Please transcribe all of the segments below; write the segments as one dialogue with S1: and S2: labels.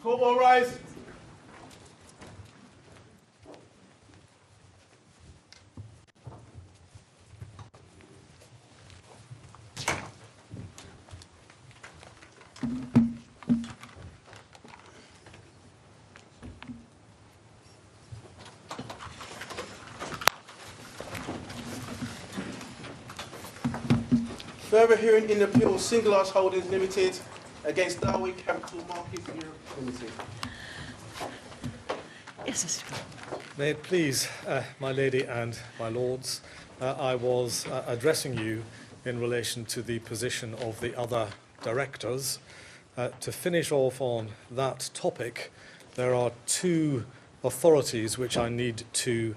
S1: Court will rise. Further hearing in the appeal of Singularis Holdings Limited against Daiwa Capital Markets Europe Limited.
S2: Yes, Mr. Cole.
S3: May it please my lady and my lords, I was addressing you in relation to the position of the other directors. To finish off on that topic, there are two authorities which I need to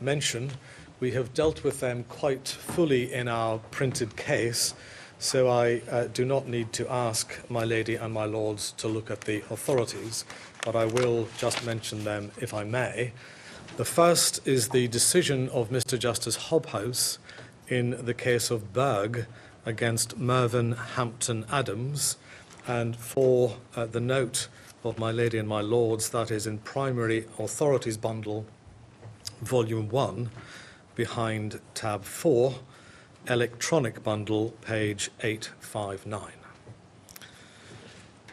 S3: mention. We have dealt with them quite fully in our printed case, so I do not need to ask my lady and my lords to look at the authorities, but I will just mention them if I may. The first is the decision of Mr. Justice Hobhouse in the case of Berg against Mervyn Hampton Adams, and for the note of my lady and my lords, that is in Primary Authorities Bundle, Volume 1, behind tab 4, electronic bundle, page 859.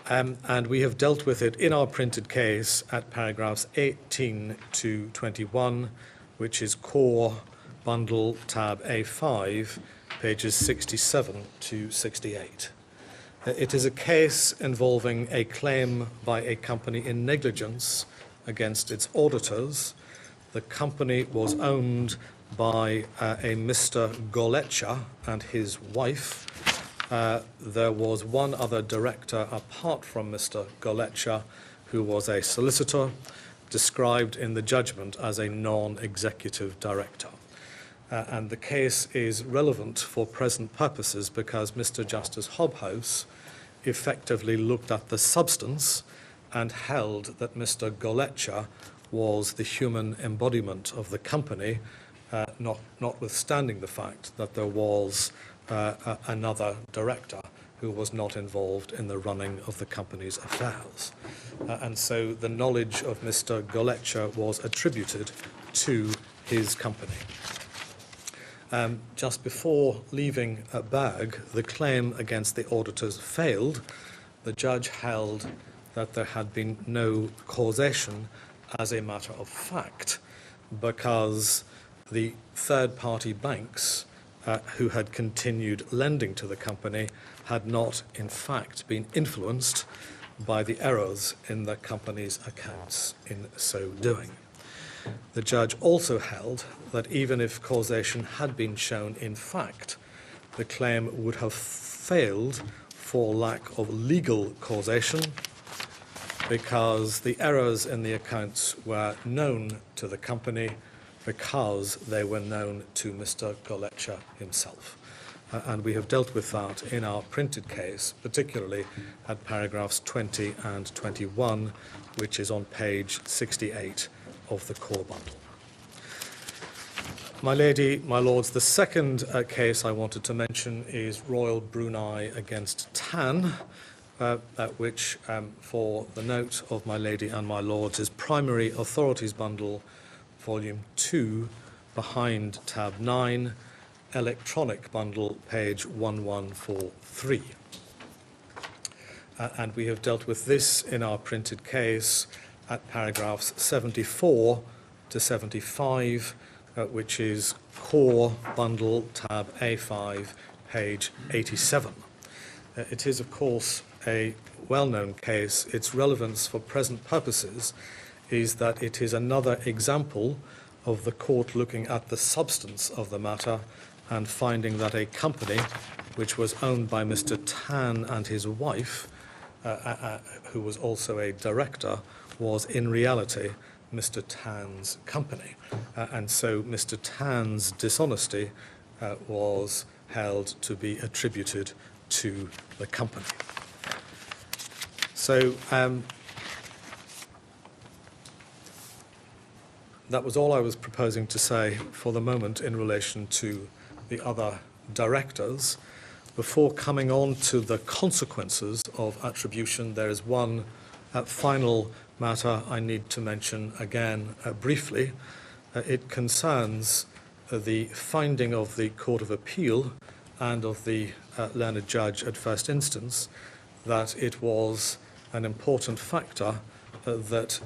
S3: And we have dealt with it in our printed case at paragraphs 18 to 21, which is core bundle tab A5, pages 67 to 68. It is a case involving a claim by a company in negligence against its auditors. The company was owned by a Mr. Golecha and his wife. There was one other director apart from Mr. Golecha who was a solicitor, described in the judgment as a non-executive director. And the case is relevant for present purposes because Mr. Justice Hobhouse effectively looked at the substance and held that Mr. Golecha was the human embodiment of the company, notwithstanding the fact that there was another director who was not involved in the running of the company's affairs. And so the knowledge of Mr. Golecha was attributed to his company. Just before leaving Berg, the claim against the auditors failed. The judge held that there had been no causation as a matter of fact because the third-party banks who had continued lending to the company had not, in fact, been influenced by the errors in the company's accounts in so doing. The judge also held that even if causation had been shown in fact, the claim would have failed for lack of legal causation because the errors in the accounts were known to the company because they were known to Mr. Golecha himself. And we have dealt with that in our printed case, particularly at paragraphs 20 and 21, which is on page 68 of the core bundle. My lady, my lords, the second case I wanted to mention is Royal Brunei against Tan, which, for the note of my lady and my lords, is Primary Authorities Bundle, Volume 2, behind tab 9, electronic bundle, page 1143. And we have dealt with this in our printed case at paragraphs 74 to 75, which is core bundle tab A5, page 87. It is, of course, a well-known case. Its relevance for present purposes is that it is another example of the court looking at the substance of the matter and finding that a company which was owned by Mr. Tan and his wife, who was also a director, was in reality Mr. Tan's company. And so Mr. Tan's dishonesty was held to be attributed to the company. So that was all I was proposing to say for the moment in relation to the other directors. Before coming on to the consequences of attribution, there is one final matter I need to mention again briefly. It concerns the finding of the Court of Appeal and of the learned judge at first instance that it was an important factor that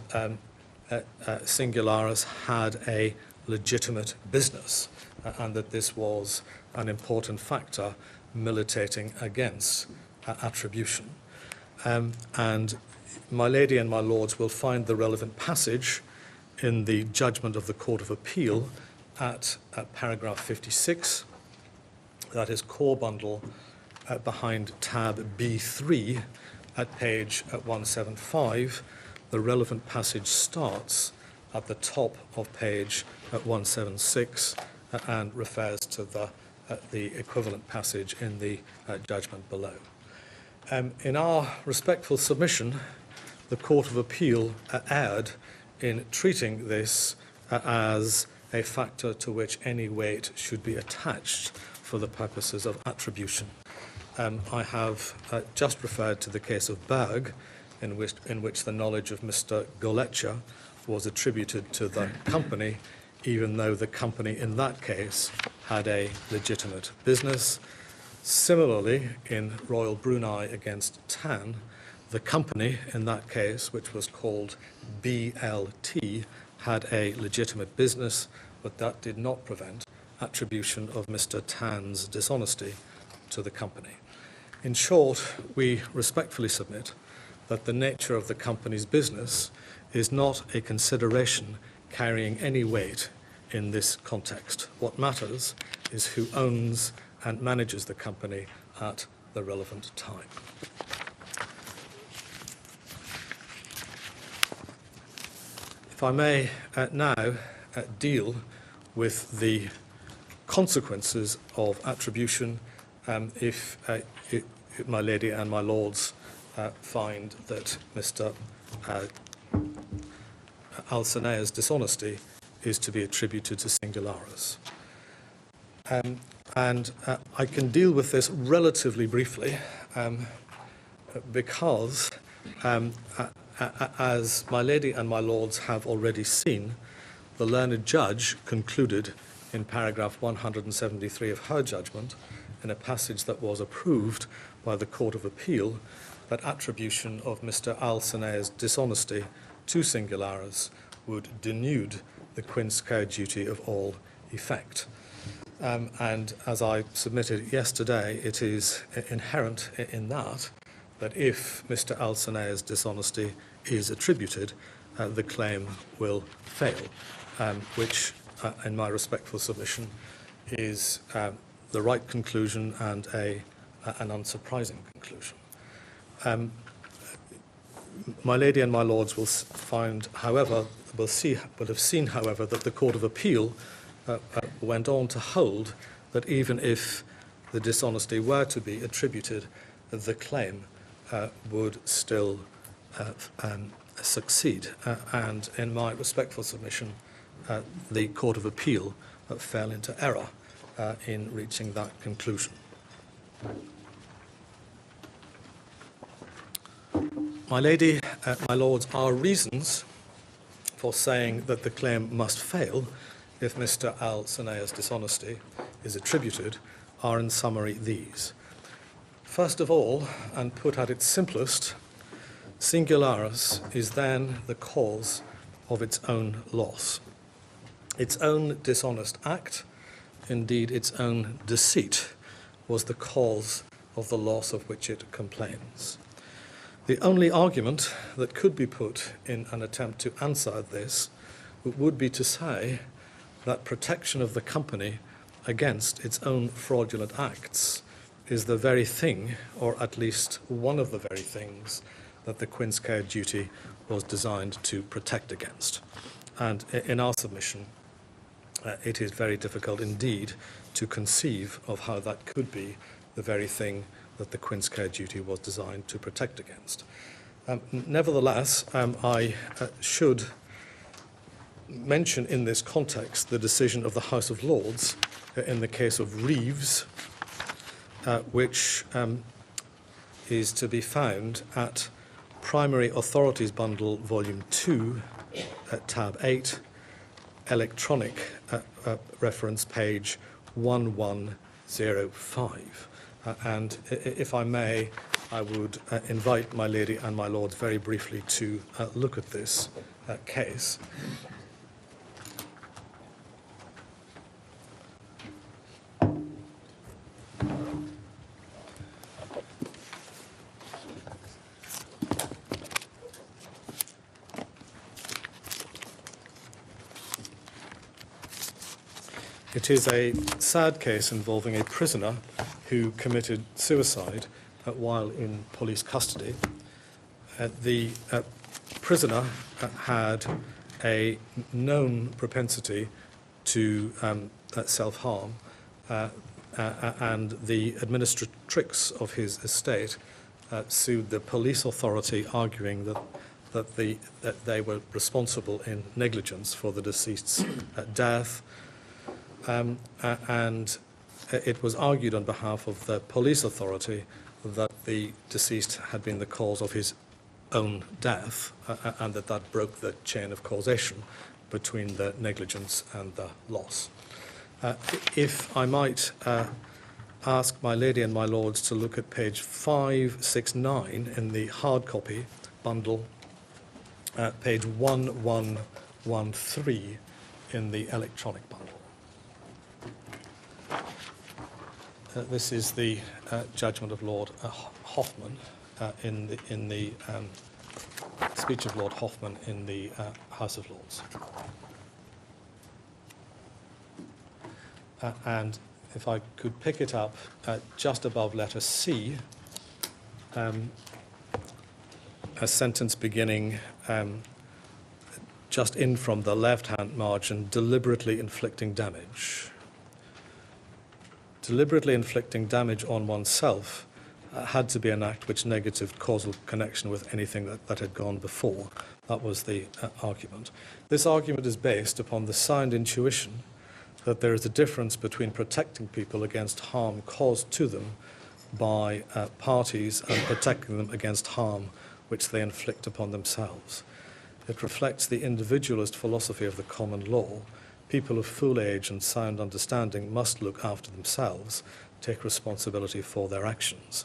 S3: Singularis had a legitimate business and that this was an important factor militating against attribution. And my lady and my lords will find the relevant passage in the judgment of the Court of Appeal at paragraph 56, that is core bundle behind tab B3 at page 175. The relevant passage starts at the top of page 176 and refers to the equivalent passage in the judgment below. In our respectful submission, the Court of Appeal erred in treating this as a factor to which any weight should be attached for the purposes of attribution. I have just referred to the case of Berg, in which the knowledge of Mr. Golecha was attributed to the company, even though the company in that case had a legitimate business. Similarly, in Royal Brunei against Tan, the company in that case, which was called BLT, had a legitimate business, but that did not prevent attribution of Mr. Tan's dishonesty to the company. In short, we respectfully submit that the nature of the company's business is not a consideration carrying any weight in this context. What matters is who owns and manages the company at the relevant time. If I may now deal with the consequences of attribution if my lady and my lords find that Mr. Alcenea's dishonesty is to be attributed to Singularis. And I can deal with this relatively briefly because, as my lady and my lords have already seen, the learned judge concluded in paragraph 173 of her judgment, in a passage that was approved by the Court of Appeal, that attribution of Mr. Alcenea's dishonesty to Singularis would denude the quince quo duty of all effect. And as I submitted yesterday, it is inherent in that if Mr. Alcenea's dishonesty is attributed, the claim will fail, which, in my respectful submission, is the right conclusion and an unsurprising conclusion. My lady and my lords will find, however, will have seen, however, that the Court of Appeal went on to hold that even if the dishonesty were to be attributed, the claim would still succeed. And in my respectful submission, the Court of Appeal fell into error in reaching that conclusion. My lady, my lords, our reasons for saying that the claim must fail if Mr. Alcenea's dishonesty is attributed are in summary these. First of all, and put at its simplest, Singularis is then the cause of its own loss. Its own dishonest act, indeed its own deceit, was the cause of the loss of which it complains. The only argument that could be put in an attempt to answer this would be to say that protection of the company against its own fraudulent acts is the very thing, or at least one of the very things, that the quince quo duty was designed to protect against. And in our submission, it is very difficult indeed to conceive of how that could be the very thing that the quince quo duty was designed to protect against. Nevertheless, I should mention in this context the decision of the House of Lords in the case of Reeves, which is to be found at Primary Authorities Bundle, Volume 2, tab 8, electronic reference page 1105. And if I may, I would invite my lady and my lords very briefly to look at this case. It is a sad case involving a prisoner who committed suicide while in police custody. The prisoner had a known propensity to self-harm, and the administratrix of his estate sued the police authority, arguing that they were responsible in negligence for the deceased's death. And it was argued on behalf of the police authority that the deceased had been the cause of his own death, and that broke the chain of causation between the negligence and the loss. If I might ask my lady and my lords to look at page 569 in the hard copy bundle, page 1113 in the electronic bundle. This is the judgment of Lord Hoffman in the speech of Lord Hoffman in the House of Lords. And if I could pick it up just above letter C, a sentence beginning just in from the left-hand margin, deliberately inflicting damage. Deliberately inflicting damage on oneself had to be an act which negated causal connection with anything that had gone before. That was the argument. This argument is based upon the sound intuition that there is a difference between protecting people against harm caused to them by parties and protecting them against harm which they inflict upon themselves. It reflects the individualist philosophy of the common law. People of full age and sound understanding must look after themselves, take responsibility for their actions.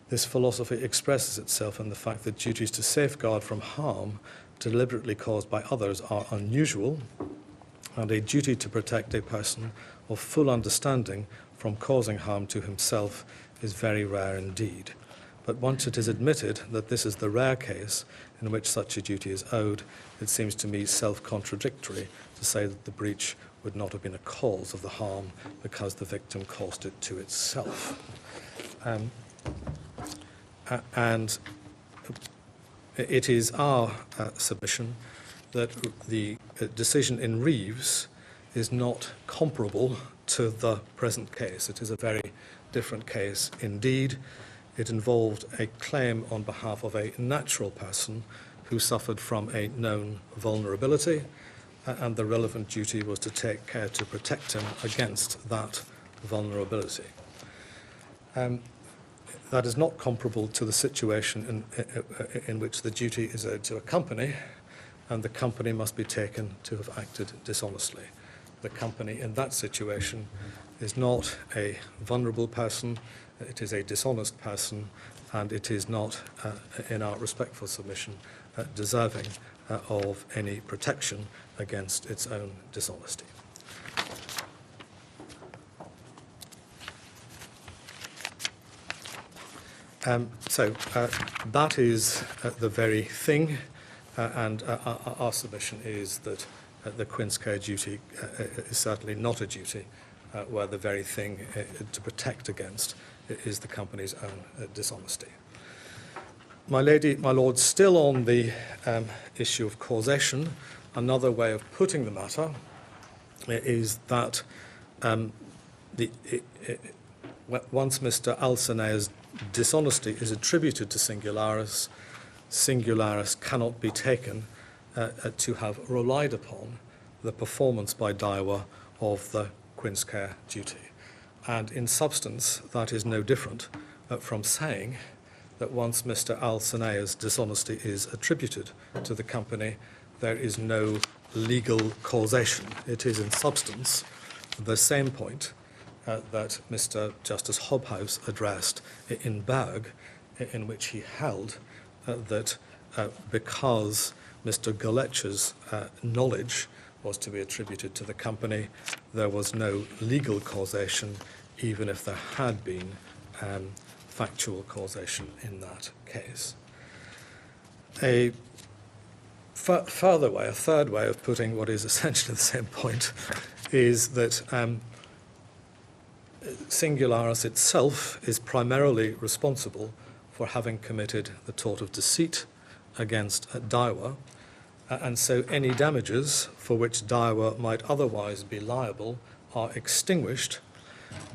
S3: This philosophy expresses itself in the fact that duties to safeguard from harm deliberately caused by others are unusual, and a duty to protect a person of full understanding from causing harm to himself is very rare indeed. But once it is admitted that this is the rare case in which such a duty is owed, it seems to me self-contradictory to say that the breach would not have been a cause of the harm because the victim caused it to itself. And it is our submission that the decision in Reeves is not comparable to the present case. It is a very different case indeed. It involved a claim on behalf of a natural person who suffered from a known vulnerability, and the relevant duty was to take care to protect him against that vulnerability. That is not comparable to the situation in which the duty is owed to a company, and the company must be taken to have acted dishonestly. The company in that situation is not a vulnerable person, it is a dishonest person, and it is not, in our respectful submission, deserving of any protection against its own dishonesty. So that is the very thing, and our submission is that the Queen's Care duty is certainly not a duty where the very thing to protect against is the company's own dishonesty. My lady, my lord, still on the issue of causation, another way of putting the matter is that once Mr. Alcene's dishonesty is attributed to Singularis, Singularis cannot be taken to have relied upon the performance by Daiwa of the Queen's Care duty. And in substance, that is no different from saying that once Mr. Al-Sanea's dishonesty is attributed to the company, there is no legal causation. It is in substance the same point that Mr. Justice Hobhouse addressed in Berg, in which he held that because Mr. Goletsch's knowledge was to be attributed to the company, there was no legal causation, even if there had been factual causation in that case. A third way of putting what is essentially the same point is that Singularis itself is primarily responsible for having committed the tort of deceit against Daiwa, and so any damages for which Daiwa might otherwise be liable are extinguished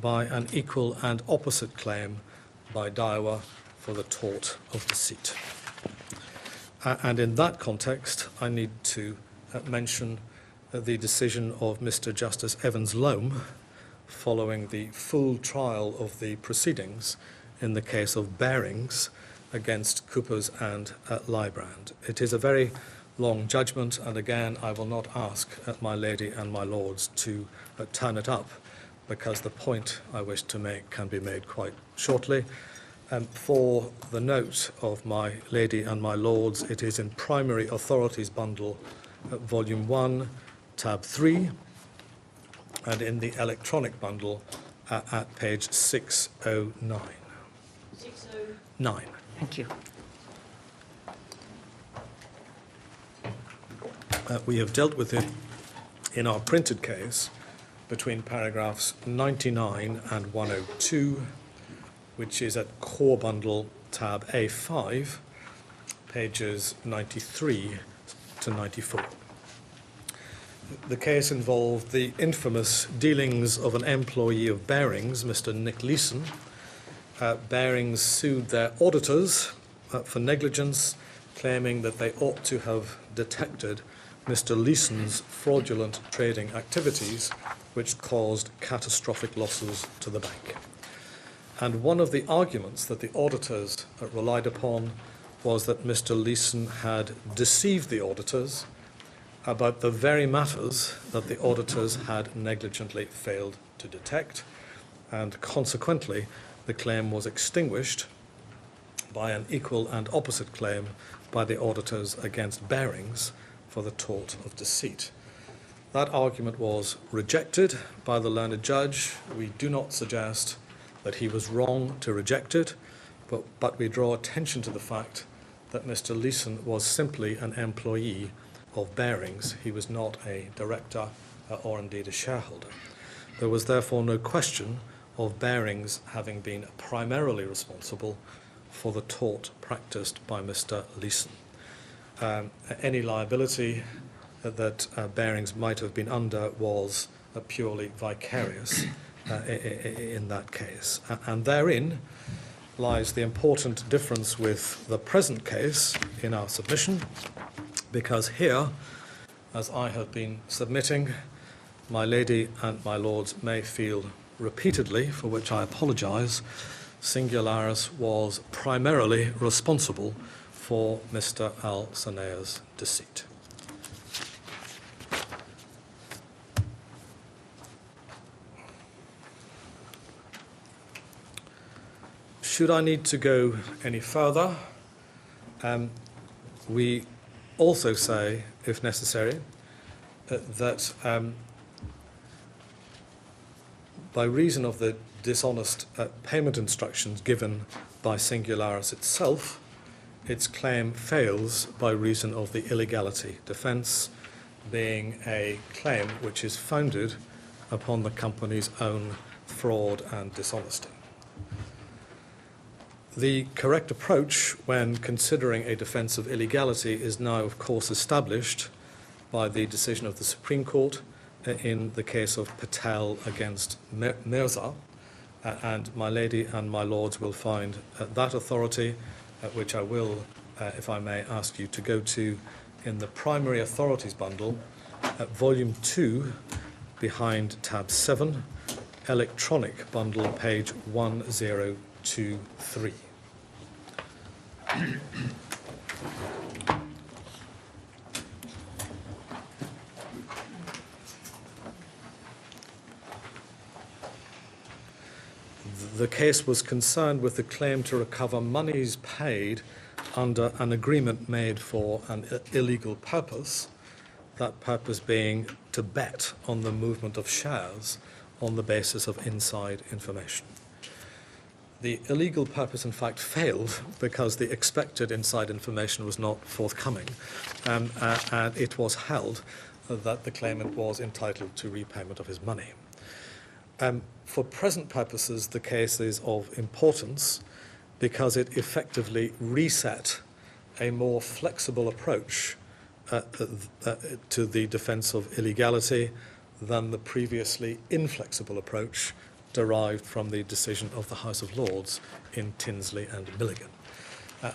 S3: by an equal and opposite claim by Daiwa for the tort of deceit. And in that context, I need to mention the decision of Mr. Justice Evans Loam following the full trial of the proceedings in the case of Bearings against Coopers and Lybrand. It is a very long judgment, and again, I will not ask my lady and my lords to turn it up, because the point I wish to make can be made quite shortly. For the note of my lady and my lords, it is in Primary Authorities Bundle, Volume 1, Tab 3, and in the electronic bundle at page 609. 609.
S2: Thank you.
S3: We have dealt with it in our printed case between paragraphs 99 and 102, which is at Core Bundle tab A5, pages 93 to 94. The case involved the infamous dealings of an employee of Bearings, Mr. Nick Leeson. Bearings sued their auditors for negligence, claiming that they ought to have detected Mr. Leeson's fraudulent trading activities, which caused catastrophic losses to the bank. And one of the arguments that the auditors relied upon was that Mr. Leeson had deceived the auditors about the very matters that the auditors had negligently failed to detect, and consequently the claim was extinguished by an equal and opposite claim by the auditors against Bearings for the tort of deceit. That argument was rejected by the learned judge. We do not suggest that he was wrong to reject it, but we draw attention to the fact that Mr. Leeson was simply an employee of Bearings. He was not a director or indeed a shareholder. There was therefore no question of Bearings having been primarily responsible for the tort practiced by Mr. Leeson. Any liability that Bearings might have been under was purely vicarious in that case. And therein lies the important difference with the present case in our submission, because here, as I have been submitting, my lady and my lords may feel repeatedly, for which I apologise, Singularis was primarily responsible for Mr. Al-Sanea's deceit. Should I need to go any further, we also say, if necessary, that by reason of the dishonest payment instructions given by Singularis itself, its claim fails by reason of the illegality defence, being a claim which is founded upon the company's own fraud and dishonesty. The correct approach when considering a defence of illegality is now, of course, established by the decision of the Supreme Court in the case of Patel against Mirza, and my lady and my lords will find that authority, which I will, if I may, ask you to go to in the Primary Authorities Bundle, Volume 2, behind tab 7, Electronic Bundle, page 1023. The case was concerned with the claim to recover monies paid under an agreement made for an illegal purpose, that purpose being to bet on the movement of shares on the basis of inside information. The illegal purpose, in fact, failed because the expected inside information was not forthcoming, and it was held that the claimant was entitled to repayment of his money. For present purposes, the case is of importance because it effectively reset a more flexible approach to the defence of illegality than the previously inflexible approach derived from the decision of the House of Lords in Tinsley and Milligan.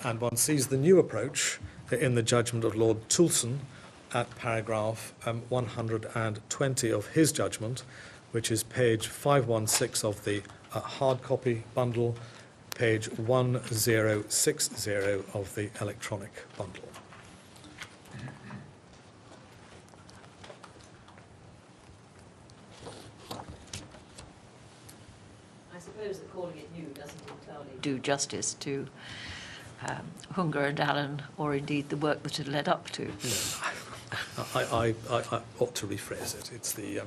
S3: And one sees the new approach in the judgment of Lord Toulson at paragraph 120 of his judgment, which is page 516 of the hard copy bundle, page 1060 of the electronic bundle.
S2: I suppose that calling it new doesn't entirely do justice to Hunger and Allen, or indeed the work that had led up to.
S3: No, I ought to rephrase it. It's the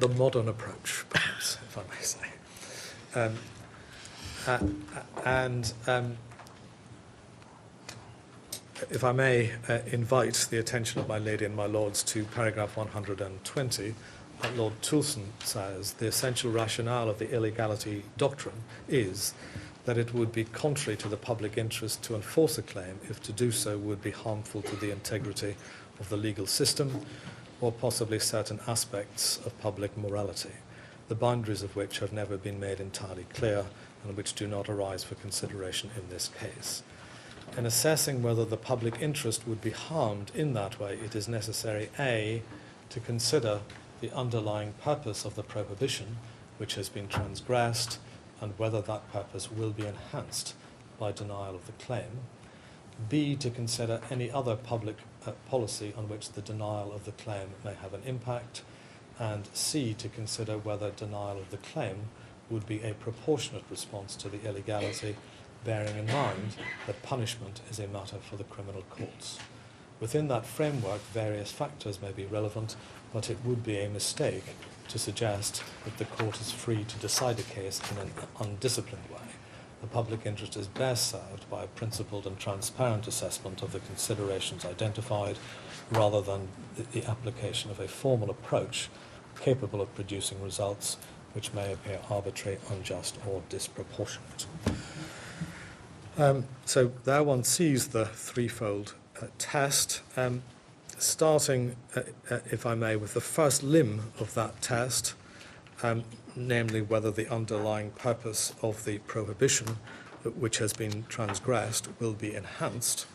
S3: modern approach, perhaps, if I may say. If I may invite the attention of my lady and my lords to paragraph 120, Lord Toulson says the essential rationale of the illegality doctrine is that it would be contrary to the public interest to enforce a claim if to do so would be harmful to the integrity of the legal system or possibly certain aspects of public morality, the boundaries of which have never been made entirely clear and which do not arise for consideration in this case. In assessing whether the public interest would be harmed in that way, it is necessary, A, to consider the underlying purpose of the prohibition which has been transgressed and whether that purpose will be enhanced by denial of the claim. B, to consider any other public policy on which the denial of the claim may have an impact. And C, to consider whether denial of the claim would be a proportionate response to the illegality, bearing in mind that punishment is a matter for the criminal courts. Within that framework, various factors may be relevant, but it would be a mistake to suggest that the court is free to decide a case in an undisciplined way. The public interest is best served by a principled and transparent assessment of the considerations identified, rather than the application of a formal approach capable of producing results which may appear arbitrary, unjust, or disproportionate. So there one sees the threefold test, starting, if I may, with the first limb of that test, namely whether the underlying purpose of the prohibition which has been transgressed will be enhanced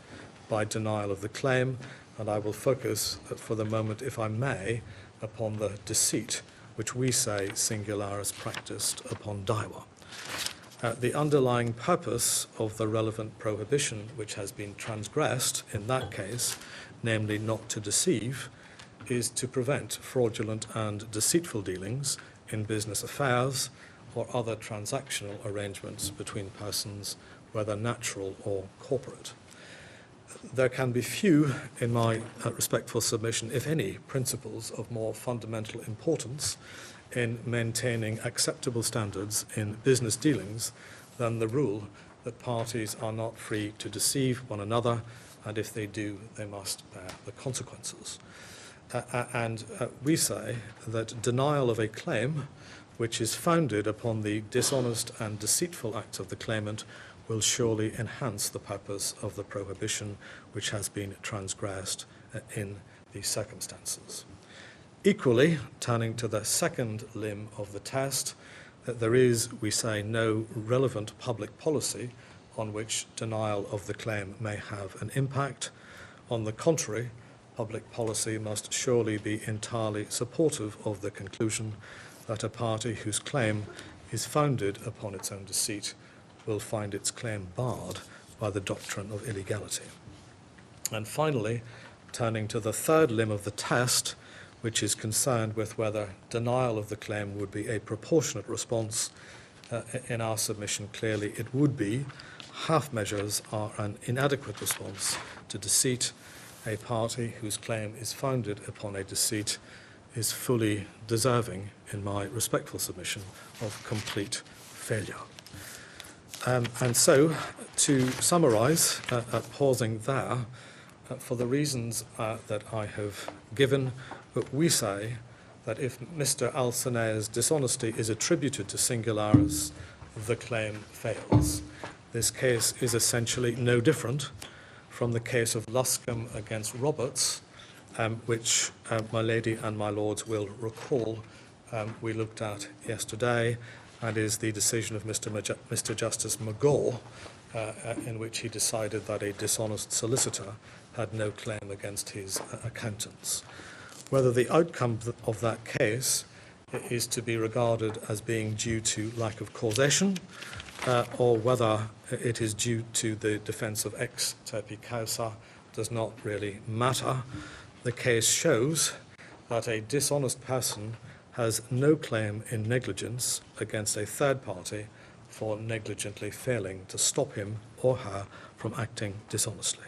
S3: by denial of the claim, and I will focus for the moment, if I may, upon the deceit which we say Singularis practiced upon Daiwa. The underlying purpose of the relevant prohibition which has been transgressed in that case, namely not to deceive, is to prevent fraudulent and deceitful dealings in business affairs or other transactional arrangements between persons, whether natural or corporate. There can be few, in my respectful submission, if any, principles of more fundamental importance in maintaining acceptable standards in business dealings than the rule that parties are not free to deceive one another, and if they do, they must bear the consequences. We say that denial of a claim which is founded upon the dishonest and deceitful acts of the claimant will surely enhance the purpose of the prohibition which has been transgressed in these circumstances. Equally, turning to the second limb of the test, there is, we say, no relevant public policy on which denial of the claim may have an impact. On the contrary, public policy must surely be entirely supportive of the conclusion that a party whose claim is founded upon its own deceit will find its claim barred by the doctrine of illegality. And finally, turning to the third limb of the test, which is concerned with whether denial of the claim would be a proportionate response, in our submission, clearly it would be. Half measures are an inadequate response to deceit. A party whose claim is founded upon a deceit is fully deserving, in my respectful submission, of complete failure. And so, to summarise, pausing there, for the reasons that I have given, we say that if Mr. Alcene's dishonesty is attributed to Singularis, the claim fails. This case is essentially no different from the case of Luscombe against Roberts, which my lady and my lords will recall we looked at yesterday, and is the decision of Mr. Justice McGaw, in which he decided that a dishonest solicitor had no claim against his accountants. Whether the outcome of that case is to be regarded as being due to lack of causation, or whether it is due to the defence of ex turpi causa, does not really matter. The case shows that a dishonest person has no claim in negligence against a third party for negligently failing to stop him or her from acting dishonestly.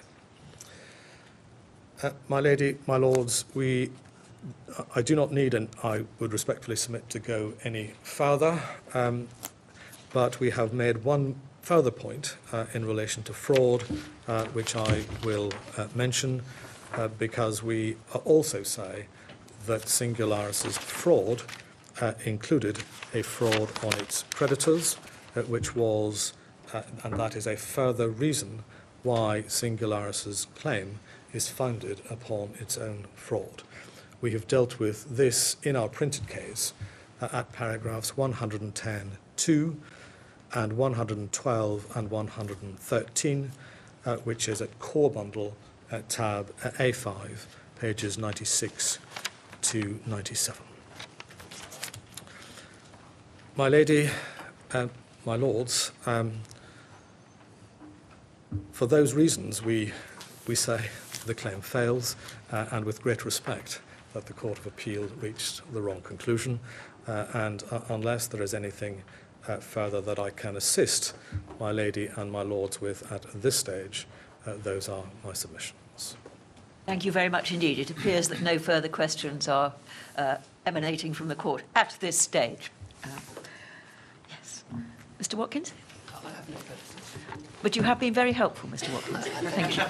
S3: My lady, my lords, I do not need, and I would respectfully submit, to go any further, but we have made one further point in relation to fraud, which I will mention, because we also say that Singularis's fraud included a fraud on its creditors, which was, and that is a further reason why Singularis's claim is founded upon its own fraud. We have dealt with this in our printed case at paragraphs 110.2 and 112 and 113, which is at core bundle at tab A5, pages 96 to 97. My lady and my lords, for those reasons we say the claim fails, and with great respect that the Court of Appeal reached the wrong conclusion, and unless there is anything further that I can assist my lady and my lords with at this stage, those are my submissions.
S2: Thank you very much indeed. It appears that no further questions are emanating from the court at this stage. Yes. Mr. Watkins?
S4: I have no questions.
S2: But you have been very helpful, Mr. Watkins. Thank you.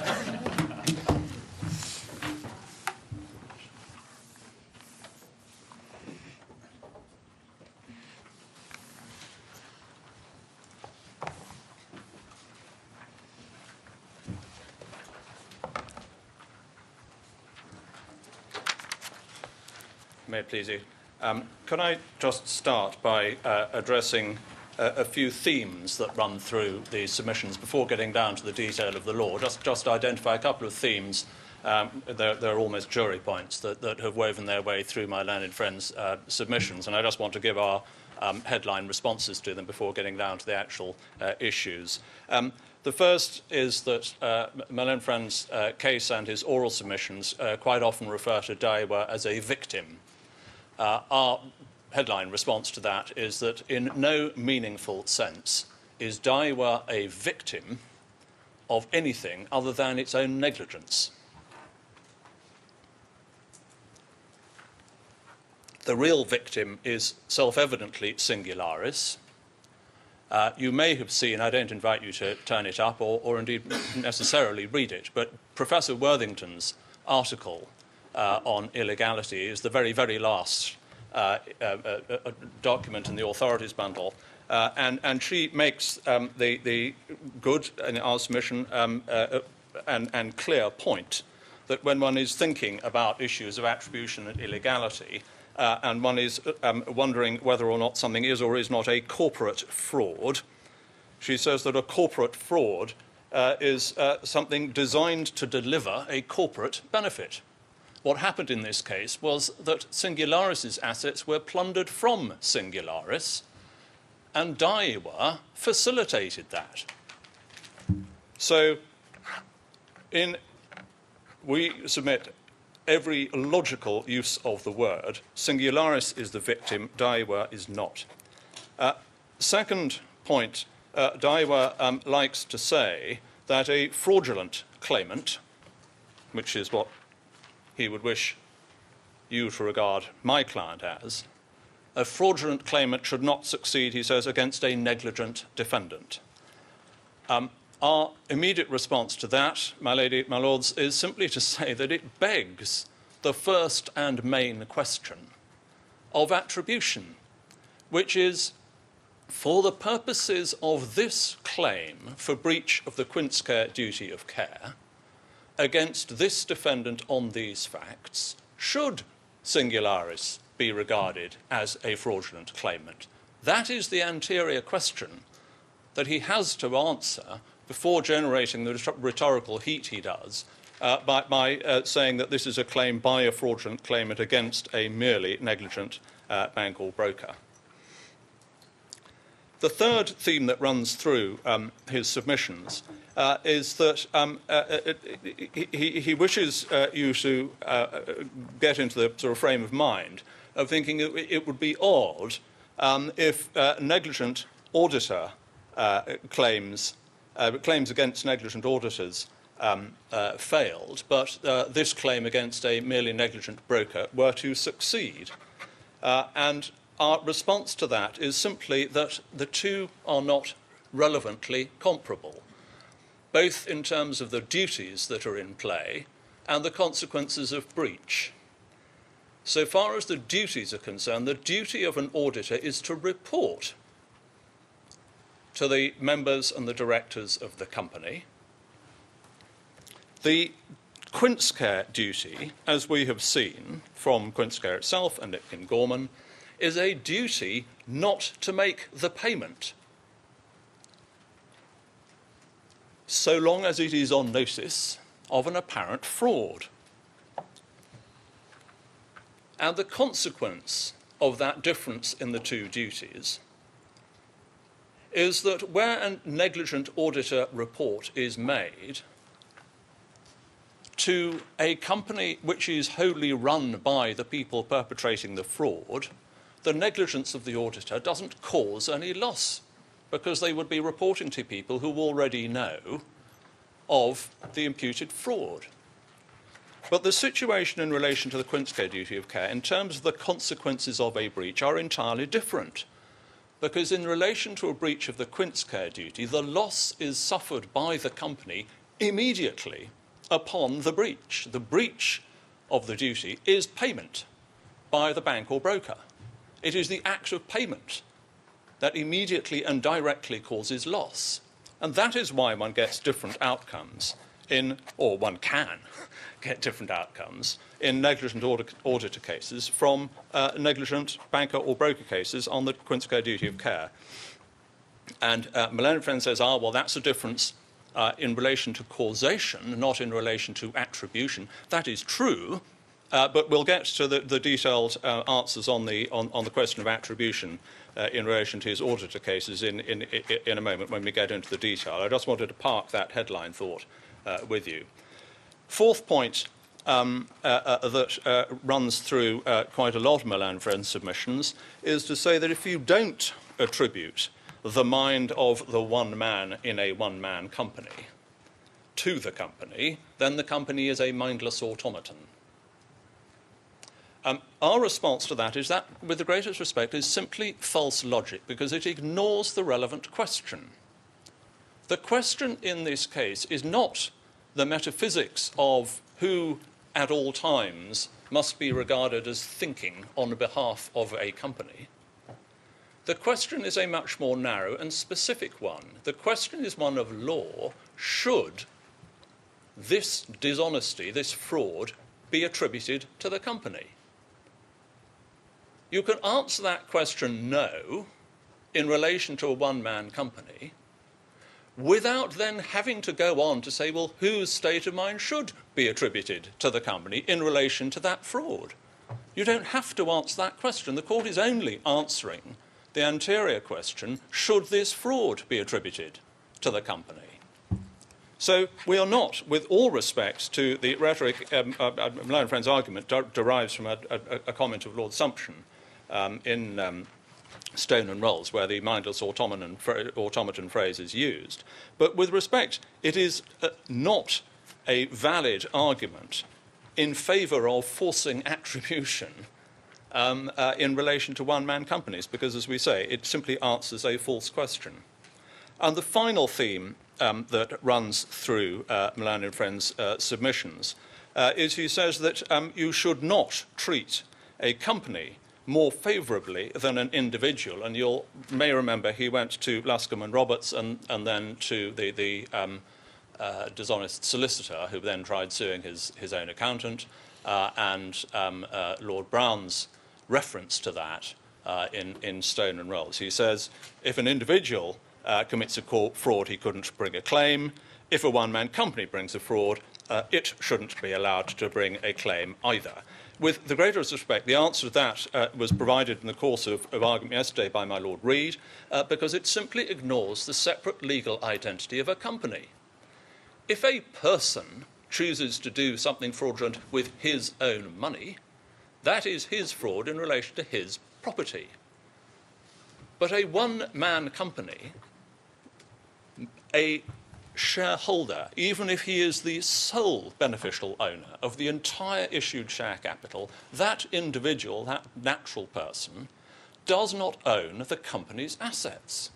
S5: May it please you. Can I just start by addressing a few themes that run through the submissions before getting down to the detail of the law? Just identify a couple of themes. They're almost jury points that have woven their way through my learned friend's submissions, and I just want to give our headline responses to them before getting down to the actual issues. The first is that my learned friend's case and his oral submissions quite often refer to Daiwa as a victim. Our headline response to that is that in no meaningful sense is Daiwa a victim of anything other than its own negligence. The real victim is self-evidently Singularis. You may have seen, I don't invite you to turn it up or indeed necessarily read it, but Professor Worthington's article on illegality is the very, very last document in the authorities bundle. And she makes the good, in our submission, and clear point that when one is thinking about issues of attribution and illegality, and one is wondering whether or not something is or is not a corporate fraud, she says that a corporate fraud is something designed to deliver a corporate benefit. What happened in this case was that Singularis's assets were plundered from Singularis, and Daiwa facilitated that. So we submit every logical use of the word. Singularis is the victim, Daiwa is not. Second point, Daiwa likes to say that a fraudulent claimant, which is what he would wish you to regard my client as, a fraudulent claimant should not succeed, he says, against a negligent defendant. Our immediate response to that, my lady, my lords, is simply to say that it begs the first and main question of attribution, which is, for the purposes of this claim for breach of the Quince-Care duty of care against this defendant on these facts, should Singularis be regarded as a fraudulent claimant? That is the anterior question that he has to answer before generating the rhetorical heat he does by saying that this is a claim by a fraudulent claimant against a merely negligent bank or broker. The third theme that runs through his submissions is that he wishes you to get into the sort of frame of mind of thinking it would be odd if negligent auditor claims against negligent auditors failed, but this claim against a merely negligent broker were to succeed. And our response to that is simply that the two are not relevantly comparable, both in terms of the duties that are in play and the consequences of breach. So far as the duties are concerned, the duty of an auditor is to report to the members and the directors of the company. The Quince-Care duty, as we have seen from Quince-Care itself and in Gorman, is a duty not to make the payment, so long as it is on notice of an apparent fraud. And the consequence of that difference in the two duties is that where a negligent auditor report is made to a company which is wholly run by the people perpetrating the fraud, the negligence of the auditor doesn't cause any loss, because they would be reporting to people who already know of the imputed fraud. But the situation in relation to the Quince-Care duty of care, in terms of the consequences of a breach, are entirely different. Because in relation to a breach of the Quince-Care duty, the loss is suffered by the company immediately upon the breach. The breach of the duty is payment by the bank or broker. It is the act of payment that immediately and directly causes loss. And that is why one gets different outcomes or one can get different outcomes in negligent auditor cases from negligent banker or broker cases on the Quince-Care duty of care. And my learned friend says, well, that's a difference in relation to causation, not in relation to attribution. That is true, but we'll get to the detailed answers on the question of attribution in relation to his auditor cases in a moment when we get into the detail. I just wanted to park that headline thought with you. Fourth point that runs through quite a lot of Milan Friends submissions is to say that if you don't attribute the mind of the one man in a one-man company to the company, then the company is a mindless automaton. Our response to that is that, with the greatest respect, is simply false logic, because it ignores the relevant question. The question in this case is not the metaphysics of who at all times must be regarded as thinking on behalf of a company. The question is a much more narrow and specific one. The question is one of law. Should this dishonesty, this fraud, be attributed to the company? You can answer that question no in relation to a one-man company without then having to go on to say, well, whose state of mind should be attributed to the company in relation to that fraud? You don't have to answer that question. The court is only answering the anterior question, should this fraud be attributed to the company? So we are not, with all respect to the rhetoric, Malone and Friends' argument derives from a comment of Lord Sumption in Stone and Rolls, where the mindless automaton phrase is used. But with respect, it is not a valid argument in favour of forcing attribution in relation to one-man companies, because, as we say, it simply answers a false question. And the final theme that runs through Malone and Friends' submissions is he says that you should not treat a company more favourably than an individual. And you may remember he went to Luscombe and Roberts and then to the dishonest solicitor, who then tried suing his own accountant, and Lord Brown's reference to that in Stone and Rolls. He says if an individual commits a fraud, he couldn't bring a claim. If a one-man company brings a fraud, it shouldn't be allowed to bring a claim either. With the greatest respect, the answer to that was provided in the course of argument yesterday by my Lord Reid, because it simply ignores the separate legal identity of a company. If a person chooses to do something fraudulent with his own money, that is his fraud in relation to his property. But a one-man company, a shareholder, even if he is the sole beneficial owner of the entire issued share capital, that individual, that natural person, does not own the company's assets.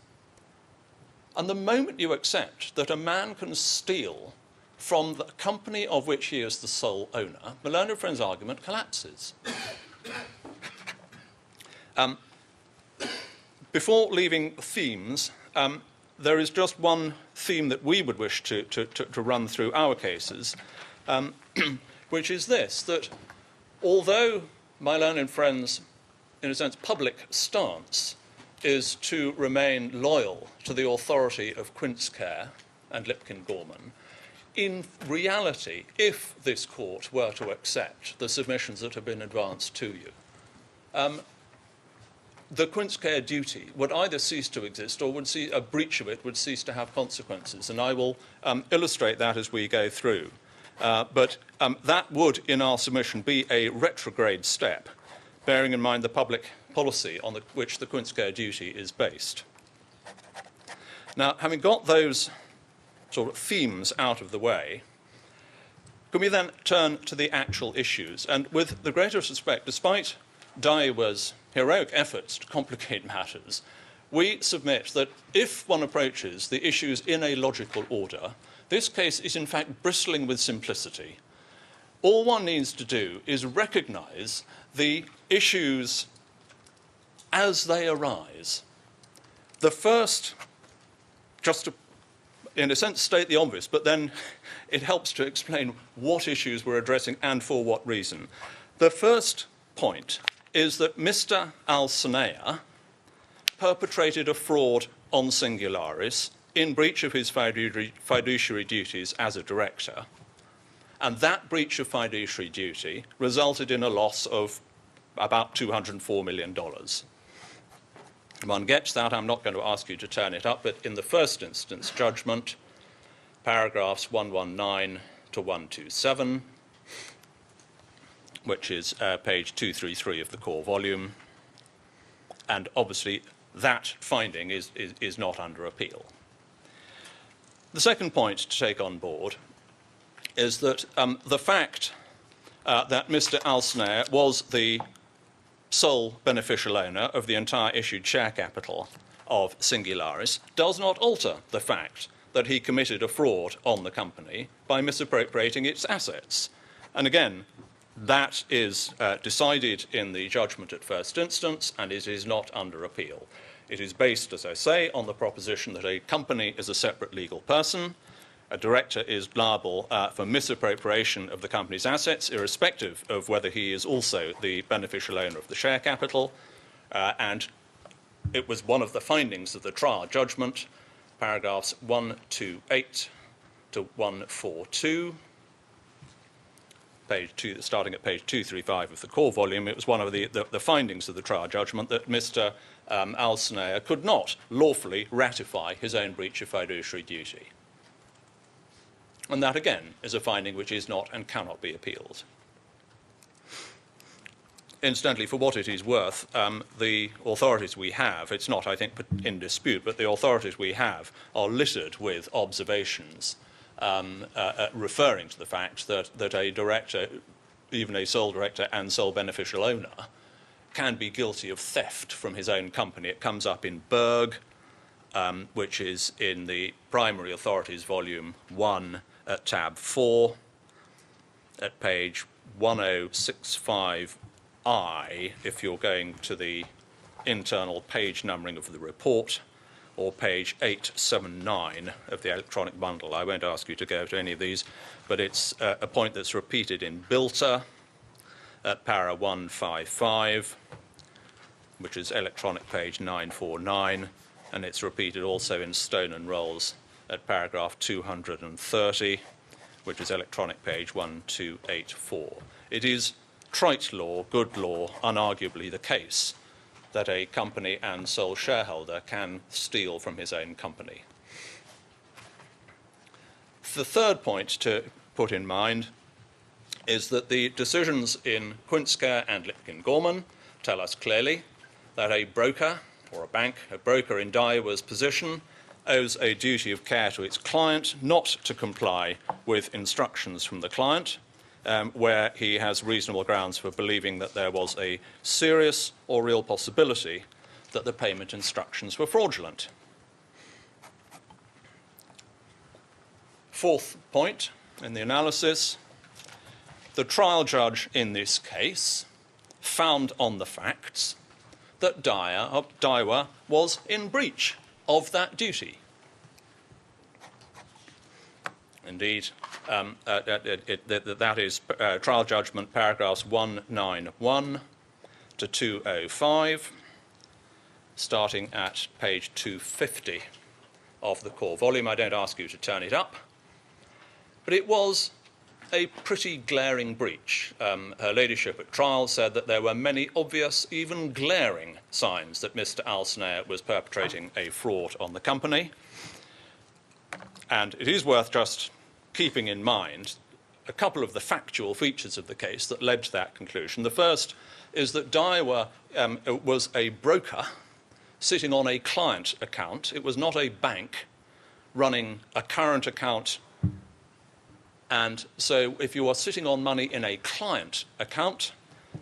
S5: And the moment you accept that a man can steal from the company of which he is the sole owner, Malone and Friends' argument collapses. Before leaving themes, there is just one theme that we would wish to run through our cases, which is this, that although Malone and Friends, in a sense, public stance is to remain loyal to the authority of Quintscare and Lipkin Gorman, in reality, if this court were to accept the submissions that have been advanced to you, the Quintscare duty would either cease to exist or a breach of it would cease to have consequences. And I will illustrate that as we go through. But that would, in our submission, be a retrograde step, bearing in mind the public policy on which the Quintscare duty is based. Now, having got those sort of themes out of the way, can we then turn to the actual issues? And with the greatest respect, despite Daiwa's heroic efforts to complicate matters, we submit that if one approaches the issues in a logical order, this case is in fact bristling with simplicity. All one needs to do is recognise the issues as they arise. The first, just to, in a sense, state the obvious, but then it helps to explain what issues we're addressing and for what reason. The first point is that Mr. Al-Sanea perpetrated a fraud on Singularis in breach of his fiduciary duties as a director. And that breach of fiduciary duty resulted in a loss of about $204 million. One gets that. I'm not going to ask you to turn it up, but in the first instance judgment, paragraphs 119 to 127, which is page 233 of the core volume. And obviously that finding is not under appeal. The second point to take on board is that the fact that Mr. Al-Sanea was the sole beneficial owner of the entire issued share capital of Singularis does not alter the fact that he committed a fraud on the company by misappropriating its assets. And again, that is decided in the judgment at first instance, and it is not under appeal. It is based, as I say, on the proposition that a company is a separate legal person. A director is liable for misappropriation of the company's assets, irrespective of whether he is also the beneficial owner of the share capital. And it was one of the findings of the trial judgment, paragraphs 128 to 142, starting at page 235 of the core volume. It was one of the findings of the trial judgment that Mr. Alsnaer could not lawfully ratify his own breach of fiduciary duty. And that, again, is a finding which is not and cannot be appealed. Incidentally, for what it is worth, the authorities we have, it's not, I think, in dispute, but the authorities we have are littered with observations referring to the fact that a director, even a sole director and sole beneficial owner, can be guilty of theft from his own company. It comes up in Berg, which is in the Primary Authorities Volume 1 at tab 4, at page 1065I, if you're going to the internal page numbering of the report, or page 879 of the electronic bundle. I won't ask you to go to any of these, but it's a point that's repeated in Bilter at para 155, which is electronic page 949, and it's repeated also in Stone and Rolls at paragraph 230, which is electronic page 1284. It is trite law, good law, unarguably the case that a company and sole shareholder can steal from his own company. The third point to put in mind is that the decisions in Quintscare and Lipkin Gorman tell us clearly that a broker or a bank, a broker in Daiwa's position, owes a duty of care to its client not to comply with instructions from the client where he has reasonable grounds for believing that there was a serious or real possibility that the payment instructions were fraudulent. Fourth point in the analysis, the trial judge in this case found on the facts that Daiwa was in breach of that duty. Indeed, that is trial judgment paragraphs 191 to 205, starting at page 250 of the core volume. I don't ask you to turn it up, but it was a pretty glaring breach. Her ladyship at trial said that there were many obvious, even glaring signs that Mr. Alsnaer was perpetrating a fraud on the company. And it is worth just keeping in mind a couple of the factual features of the case that led to that conclusion. The first is that Daiwa was a broker sitting on a client account. It was not a bank running a current account. And so if you are sitting on money in a client account,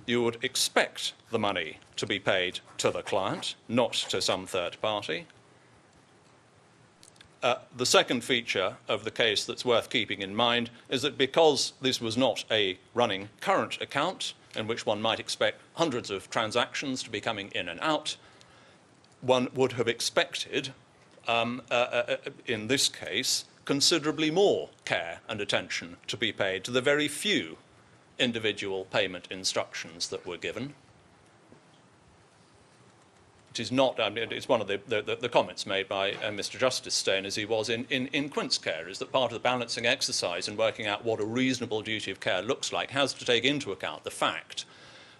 S5: you would expect the money to be paid to the client, not to some third party. The second feature of the case that's worth keeping in mind is that because this was not a running current account in which one might expect hundreds of transactions to be coming in and out, one would have expected, in this case, considerably more care and attention to be paid to the very few individual payment instructions that were given. It is not, it's one of the comments made by Mr. Justice Stone as he was in Quintscare, is that part of the balancing exercise in working out what a reasonable duty of care looks like has to take into account the fact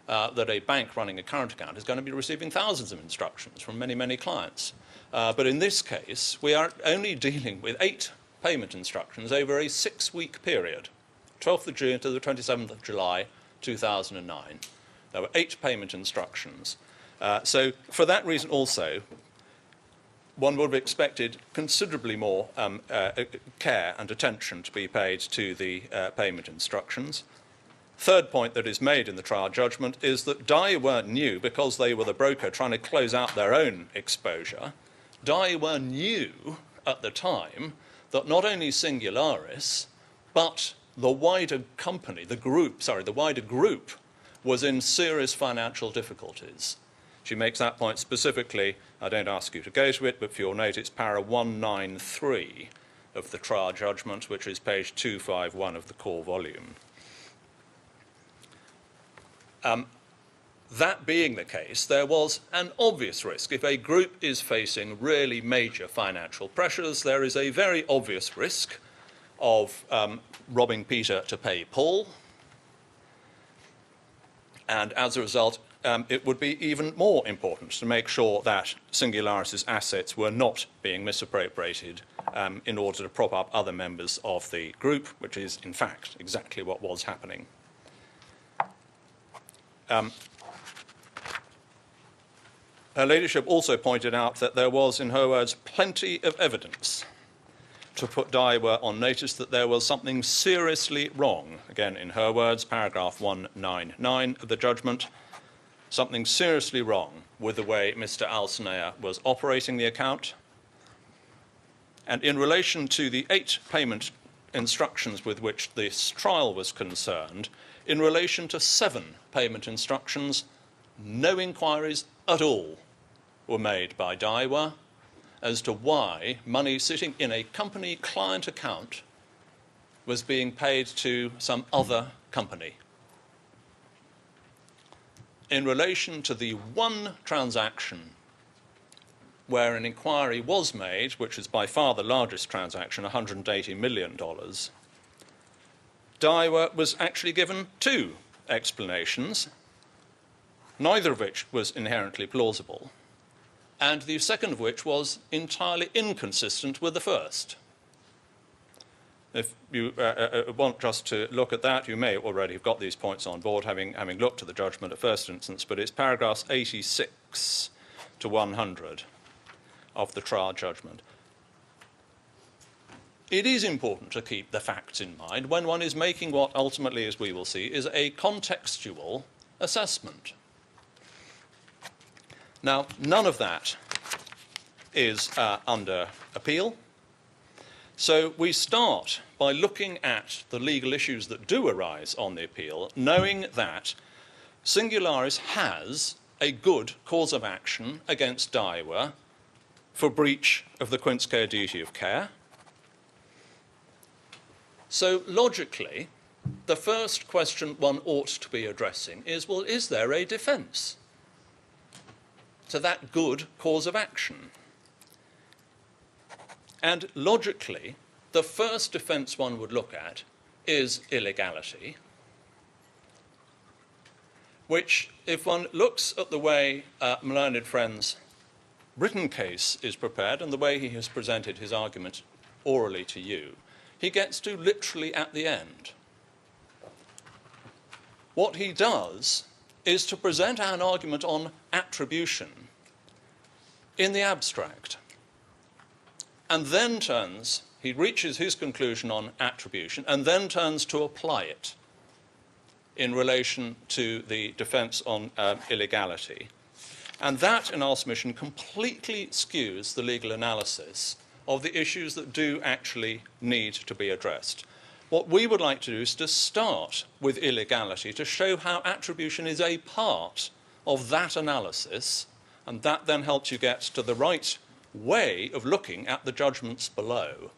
S5: that a bank running a current account is going to be receiving thousands of instructions from many, many clients. But in this case, we are only dealing with 8 payment instructions over a 6-week period, 12th of June to the 27th of July 2009. There were 8 payment instructions. So for that reason also, one would have expected considerably more care and attention to be paid to the payment instructions. Third point that is made in the trial judgment is that Daiwa knew, because they were the broker trying to close out their own exposure, Daiwa knew at the time that not only Singularis, but the wider company, the wider group, was in serious financial difficulties. She makes that point specifically. I don't ask you to go to it, but for your note, it's para 193 of the trial judgment, which is page 251 of the core volume. That being the case, there was an obvious risk. If a group is facing really major financial pressures, there is a very obvious risk of robbing Peter to pay Paul. And as a result, it would be even more important to make sure that Singularis's assets were not being misappropriated in order to prop up other members of the group, which is, in fact, exactly what was happening. Her Ladyship also pointed out that there was, in her words, plenty of evidence to put Daiwa on notice that there was something seriously wrong. Again, in her words, paragraph 199 of the judgment, something seriously wrong with the way Mr. Alsinayer was operating the account. And in relation to the 8 payment instructions with which this trial was concerned, in relation to 7 payment instructions, no inquiries at all were made by Daiwa as to why money sitting in a company client account was being paid to some other company. In relation to the one transaction where an inquiry was made, which is by far the largest transaction, $180 million, Daiwa was actually given 2 explanations, neither of which was inherently plausible, and the second of which was entirely inconsistent with the first. If you want just to look at that, you may already have got these points on board, having looked at the judgment at first instance, but it's paragraphs 86 to 100 of the trial judgment. It is important to keep the facts in mind when one is making what ultimately, as we will see, is a contextual assessment. Now, none of that is under appeal. So we start by looking at the legal issues that do arise on the appeal, knowing that Singularis has a good cause of action against Daiwa for breach of the Quince-Care duty of care. So logically, the first question one ought to be addressing is, well, is there a defence to that good cause of action? And logically, the first defence one would look at is illegality, which, if one looks at the way my learned friend's written case is prepared and the way he has presented his argument orally to you, he gets to literally at the end. What he does is to present an argument on attribution in the abstract, and then he reaches his conclusion on attribution, and then turns to apply it in relation to the defence on illegality. And that, in our submission, completely skews the legal analysis of the issues that do actually need to be addressed. What we would like to do is to start with illegality to show how attribution is a part of that analysis, and that then helps you get to the right way of looking at the judgments below.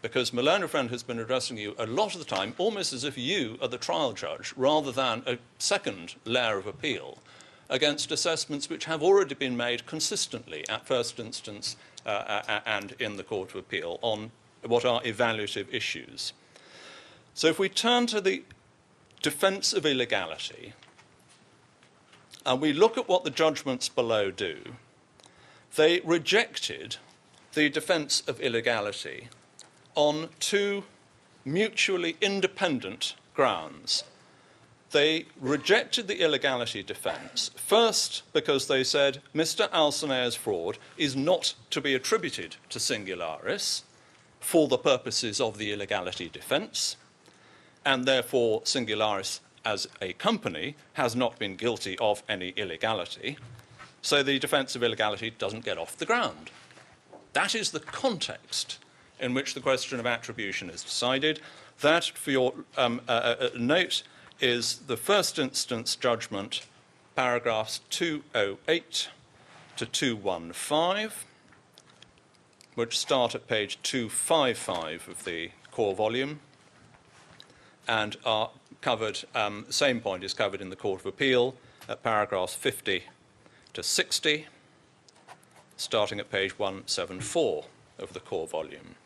S5: Because my learned friend has been addressing you a lot of the time almost as if you are the trial judge rather than a second layer of appeal against assessments which have already been made consistently at first instance and in the Court of Appeal on what are evaluative issues. So if we turn to the defence of illegality and we look at what the judgments below do, they rejected the defence of illegality on 2 mutually independent grounds. They rejected the illegality defence, first because they said Mr. Alsinayer's fraud is not to be attributed to Singularis for the purposes of the illegality defence, and therefore Singularis as a company has not been guilty of any illegality, so the defence of illegality doesn't get off the ground. That is the context in which the question of attribution is decided. That, for your note, is the first instance judgment, paragraphs 208 to 215, which start at page 255 of the core volume and are covered, the same point is covered in the Court of Appeal at paragraphs 50 to 60, starting at page 174 of the core volume.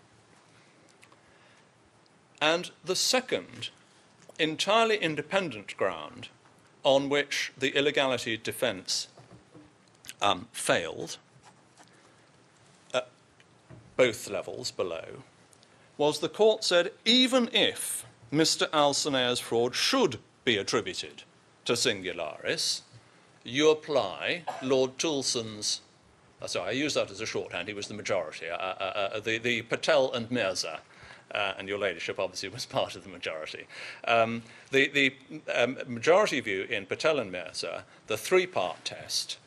S5: And the second, entirely independent ground on which the illegality defence failed at both levels below was the court said even if Mr. Alcene's fraud should be attributed to Singularis, you apply Lord Toulson's, sorry, I use that as a shorthand, he was the majority, the Patel and Mirza, and your ladyship obviously was part of the majority. The majority view in Patel and Mirza, the three-part test,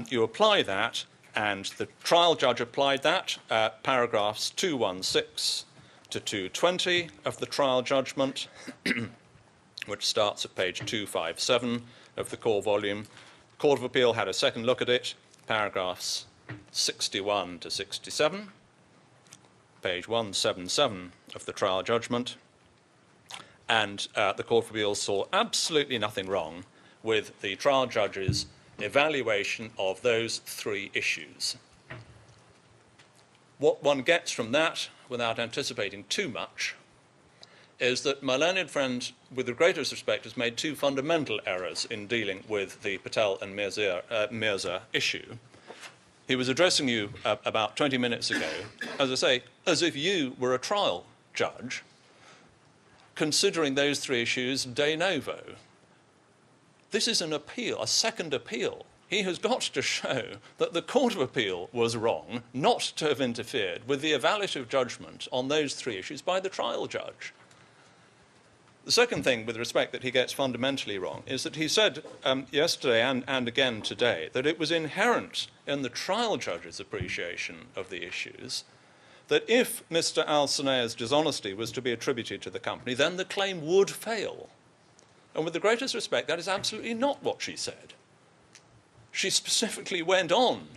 S5: you apply that, and the trial judge applied that, paragraphs 216 to 220 of the trial judgment, which starts at page 257 of the core volume. Court of Appeal had a second look at it, paragraphs 61 to 67, page 177 of the trial judgment, and the Court of Appeal saw absolutely nothing wrong with the trial judge's evaluation of those three issues. What one gets from that, without anticipating too much, is that my learned friend, with the greatest respect, has made two fundamental errors in dealing with the Patel and Mirza issue. He was addressing you about 20 minutes ago, as I say, as if you were a trial judge, considering those three issues de novo. This is an appeal, a second appeal. He has got to show that the Court of Appeal was wrong not to have interfered with the evaluative judgment on those three issues by the trial judge. The second thing, with respect, that he gets fundamentally wrong is that he said yesterday and again today that it was inherent in the trial judge's appreciation of the issues that if Mr. Alcene's dishonesty was to be attributed to the company, then the claim would fail. And with the greatest respect, that is absolutely not what she said. She specifically went on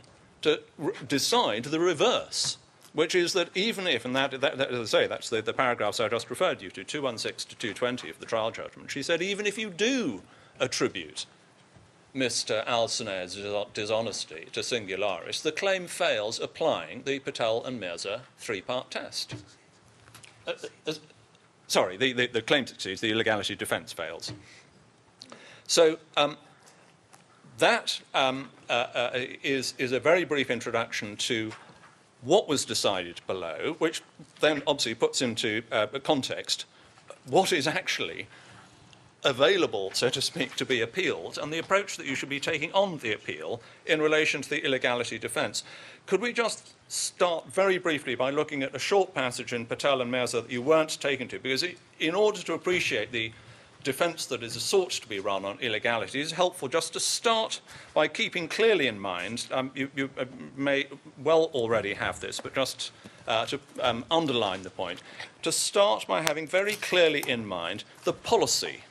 S5: to decide the reverse, which is that even if, and that as I say, that's the paragraphs I just referred you to, 216 to 220 of the trial judgment, she said even if you do attribute Mr. Alcene's dishonesty to Singularis, the claim fails applying the Patel and Mirza three-part test. Sorry, the claim succeeds, the illegality defence fails. So that is a very brief introduction to what was decided below, which then obviously puts into context what is actually available, so to speak, to be appealed, and the approach that you should be taking on the appeal in relation to the illegality defence. Could we just start very briefly by looking at a short passage in Patel and Mirza that you weren't taken to? Because in order to appreciate the defence that is sought to be run on illegality, it's helpful just to start by keeping clearly in mind, you may well already have this, but just to underline the point, to start by having very clearly in mind the policy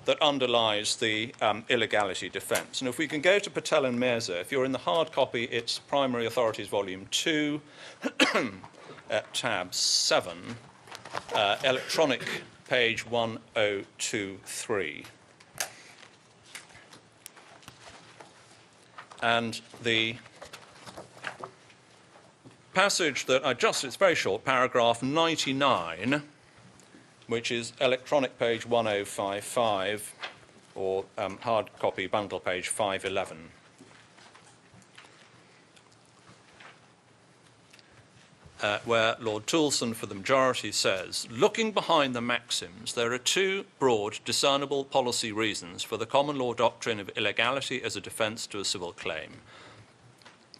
S5: that underlies the illegality defence. And if we can go to Patel and Mirza, if you're in the hard copy, it's Primary Authorities Volume 2, at tab 7, electronic page 1023. And the passage that it's very short, paragraph 99, which is electronic page 1055, or hard copy bundle page 511. Where Lord Toulson for the majority says, looking behind the maxims, there are two broad, discernible policy reasons for the common law doctrine of illegality as a defence to a civil claim.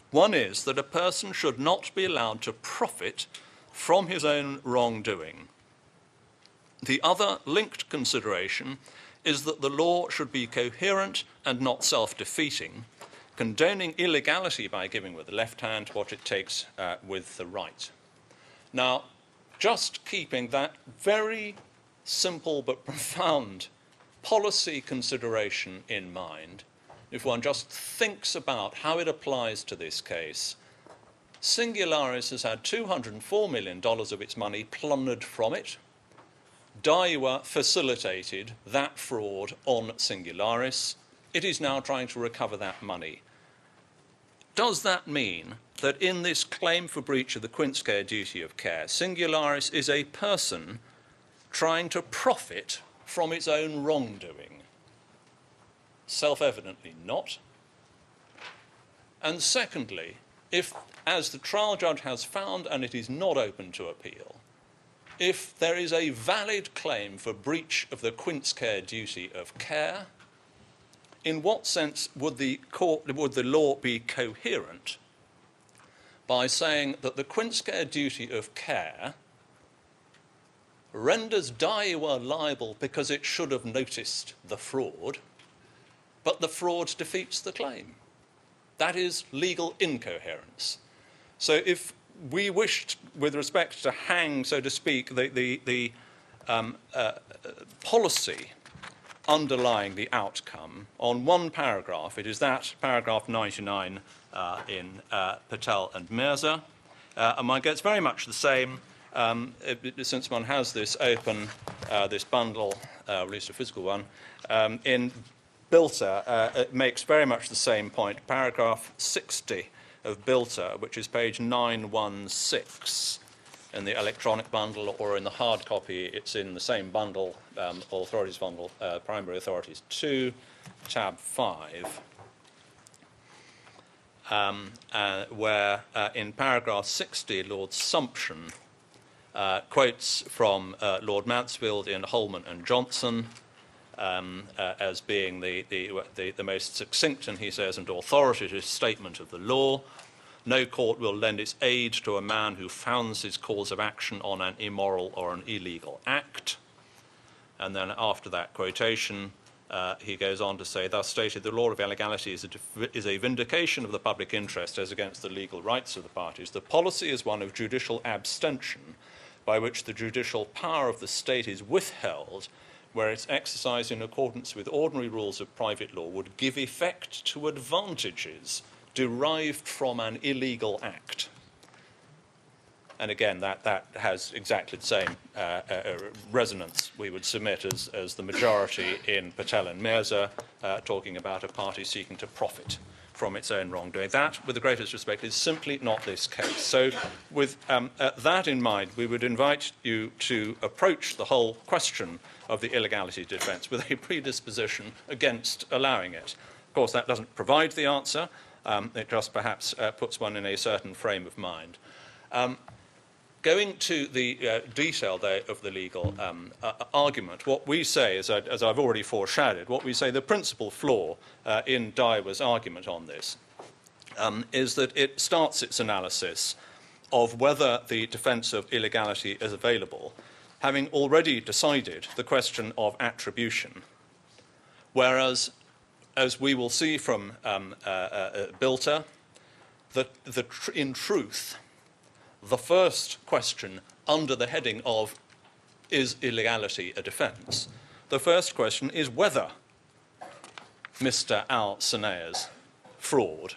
S5: One is that a person should not be allowed to profit from his own wrongdoing. The other linked consideration is that the law should be coherent and not self-defeating, condoning illegality by giving with the left hand what it takes with the right. Now, just keeping that very simple but profound policy consideration in mind, if one just thinks about how it applies to this case, Singularis has had $204 million of its money plundered from it. Daiwa facilitated that fraud on Singularis. It is now trying to recover that money. Does that mean that in this claim for breach of the quince-care duty of care, Singularis is a person trying to profit from its own wrongdoing? Self-evidently not. And secondly, if, as the trial judge has found, and it is not open to appeal, if there is a valid claim for breach of the quince care duty of care, in what sense would the law be coherent by saying that the quince care duty of care renders Daiwa liable because it should have noticed the fraud, but the fraud defeats the claim? That is legal incoherence. So if we wished, with respect to hang, so to speak, the policy underlying the outcome on one paragraph, it is that paragraph 99 in Patel and Mirza, and one gets very much the same since one has this open, this bundle, at least a physical one, in Bilter. It makes very much the same point. Paragraph 60 of Bilter, which is page 916 in the electronic bundle, or in the hard copy, it's in the same bundle, authorities bundle, primary authorities 2, tab 5, where in paragraph 60, Lord Sumption quotes from Lord Mansfield in Holman and Johnson as being the most succinct, and he says, and authoritative statement of the law. No court will lend its aid to a man who founds his cause of action on an immoral or an illegal act. And then after that quotation, he goes on to say, thus stated, the law of illegality is a vindication of the public interest as against the legal rights of the parties. The policy is one of judicial abstention, by which the judicial power of the state is withheld, where its exercise in accordance with ordinary rules of private law would give effect to advantages derived from an illegal act. And again, that has exactly the same resonance, we would submit, as the majority in Patel and Mirza, talking about a party seeking to profit from its own wrongdoing. That, with the greatest respect, is simply not this case. So with that in mind, we would invite you to approach the whole question of the illegality defence with a predisposition against allowing it. Of course, that doesn't provide the answer. It just perhaps puts one in a certain frame of mind. Going to the detail there of the legal argument, what we say, as I've already foreshadowed, what we say the principal flaw in Daiwa's argument on this is that it starts its analysis of whether the defence of illegality is available, having already decided the question of attribution, whereas, as we will see from Bilter, that in truth, the first question under the heading of is illegality a defence, the first question is whether Mr. Al-Sanea's fraud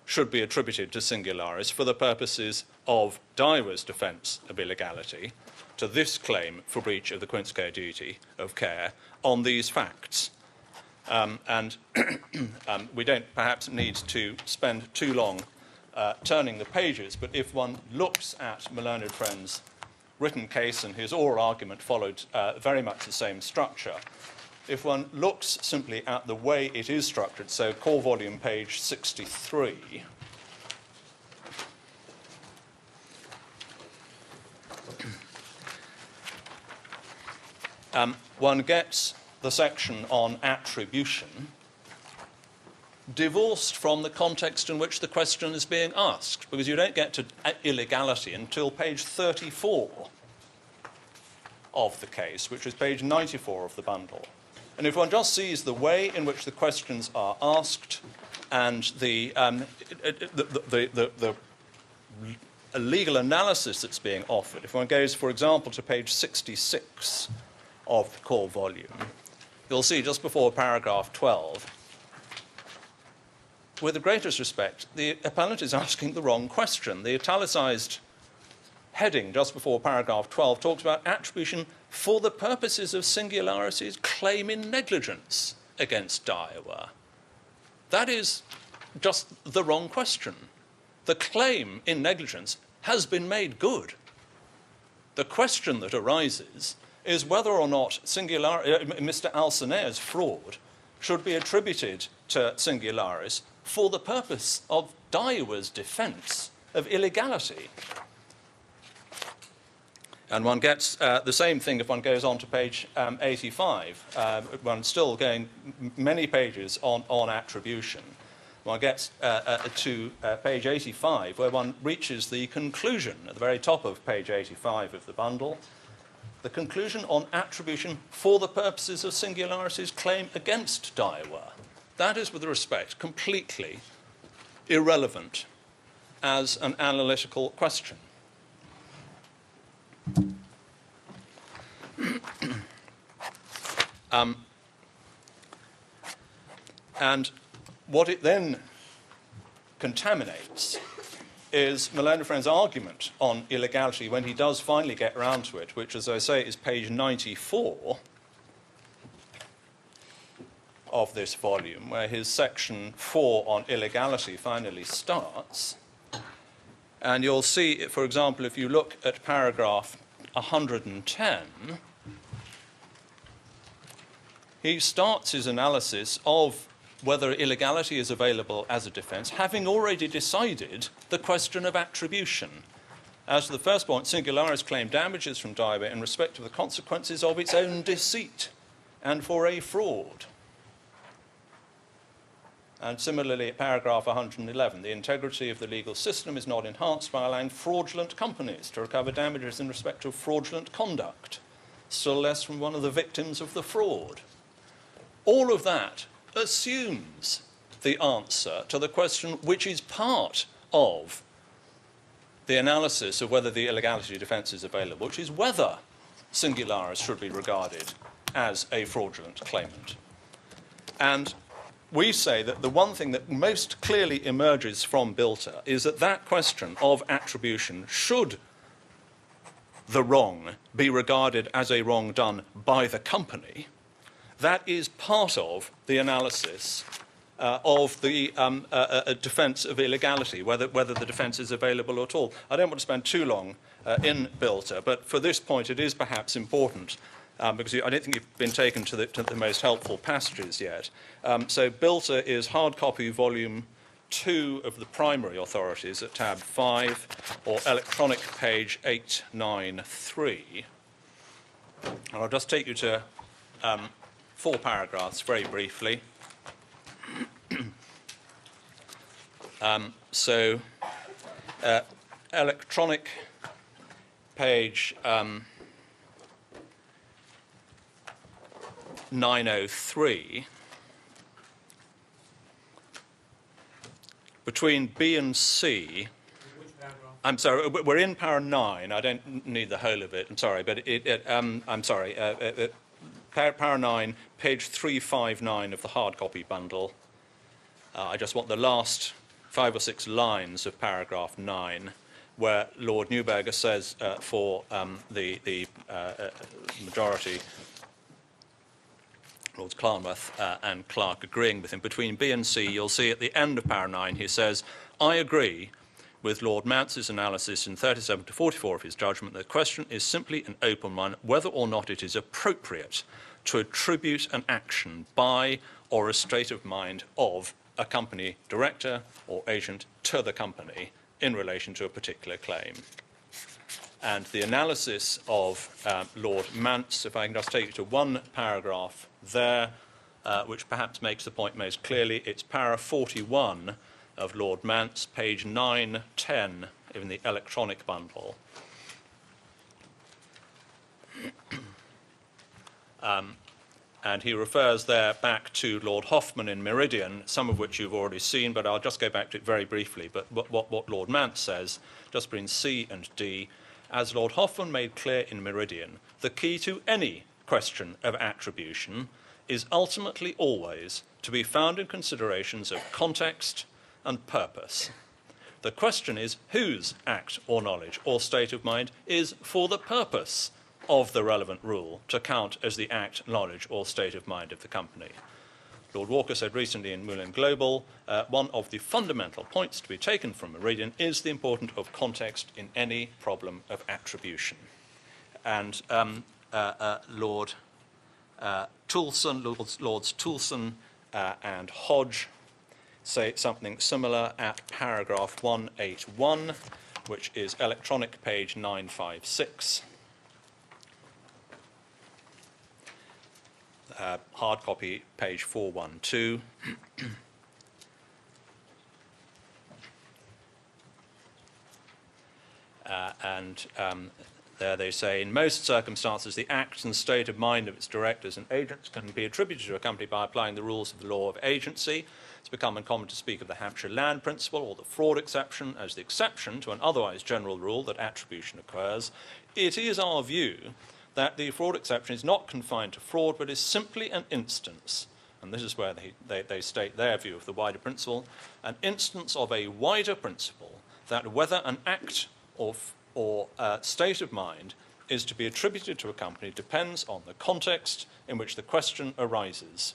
S5: should be attributed to Singularis for the purposes of Daiwa's defence of illegality to this claim for breach of the quince care duty of care on these facts. And we don't perhaps need to spend too long turning the pages, but if one looks at my learned friend's written case, and his oral argument followed very much the same structure, if one looks simply at the way it is structured, so core volume page 63, one gets the section on attribution divorced from the context in which the question is being asked, because you don't get to illegality until page 34 of the case, which is page 94 of the bundle. And if one just sees the way in which the questions are asked and the legal analysis that's being offered, if one goes, for example, to page 66 of the core volume, you'll see just before paragraph 12, with the greatest respect, the appellant is asking the wrong question. The italicized heading just before paragraph 12 talks about attribution for the purposes of Singularis's claim in negligence against Daiwa. That is just the wrong question. The claim in negligence has been made good. The question that arises is whether or not Mr. Al-Sanea's fraud should be attributed to Singularis for the purpose of Daiwa's defence of illegality. And one gets the same thing if one goes on to page 85. One's still going many pages on attribution. One gets to page 85, where one reaches the conclusion at the very top of page 85 of the bundle, the conclusion on attribution for the purposes of Singularis' claim against Daiwa. That is, with respect, completely irrelevant as an analytical question. And what it then contaminates is Malone Friend's argument on illegality when he does finally get round to it, which, as I say, is page 94 of this volume, where his section 4 on illegality finally starts. And you'll see, for example, if you look at paragraph 110, he starts his analysis of whether illegality is available as a defence, having already decided the question of attribution. As to the first point, Singularis claimed damages from Daiwa in respect of the consequences of its own deceit and for a fraud. And similarly, at paragraph 111, the integrity of the legal system is not enhanced by allowing fraudulent companies to recover damages in respect of fraudulent conduct, still less from one of the victims of the fraud. All of that assumes the answer to the question which is part of the analysis of whether the illegality defence is available, which is whether Singularis should be regarded as a fraudulent claimant. And we say that the one thing that most clearly emerges from Bilter is that that question of attribution, should the wrong be regarded as a wrong done by the company, that is part of the analysis of the defence of illegality, whether the defence is available at all. I don't want to spend too long in Bilter, but for this point it is perhaps important, because I don't think you've been taken to the most helpful passages yet. So Bilter is hard copy volume 2 of the primary authorities at tab 5, or electronic page 893. And I'll just take you to 4 paragraphs very briefly. Electronic page 903. Between B and C. I'm sorry, we're in para 9. I don't need the whole of it. I'm sorry, but I'm sorry. Para 9, page 359 of the hard copy bundle. I just want the last 5 or 6 lines of paragraph 9, where Lord Neuberger says for the majority, Lords Claremouth and Clark agreeing with him, between B and C, you'll see at the end of para 9, he says, I agree with Lord Mance's analysis in 37 to 44 of his judgment that the question is simply an open one, whether or not it is appropriate to attribute an action by or a state of mind of a company director or agent to the company in relation to a particular claim. And the analysis of Lord Mance, if I can just take you to one paragraph there, which perhaps makes the point most clearly, it's para 41 of Lord Mance, page 910 in the electronic bundle. And he refers there back to Lord Hoffman in Meridian, some of which you've already seen, but I'll just go back to it very briefly. But what Lord Mance says, just between C and D, as Lord Hoffman made clear in Meridian, the key to any question of attribution is ultimately always to be found in considerations of context and purpose. The question is whose act or knowledge or state of mind is for the purpose of the relevant rule to count as the act, knowledge or state of mind of the company. Lord Walker said recently in Moulin Global, one of the fundamental points to be taken from Meridian is the importance of context in any problem of attribution. And Lords Toulson and Hodge say something similar at paragraph 181, which is electronic page 956. Hard copy page 412. There they say, in most circumstances, the acts and state of mind of its directors and agents can be attributed to a company by applying the rules of the law of agency. It's become uncommon to speak of the Hampshire land principle or the fraud exception as the exception to an otherwise general rule that attribution occurs. It is our view that the fraud exception is not confined to fraud, but is simply an instance, and this is where they state their view of the wider principle, an instance of a wider principle that whether an act or state of mind is to be attributed to a company depends on the context in which the question arises.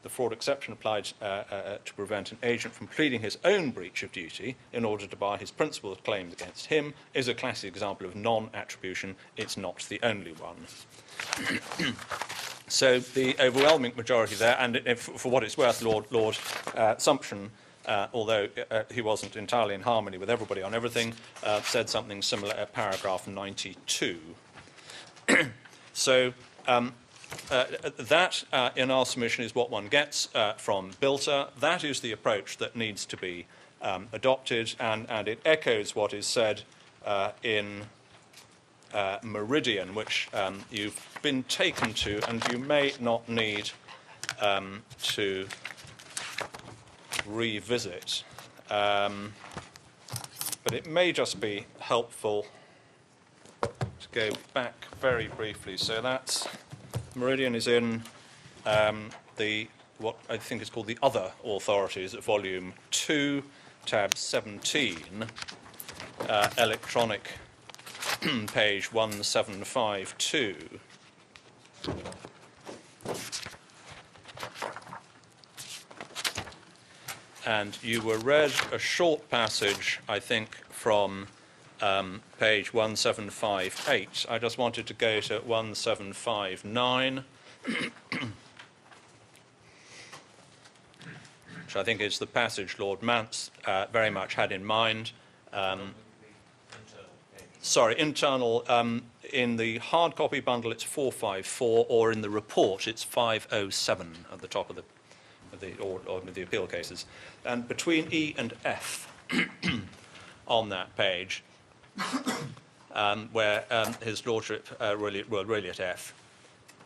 S5: The fraud exception applied to prevent an agent from pleading his own breach of duty in order to bar his principal claims against him is a classic example of non-attribution. It's not the only one. So the overwhelming majority there, and for what it's worth, Lord Sumption, although he wasn't entirely in harmony with everybody on everything, said something similar at paragraph 92. So that, in our submission, is what one gets from Bilter. That is the approach that needs to be adopted, and it echoes what is said in Meridian, which you've been taken to, and you may not need to revisit. But it may just be helpful to go back very briefly. So that's Meridian is in what I think is called the Other Authorities at Volume 2, tab 17, electronic page 1752. And you were read a short passage, I think, from page 1758. I just wanted to go to 1759, which I think is the passage Lord Mance very much had in mind. Internal. In the hard copy bundle, it's 454, or in the report, it's 507 at the top of the appeal cases. And between E and F on that page, where his lordship really at F,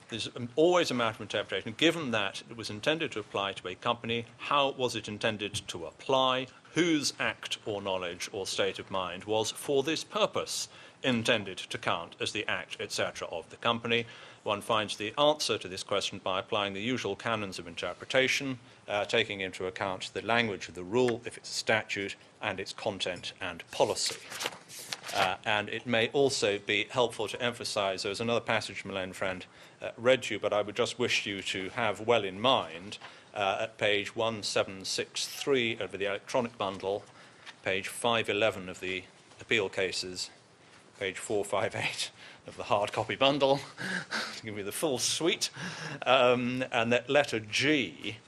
S5: there's always a matter of interpretation. Given that it was intended to apply to a company, how was it intended to apply? Whose act or knowledge or state of mind was for this purpose intended to count as the act, etc., of the company? One finds the answer to this question by applying the usual canons of interpretation, taking into account the language of the rule, if it's a statute, and its content and policy. And it may also be helpful to emphasize, there's another passage my own friend read to you, but I would just wish you to have well in mind, at page 1763 of the electronic bundle, page 511 of the appeal cases, page 458 of the hard copy bundle, to give you the full suite, and that letter G,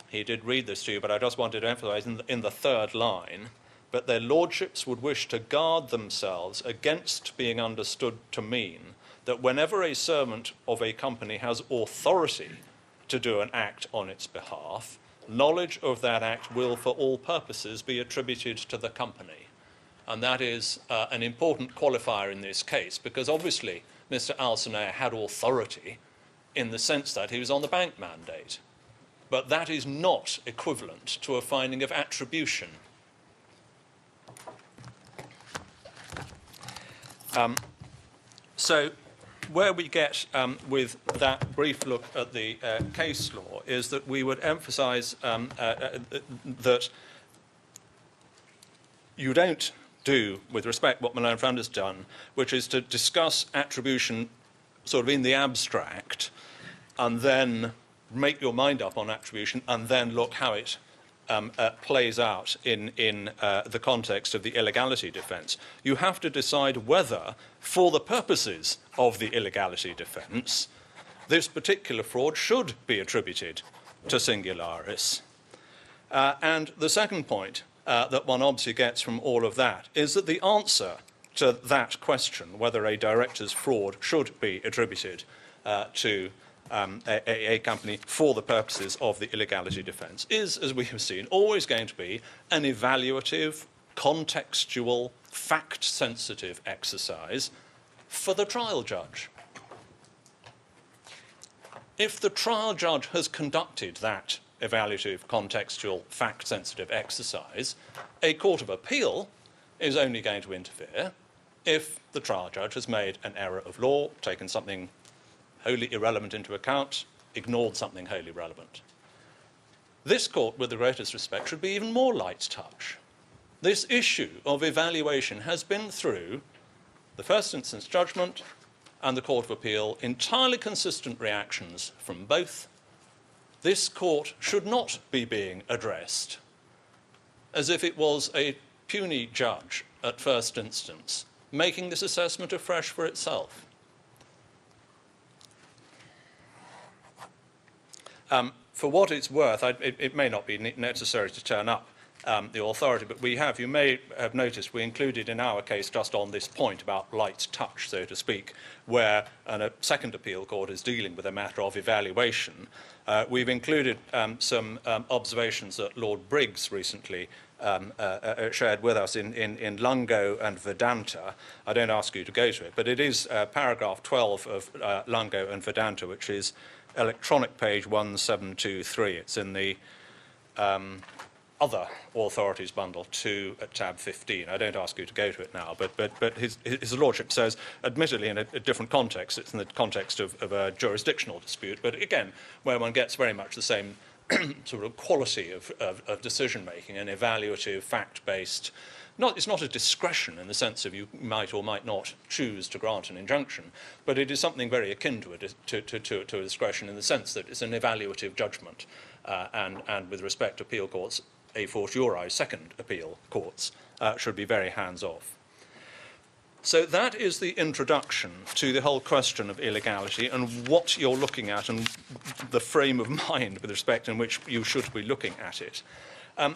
S5: he did read this to you, but I just wanted to emphasize in the third line, but their lordships would wish to guard themselves against being understood to mean that whenever a servant of a company has authority to do an act on its behalf, knowledge of that act will for all purposes be attributed to the company. And that is an important qualifier in this case, because obviously Mr. Alcenaer had authority in the sense that he was on the bank mandate. But that is not equivalent to a finding of attribution. So where we get with that brief look at the case law is that we would emphasize that you don't do, with respect, what Malone Friend has done, which is to discuss attribution sort of in the abstract and then make your mind up on attribution and then look how it plays out in the context of the illegality defence. You have to decide whether, for the purposes of the illegality defence, this particular fraud should be attributed to Singularis. And the second point that one obviously gets from all of that is that the answer to that question, whether a director's fraud should be attributed to a company for the purposes of the illegality defence, is, as we have seen, always going to be an evaluative, contextual, fact-sensitive exercise for the trial judge. If the trial judge has conducted that evaluative, contextual, fact-sensitive exercise, a court of appeal is only going to interfere if the trial judge has made an error of law, taken something wholly irrelevant into account, ignored something wholly relevant. This court, with the greatest respect, should be even more light touch. This issue of evaluation has been through the first instance judgment and the Court of Appeal, entirely consistent reactions from both. This court should not be being addressed as if it was a puny judge at first instance, making this assessment afresh for itself. For what it's worth, it may not be necessary to turn up the authority, but you may have noticed, we included in our case just on this point about light touch, so to speak, where a second appeal court is dealing with a matter of evaluation. We've included some observations that Lord Briggs recently shared with us in Lungo and Vedanta. I don't ask you to go to it, but it is paragraph 12 of Lungo and Vedanta, which is electronic page 1723. It's in the other authorities bundle 2 at tab 15. I don't ask you to go to it now, but his lordship says, admittedly in a different context, it's in the context of a jurisdictional dispute, but again, where one gets very much the same sort of quality of decision-making, an evaluative, fact-based. It's not a discretion in the sense of you might or might not choose to grant an injunction, but it is something very akin to a discretion in the sense that it's an evaluative judgment, and with respect to appeal courts, a fortiori second appeal courts should be very hands-off. So that is the introduction to the whole question of illegality and what you're looking at and the frame of mind with respect in which you should be looking at it.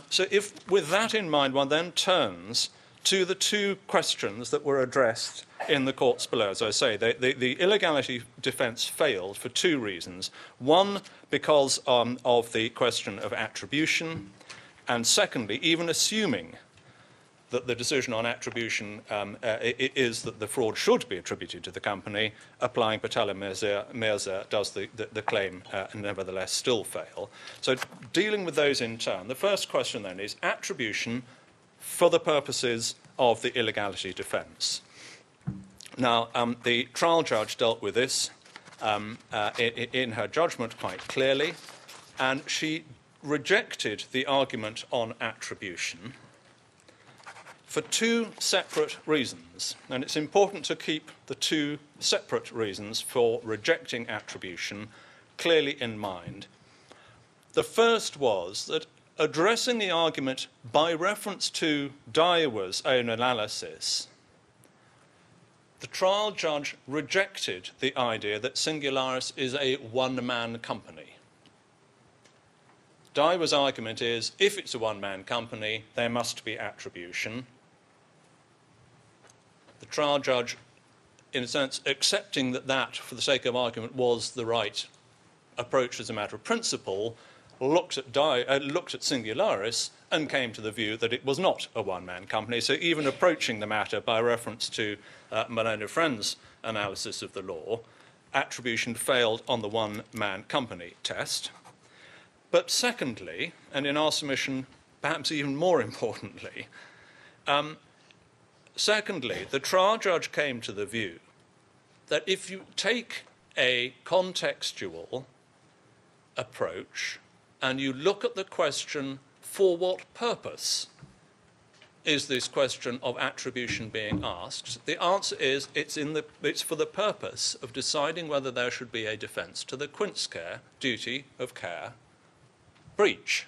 S5: So if, with that in mind, one then turns to the two questions that were addressed in the courts below. As I say, the illegality defence failed for two reasons. One, because of the question of attribution, and secondly, even assuming that the decision on attribution is that the fraud should be attributed to the company, applying patella mirza does the claim nevertheless still fail. So dealing with those in turn, the first question then is attribution for the purposes of the illegality defence. Now, the trial judge dealt with this in her judgment quite clearly, and she rejected the argument on attribution for two separate reasons, and it's important to keep the two separate reasons for rejecting attribution clearly in mind. The first was that addressing the argument by reference to Daiwa's own analysis, the trial judge rejected the idea that Singularis is a one-man company. Daiwa's argument is, if it's a one-man company, there must be attribution. The trial judge, in a sense, accepting that for the sake of argument, was the right approach as a matter of principle, looked at Singularis and came to the view that it was not a one-man company. So even approaching the matter by reference to Malone Friend's analysis of the law, attribution failed on the one-man company test. But secondly, and in our submission, perhaps even more importantly, secondly, the trial judge came to the view that if you take a contextual approach and you look at the question, for what purpose is this question of attribution being asked? The answer is it's for the purpose of deciding whether there should be a defence to the quince-care duty of care breach.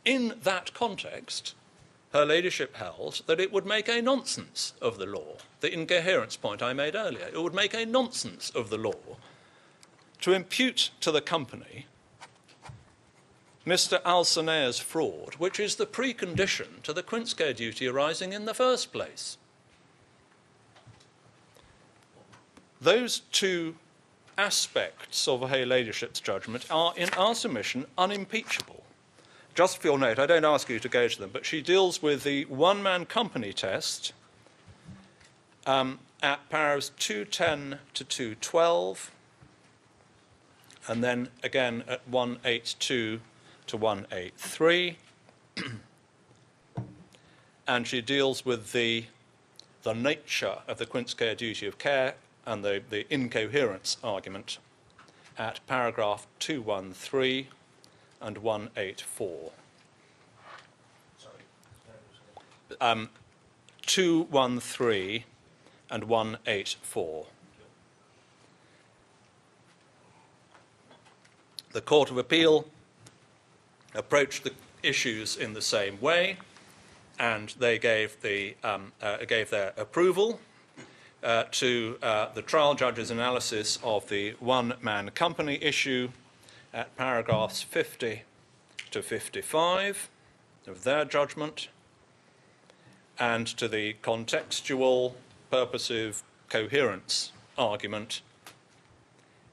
S5: In that context, her ladyship held that it would make a nonsense of the law, the incoherence point I made earlier. It would make a nonsense of the law to impute to the company Mr. Alcenea's fraud, which is the precondition to the quince care duty arising in the first place. Those two aspects of Hay Ladyship's judgment are, in our submission, unimpeachable. Just for your note, I don't ask you to go to them, but she deals with the one-man company test at paragraphs 210 to 212, and then again at 182 to 183. And she deals with the nature of the quince care duty of care and the incoherence argument at paragraph 213 and 184. 213 and 184. The Court of Appeal approached the issues in the same way, and they gave their approval to the trial judge's analysis of the one-man company issue at paragraphs 50 to 55 of their judgment, and to the contextual purposive coherence argument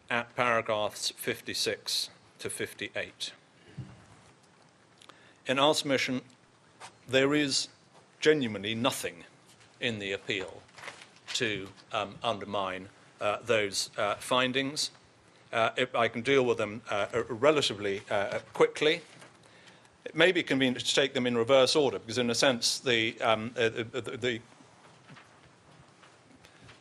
S5: at paragraphs 56 to 58. In our submission, there is genuinely nothing in the appeal to undermine those findings. I can deal with them relatively quickly. It may be convenient to take them in reverse order, because in a sense the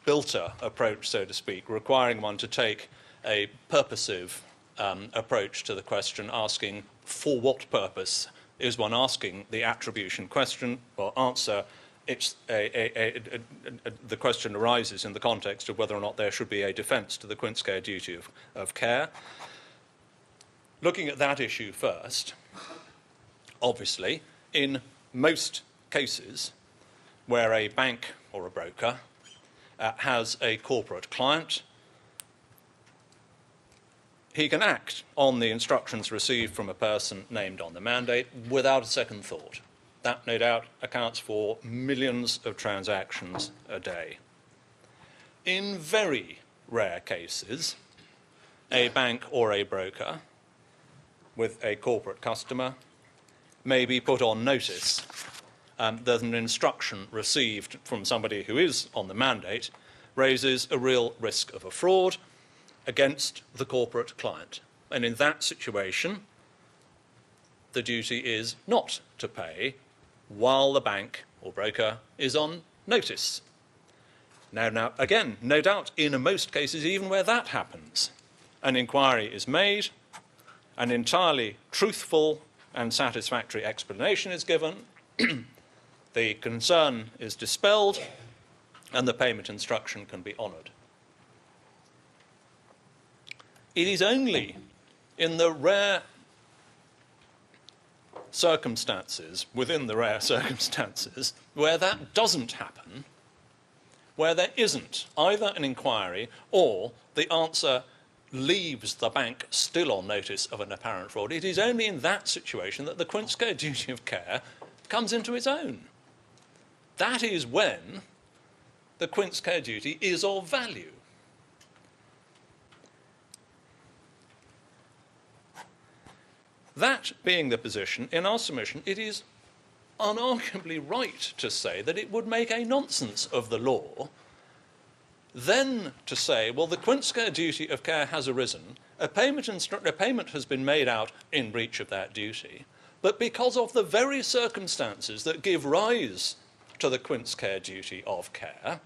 S5: built-up approach, so to speak, requiring one to take a purposive approach to the question, asking for what purpose is one asking the attribution question or answer. It's the question arises in the context of whether or not there should be a defence to the quince care duty of care. Looking at that issue first, obviously, in most cases where a bank or a broker has a corporate client, he can act on the instructions received from a person named on the mandate without a second thought. That, no doubt, accounts for millions of transactions a day. In very rare cases, a bank or a broker with a corporate customer may be put on notice that an instruction received from somebody who is on the mandate raises a real risk of a fraud against the corporate client. And in that situation, the duty is not to pay while the bank or broker is on notice. Now, again, no doubt in most cases, even where that happens, an inquiry is made, an entirely truthful and satisfactory explanation is given, the concern is dispelled, and the payment instruction can be honoured. It is only in the rare circumstances, within the rare circumstances, where that doesn't happen, where there isn't either an inquiry or the answer leaves the bank still on notice of an apparent fraud, it is only in that situation that the quince care duty of care comes into its own. That is when the quince care duty is of value. That being the position, in our submission, it is unarguably right to say that it would make a nonsense of the law then to say, well, the quince care duty of care has arisen, a payment has been made out in breach of that duty, but because of the very circumstances that give rise to the quince care duty of care,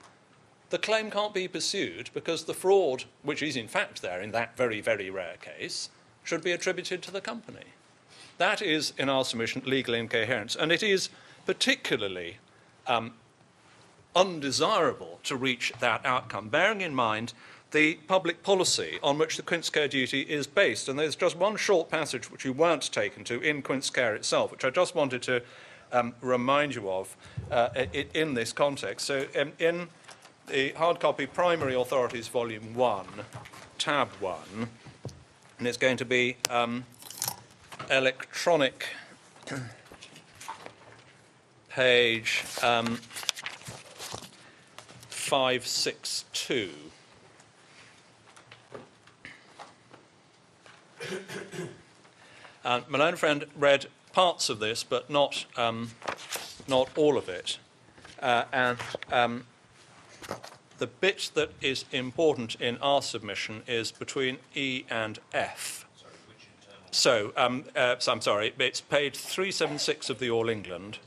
S5: the claim can't be pursued because the fraud, which is in fact there in that very, very rare case, should be attributed to the company. That is, in our submission, legal incoherence, and it is particularly undesirable to reach that outcome, bearing in mind the public policy on which the quince care duty is based. And there's just one short passage which you weren't taken to in quince care itself, which I just wanted to remind you of in this context. So in the hard copy Primary Authorities Volume 1, Tab 1, and it's going to be electronic page 562. My learned friend read parts of this, but not all of it. The bit that is important in our submission is between E and F. I'm sorry, it's page 376 of the All England,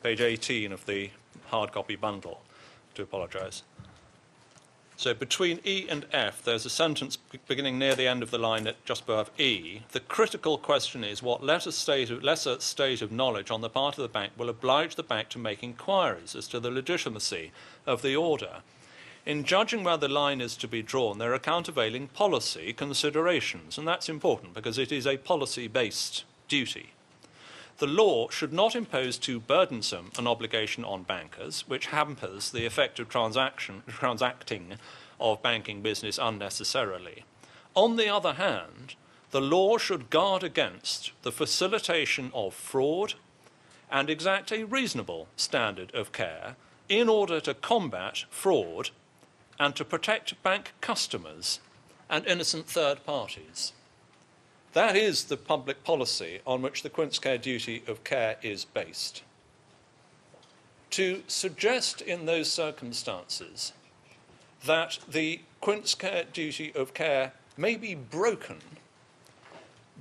S5: page 18 of the hard copy bundle. To apologise. So between E and F, there's a sentence beginning near the end of the line at just above E. The critical question is what lesser state of knowledge on the part of the bank will oblige the bank to make inquiries as to the legitimacy of the order. In judging where the line is to be drawn, there are countervailing policy considerations, and that's important because it is a policy-based duty. The law should not impose too burdensome an obligation on bankers, which hampers the effective transacting of banking business unnecessarily. On the other hand, the law should guard against the facilitation of fraud and exact a reasonable standard of care in order to combat fraud and to protect bank customers and innocent third parties. That is the public policy on which the quince-care duty of care is based. To suggest in those circumstances that the quince-care duty of care may be broken,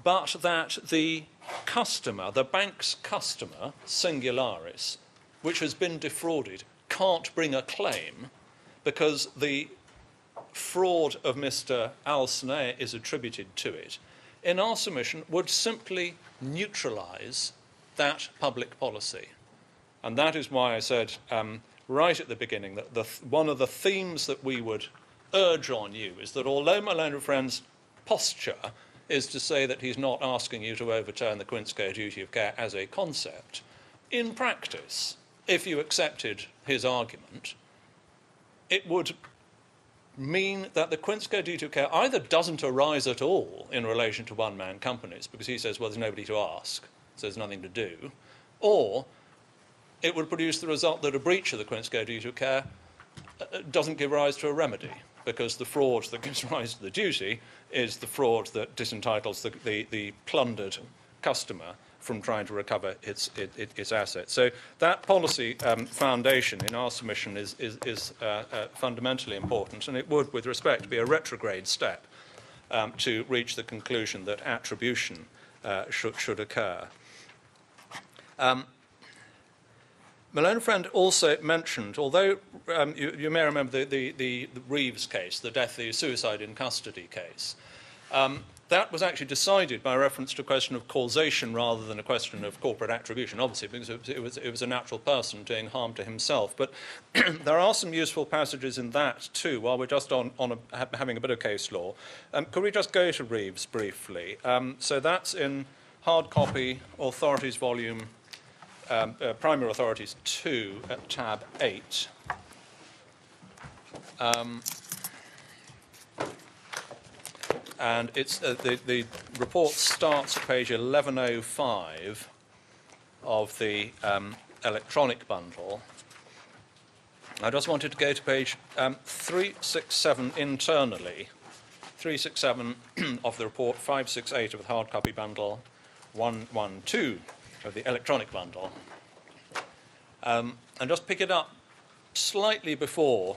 S5: but that the customer, the bank's customer, Singularis, which has been defrauded, can't bring a claim because the fraud of Mr. Al-Saneh is attributed to it, in our submission, would simply neutralise that public policy. And that is why I said right at the beginning that one of the themes that we would urge on you is that although my learned friend's posture is to say that he's not asking you to overturn the quince-care duty of care as a concept, in practice, if you accepted his argument, it would mean that the quince-care duty of care either doesn't arise at all in relation to one-man companies because he says, well, there's nobody to ask, so there's nothing to do, or it would produce the result that a breach of the quince-care duty of care doesn't give rise to a remedy because the fraud that gives rise to the duty is the fraud that disentitles the plundered customer from trying to recover its assets. So that policy foundation in our submission is fundamentally important, and it would, with respect, be a retrograde step to reach the conclusion that attribution should occur. My learned friend also mentioned, although you may remember the Reeves case, the suicide in custody case, that was actually decided by reference to a question of causation rather than a question of corporate attribution, obviously, because it was a natural person doing harm to himself. But there are some useful passages in that too, while we're just having a bit of case law. Could we just go to Reeves briefly? So that's in hard copy, Authorities Volume, Primary Authorities 2 at tab 8. And it's the report starts at page 1105 of the electronic bundle. I just wanted to go to page 367 internally, 367 of the report, 568 of the hard copy bundle, 112 of the electronic bundle, and just pick it up slightly before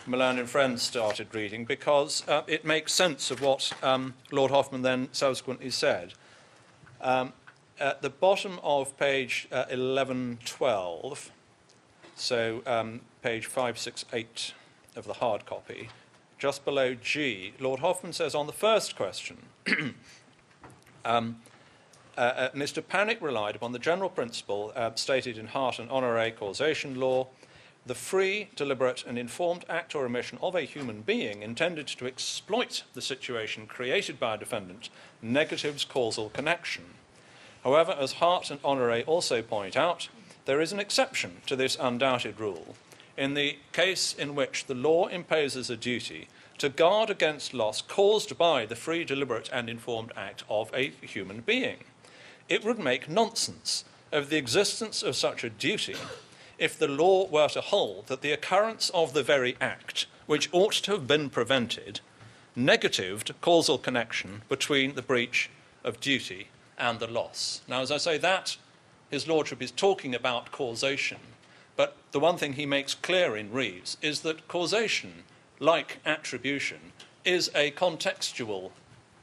S5: Milan and Friends started reading, because it makes sense of what Lord Hoffman then subsequently said. At the bottom of page 1112, so page 568 of the hard copy, just below G, Lord Hoffman says on the first question, Mr. Panic relied upon the general principle stated in Hart and Honoré causation law, the free, deliberate and informed act or omission of a human being intended to exploit the situation created by a defendant negatives causal connection. However, as Hart and Honoré also point out, there is an exception to this undoubted rule. in the case in which the law imposes a duty to guard against loss caused by the free, deliberate and informed act of a human being. It would make nonsense of the existence of such a duty if the law were to hold that the occurrence of the very act, which ought to have been prevented, negatived causal connection between the breach of duty and the loss. Now, as I say, that His Lordship is talking about causation, but the one thing he makes clear in Reeves is that causation, like attribution, is a contextual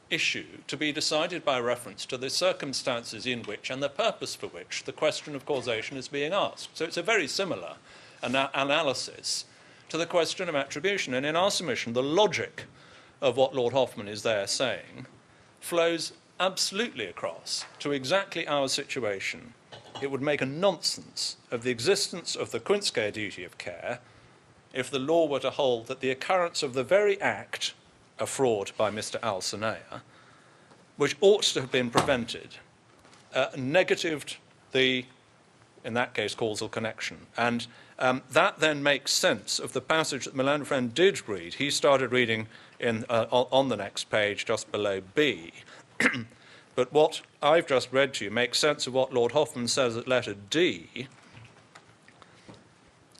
S5: issue to be decided by reference to the circumstances in which and the purpose for which the question of causation is being asked. So it's a very similar analysis to the question of attribution. And in our submission, the logic of what Lord Hoffman is there saying flows absolutely across to exactly our situation. It would make a nonsense of the existence of the quintscale duty of care if the law were to hold that the occurrence of the very act, a fraud by Mr. Al-Sanaya, which ought to have been prevented, negatived the, in that case, causal connection. And that then makes sense of the passage that Milan Friend did read. He started reading on the next page, just below B. But what I've just read to you makes sense of what Lord Hoffman says at letter D,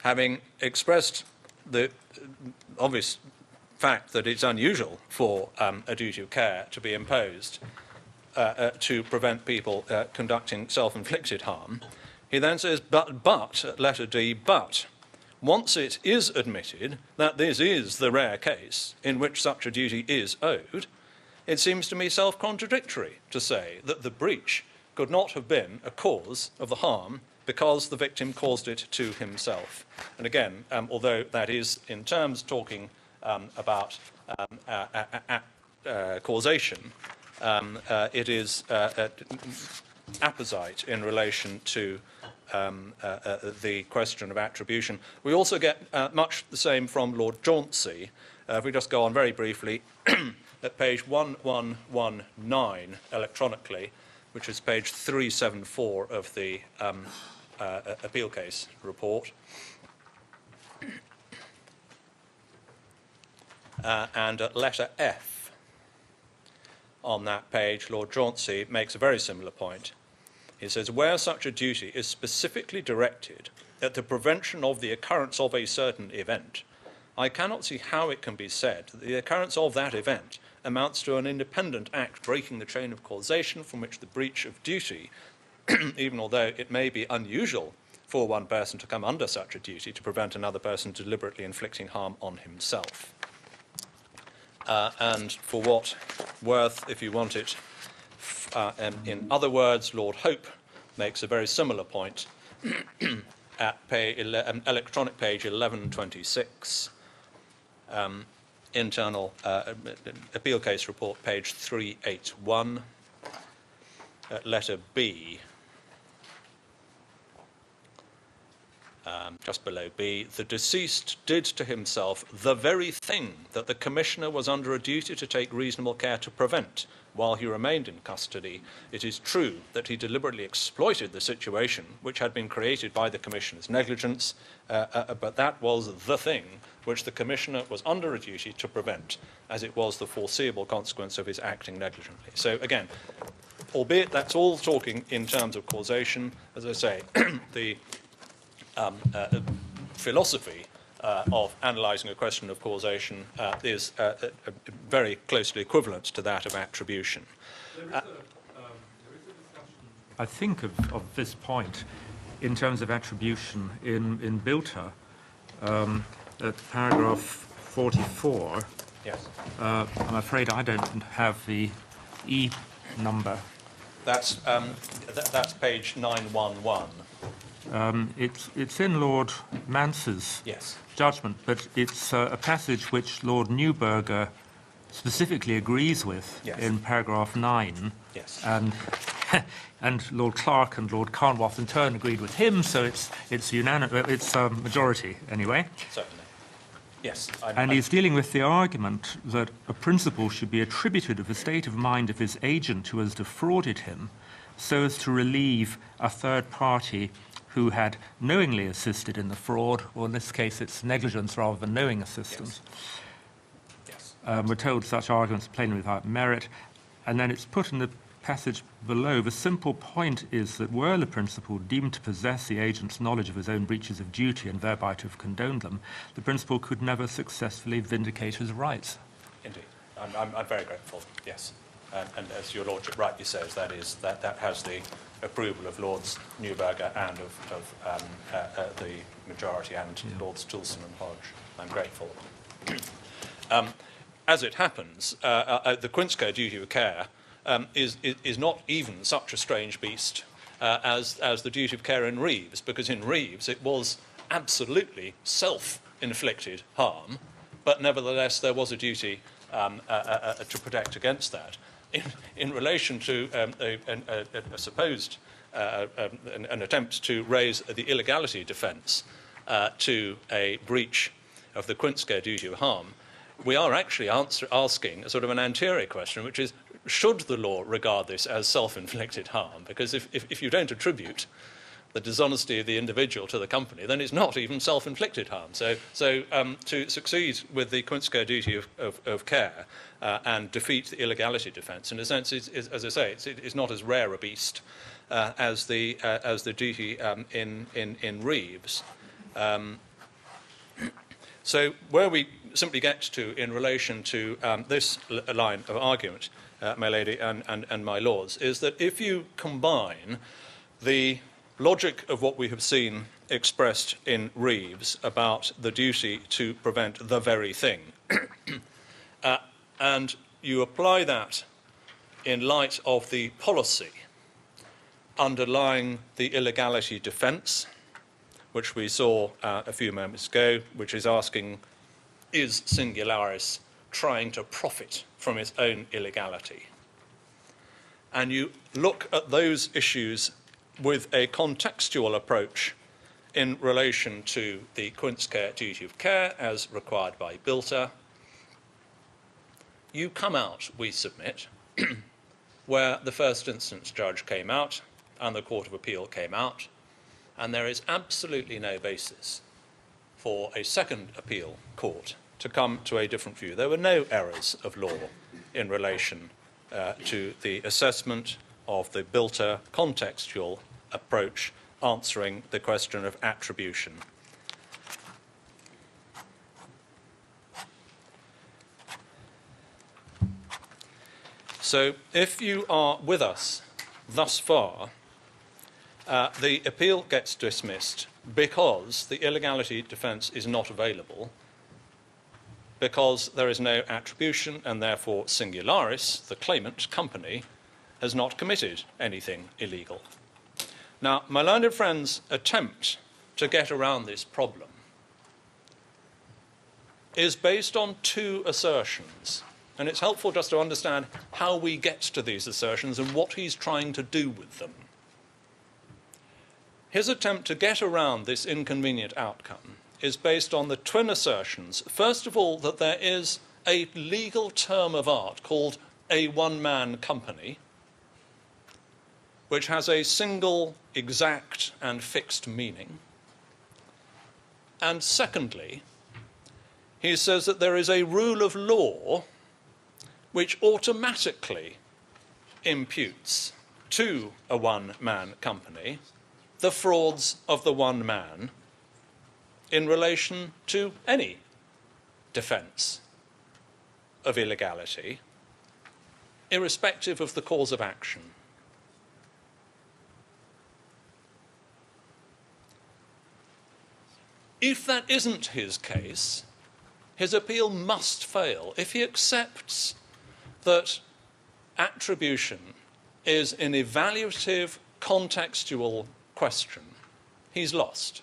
S5: having expressed the obvious fact that it's unusual for a duty of care to be imposed to prevent people conducting self-inflicted harm. He then says, but, at letter D, but, once it is admitted that this is the rare case in which such a duty is owed, it seems to me self-contradictory to say that the breach could not have been a cause of the harm because the victim caused it to himself. And again, although that is in terms talking about causation, it is apposite in relation to the question of attribution. We also get much the same from Lord Jauncey. If we just go on very briefly, at page 1119 electronically, which is page 374 of the appeal case report. And at letter F on that page, Lord Jauncey makes a very similar point. He says, where such a duty is specifically directed at the prevention of the occurrence of a certain event, I cannot see how it can be said that the occurrence of that event amounts to an independent act breaking the chain of causation from which the breach of duty, even although it may be unusual for one person to come under such a duty to prevent another person deliberately inflicting harm on himself. And for what worth, if you want it, in other words, Lord Hope makes a very similar point at electronic page 1126, internal appeal case report, page 381, letter B, just below B, the deceased did to himself the very thing that the Commissioner was under a duty to take reasonable care to prevent while he remained in custody. It is true that he deliberately exploited the situation which had been created by the Commissioner's negligence, but that was the thing which the Commissioner was under a duty to prevent, as it was the foreseeable consequence of his acting negligently. So again, albeit that's all talking in terms of causation, as I say, the philosophy of analysing a question of causation is very closely equivalent to that of attribution.
S6: There is a discussion, I think, of this point in terms of attribution in Bilter at paragraph 44.
S5: Yes.
S6: I'm afraid I don't have the E number.
S5: That's page 911.
S6: It's in Lord Mance's
S5: Yes.
S6: judgment, but it's a passage which Lord Neuberger specifically agrees with
S5: Yes.
S6: in paragraph 9.
S5: Yes.
S6: And Lord Clark and Lord Carnwath in turn agreed with him, so it's unanimous. It's a majority anyway.
S5: Certainly. Yes.
S6: And he's dealing with the argument that a principal should be attributed of the state of mind of his agent who has defrauded him, so as to relieve a third party who had knowingly assisted in the fraud, or in this case it's negligence rather than knowing assistance.
S5: Yes.
S6: We're told such arguments are plainly without merit, and then it's put in the passage below. The simple point is that were the principal deemed to possess the agent's knowledge of his own breaches of duty and thereby to have condoned them, the principal could never successfully vindicate his rights.
S5: Indeed. I'm very grateful, yes. And as your lordship rightly says, that has the approval of Lords Neuberger and of the majority and Lords Toulson and Hodge. I'm grateful. As it happens, the Quintsco duty of care is not even such a strange beast as the duty of care in Reeves, because in Reeves it was absolutely self-inflicted harm, but nevertheless there was a duty to protect against that. In relation to a supposed an attempt to raise the illegality defence to a breach of the Quintsco duty of harm, we are actually asking a sort of an anterior question, which is, should the law regard this as self-inflicted harm? Because if you don't attribute the dishonesty of the individual to the company, then it's not even self-inflicted harm. So to succeed with the Quintsco duty of care and defeat the illegality defence, in a sense, is, as I say, it's not as rare a beast as the duty in Reeves. So where we simply get to in relation to this line of argument, my lady and my lords, is that if you combine the logic of what we have seen expressed in Reeves about the duty to prevent the very thing, and you apply that in light of the policy underlying the illegality defence, which we saw a few moments ago, which is asking, is Singularis trying to profit from its own illegality? And you look at those issues with a contextual approach in relation to the Quintsco duty of care as required by Bilter, you come out, we submit, where the first instance judge came out and the Court of Appeal came out, and there is absolutely no basis for a second appeal court to come to a different view. There were no errors of law in relation to the assessment of the Bilter contextual approach answering the question of attribution. So if you are with us thus far, the appeal gets dismissed because the illegality defence is not available, because there is no attribution, and therefore Singularis, the claimant company, has not committed anything illegal. Now, my learned friends' attempt to get around this problem is based on two assertions, and it's helpful just to understand how we get to these assertions and what he's trying to do with them. His attempt to get around this inconvenient outcome is based on the twin assertions. First of all, that there is a legal term of art called a one-man company, which has a single, exact, and fixed meaning. And secondly, he says that there is a rule of law which automatically imputes to a one-man company the frauds of the one man in relation to any defence of illegality, irrespective of the cause of action. If that isn't his case, his appeal must fail. If he accepts that attribution is an evaluative, contextual question, he's lost.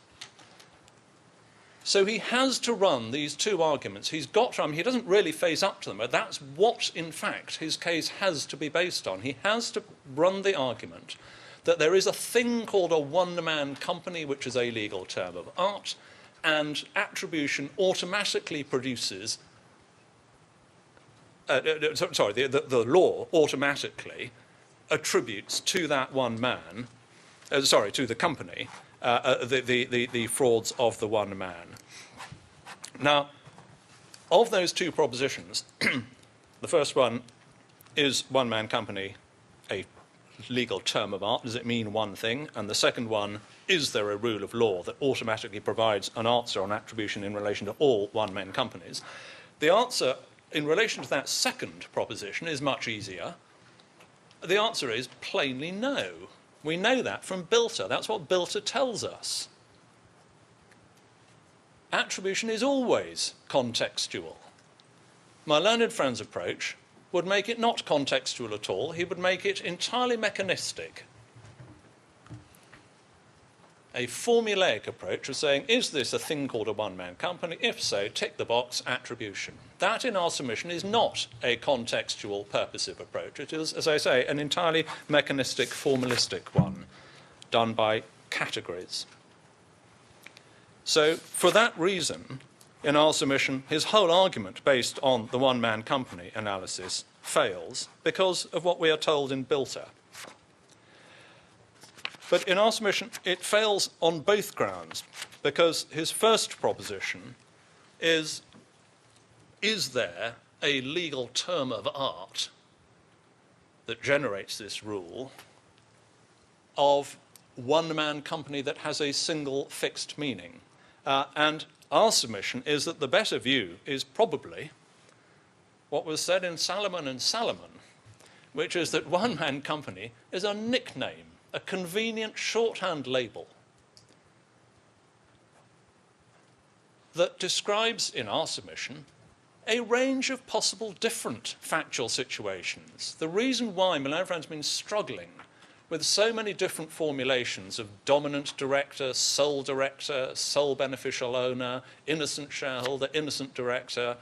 S5: So he has to run these two arguments. He's got to, he doesn't really face up to them, but that's what, in fact, his case has to be based on. He has to run the argument that there is a thing called a one-man company, which is a legal term of art, and attribution automatically produces, the law automatically attributes to that one man, to the company, the frauds of the one man. Now, of those two propositions, the first one, is one-man company a legal term of art? Does it mean one thing? And the second one, is there a rule of law that automatically provides an answer on attribution in relation to all one-man companies? The answer in relation to that second proposition is much easier. The answer is plainly no. We know that from Bilter. That's what Bilter tells us. Attribution is always contextual. My learned friend's approach would make it not contextual at all. He would make it entirely mechanistic. A formulaic approach of saying, is this a thing called a one-man company? If so, tick the box, attribution. That, in our submission, is not a contextual, purposive approach. It is, as I say, an entirely mechanistic, formalistic one, done by categories. So, for that reason, in our submission, his whole argument based on the one-man company analysis fails because of what we are told in Bilter. But in our submission, it fails on both grounds, because his first proposition is there a legal term of art that generates this rule of one-man company that has a single fixed meaning? And our submission is that the better view is probably what was said in Salomon and Salomon, which is that one-man company is a nickname, a convenient shorthand label that describes, in our submission, a range of possible different factual situations. The reason why Milan Friends has been struggling with so many different formulations of dominant director, sole beneficial owner, innocent shareholder, innocent director,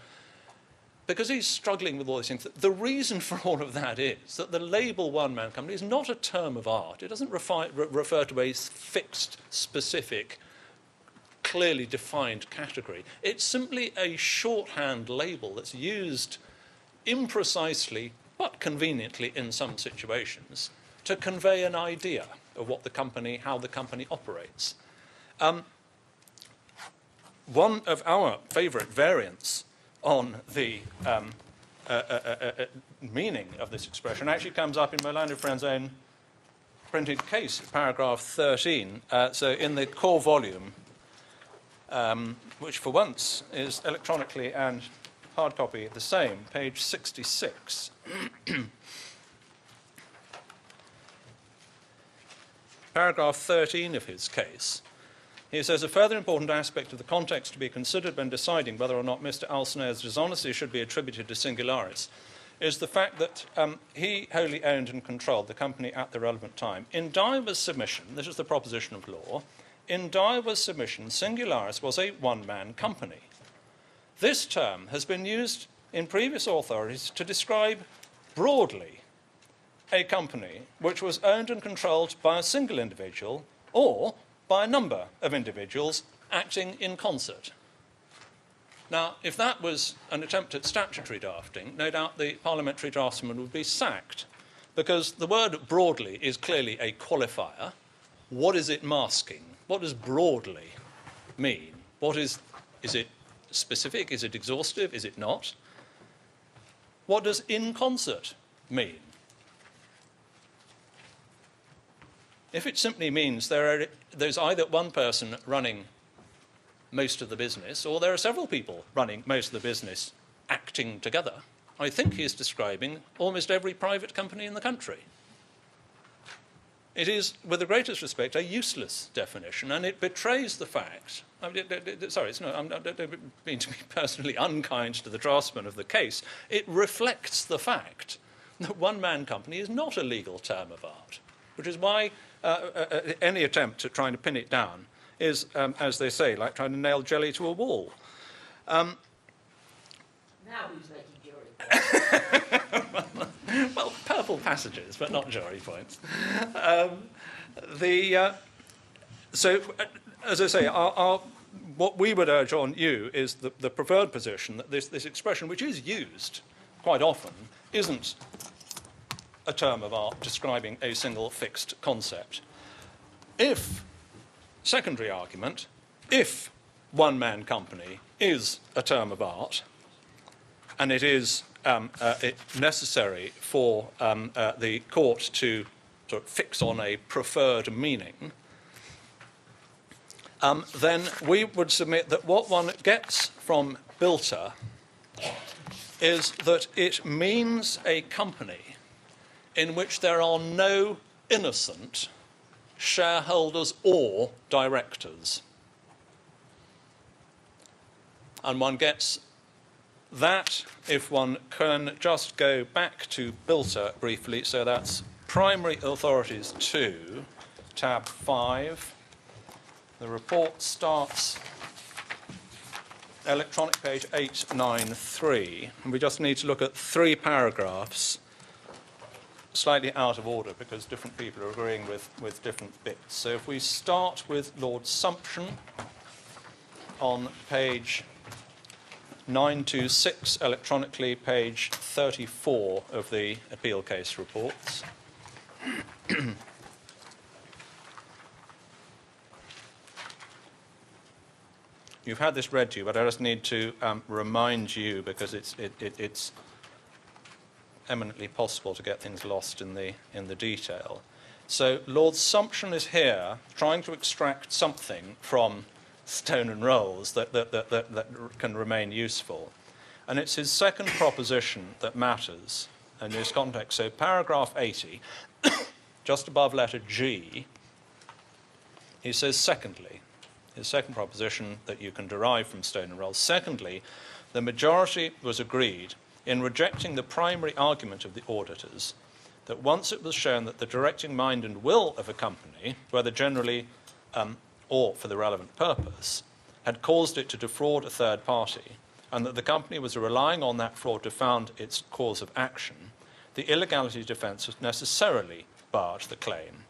S5: because he's struggling with all these things. The reason for all of that is that the label one-man company is not a term of art. It doesn't refer to a fixed, specific, clearly defined category. It's simply a shorthand label that's used imprecisely, but conveniently in some situations, to convey an idea of what the company, how the company operates. One of our favourite variants on the meaning of this expression actually comes up in my learned friend's own printed case, paragraph 13. So in the core volume, which for once is electronically and hard copy the same, page 66. Paragraph 13 of his case, he says, a further important aspect of the context to be considered when deciding whether or not Mr. Alsner's dishonesty should be attributed to Singularis is the fact that he wholly owned and controlled the company at the relevant time. In Daiwa's submission, this is the proposition of law, in Daiwa's submission, Singularis was a one-man company. This term has been used in previous authorities to describe broadly a company which was owned and controlled by a single individual or by a number of individuals acting in concert. Now, if that was an attempt at statutory drafting, no doubt the parliamentary draftsman would be sacked, because the word broadly is clearly a qualifier. What is it masking? What does broadly mean? Is it specific? Is it exhaustive? Is it not? What does in concert mean? If it simply means there's either one person running most of the business or there are several people running most of the business acting together, I think he is describing almost every private company in the country. It is, with the greatest respect, a useless definition, and it betrays the fact. I don't mean to be personally unkind to the draftsman of the case. It reflects the fact that one-man company is not a legal term of art, which is why any attempt at trying to pin it down is, as they say, like trying to nail jelly to a wall.
S2: Now who's making jury?
S5: Well, purple passages, but not jury points. So, as I say, what we would urge on you is the preferred position that this expression, which is used quite often, isn't a term of art describing a single fixed concept. If secondary argument, if one-man company is a term of art, and it is necessary for the court to sort of fix on a preferred meaning, then we would submit that what one gets from Bilter is that it means a company in which there are no innocent shareholders or directors. And one gets that if one can just go back to Bilter briefly. So that's Primary Authorities 2, tab 5. The report starts electronic page 893, and we just need to look at 3 paragraphs, slightly out of order because different people are agreeing with different bits. So if we start with Lord Sumption on page 926, electronically page 34 of the appeal case reports. You've had this read to you, but I just need to remind you, because it's eminently possible to get things lost in the detail. So Lord Sumption is here trying to extract something from Stone and Rolls that can remain useful. And it's his second proposition that matters in this context. So paragraph 80, just above letter G, he says, secondly, his second proposition that you can derive from Stone and Rolls. Secondly, the majority was agreed in rejecting the primary argument of the auditors that once it was shown that the directing mind and will of a company, whether generally or for the relevant purpose, had caused it to defraud a third party, and that the company was relying on that fraud to found its cause of action, the illegality defence was necessarily barred the claim.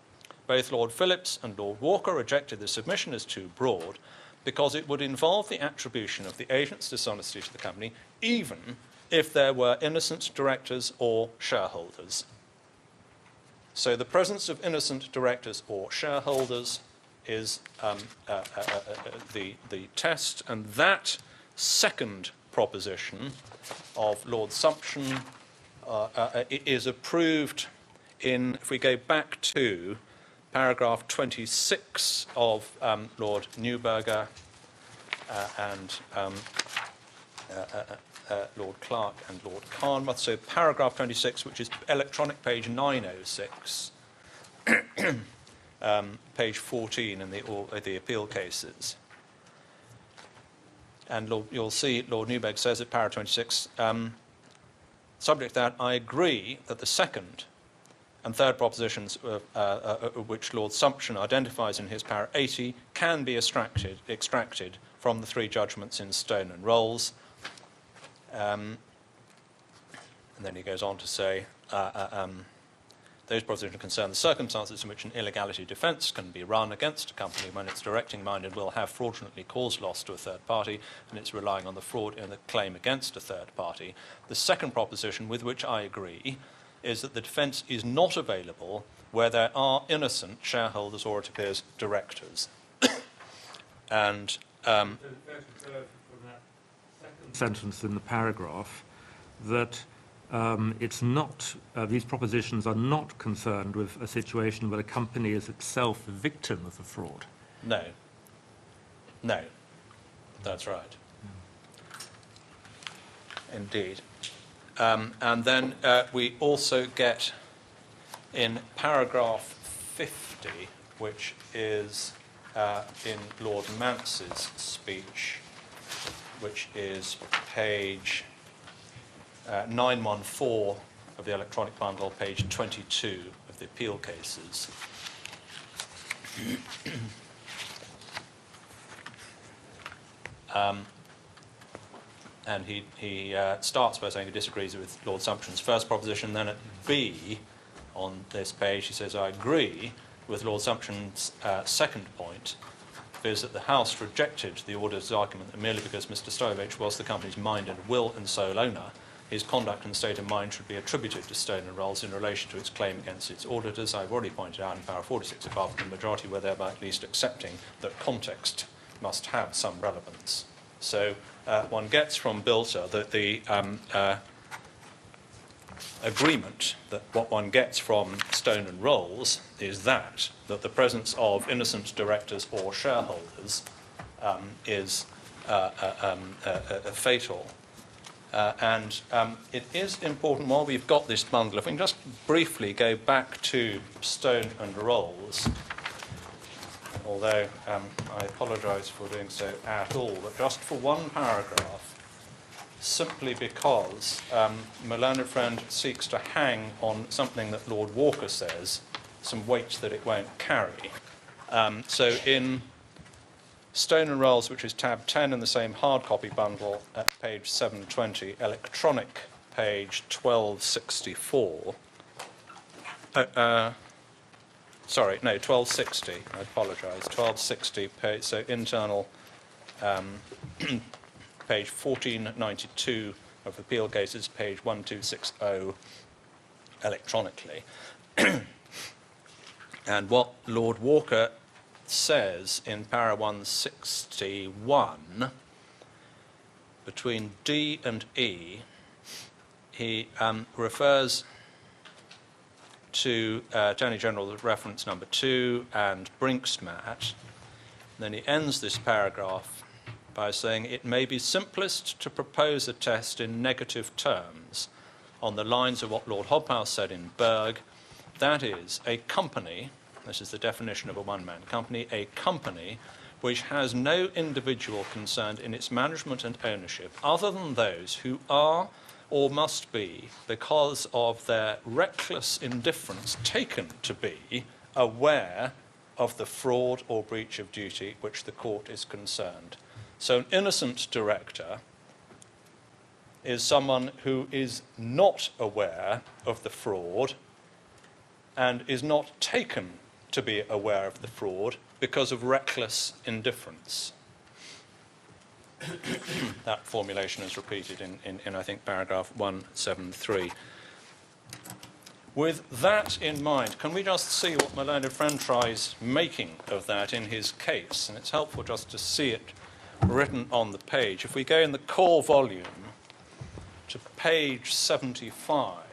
S5: Both Lord Phillips and Lord Walker rejected the submission as too broad because it would involve the attribution of the agent's dishonesty to the company, even if there were innocent directors or shareholders. So the presence of innocent directors or shareholders is the test, and that second proposition of Lord Sumption is approved in, if we go back to paragraph 26 of Lord Neuberger and Lord Clark and Lord Carnmouth. So paragraph 26, which is electronic page 906, page 14 in the appeal cases. And you'll see Lord Neuberger says at paragraph 26, subject to that, I agree that the second and third propositions which Lord Sumption identifies in his paragraph 80 can be extracted from the 3 judgments in Stone and Rolls. And then he goes on to say, those propositions concern the circumstances in which an illegality defence can be run against a company when its directing mind and will have fraudulently caused loss to a third party, and it's relying on the fraud in the claim against a third party. The second proposition, with which I agree, is that the defence is not available where there are innocent shareholders or, it appears, directors. And
S6: sentence in the paragraph that it's not, these propositions are not concerned with a situation where a company is itself a victim of a fraud.
S5: No. No. That's right. Indeed. And then we also get in paragraph 50, which is in Lord Mance's speech, which is page 914 of the electronic bundle, page 22 of the appeal cases. And he starts by saying he disagrees with Lord Sumption's first proposition. Then at B on this page, he says, I agree with Lord Sumption's second point, is that the House rejected the auditor's argument that merely because Mr. Stojovich was the company's mind and will and sole owner, his conduct and state of mind should be attributed to Stone and Rolls in relation to its claim against its auditors. I've already pointed out in paragraph 46 above, the majority were thereby at least accepting that context must have some relevance. So one gets from Bilter that the agreement that what one gets from Stone and Rolls is that the presence of innocent directors or shareholders is fatal. And it is important, while we've got this bundle, if we can just briefly go back to Stone and Rolls, although I apologise for doing so at all, but just for one paragraph, simply because my learned friend seeks to hang on something that Lord Walker says, some weight that it won't carry. So in Stone and Rolls, which is tab 10 in the same hard copy bundle at page 720, electronic page 1264. 1260, I apologise, 1260, page, so internal page 1492 of Appeal Cases, page 1260, electronically. And what Lord Walker says in para 161, between D and E, he refers to Attorney General reference number 2 and Brinksmat. Then he ends this paragraph by saying, it may be simplest to propose a test in negative terms on the lines of what Lord Hobhouse said in Berg, that is, a company, this is the definition of a one-man company, a company which has no individual concerned in its management and ownership other than those who are or must be, because of their reckless indifference, taken to be aware of the fraud or breach of duty which the court is concerned. So an innocent director is someone who is not aware of the fraud and is not taken to be aware of the fraud because of reckless indifference. That formulation is repeated in I think, paragraph 173. With that in mind, can we just see what my learned friend tries making of that in his case? And it's helpful just to see it written on the page. If we go in the core volume to page 75,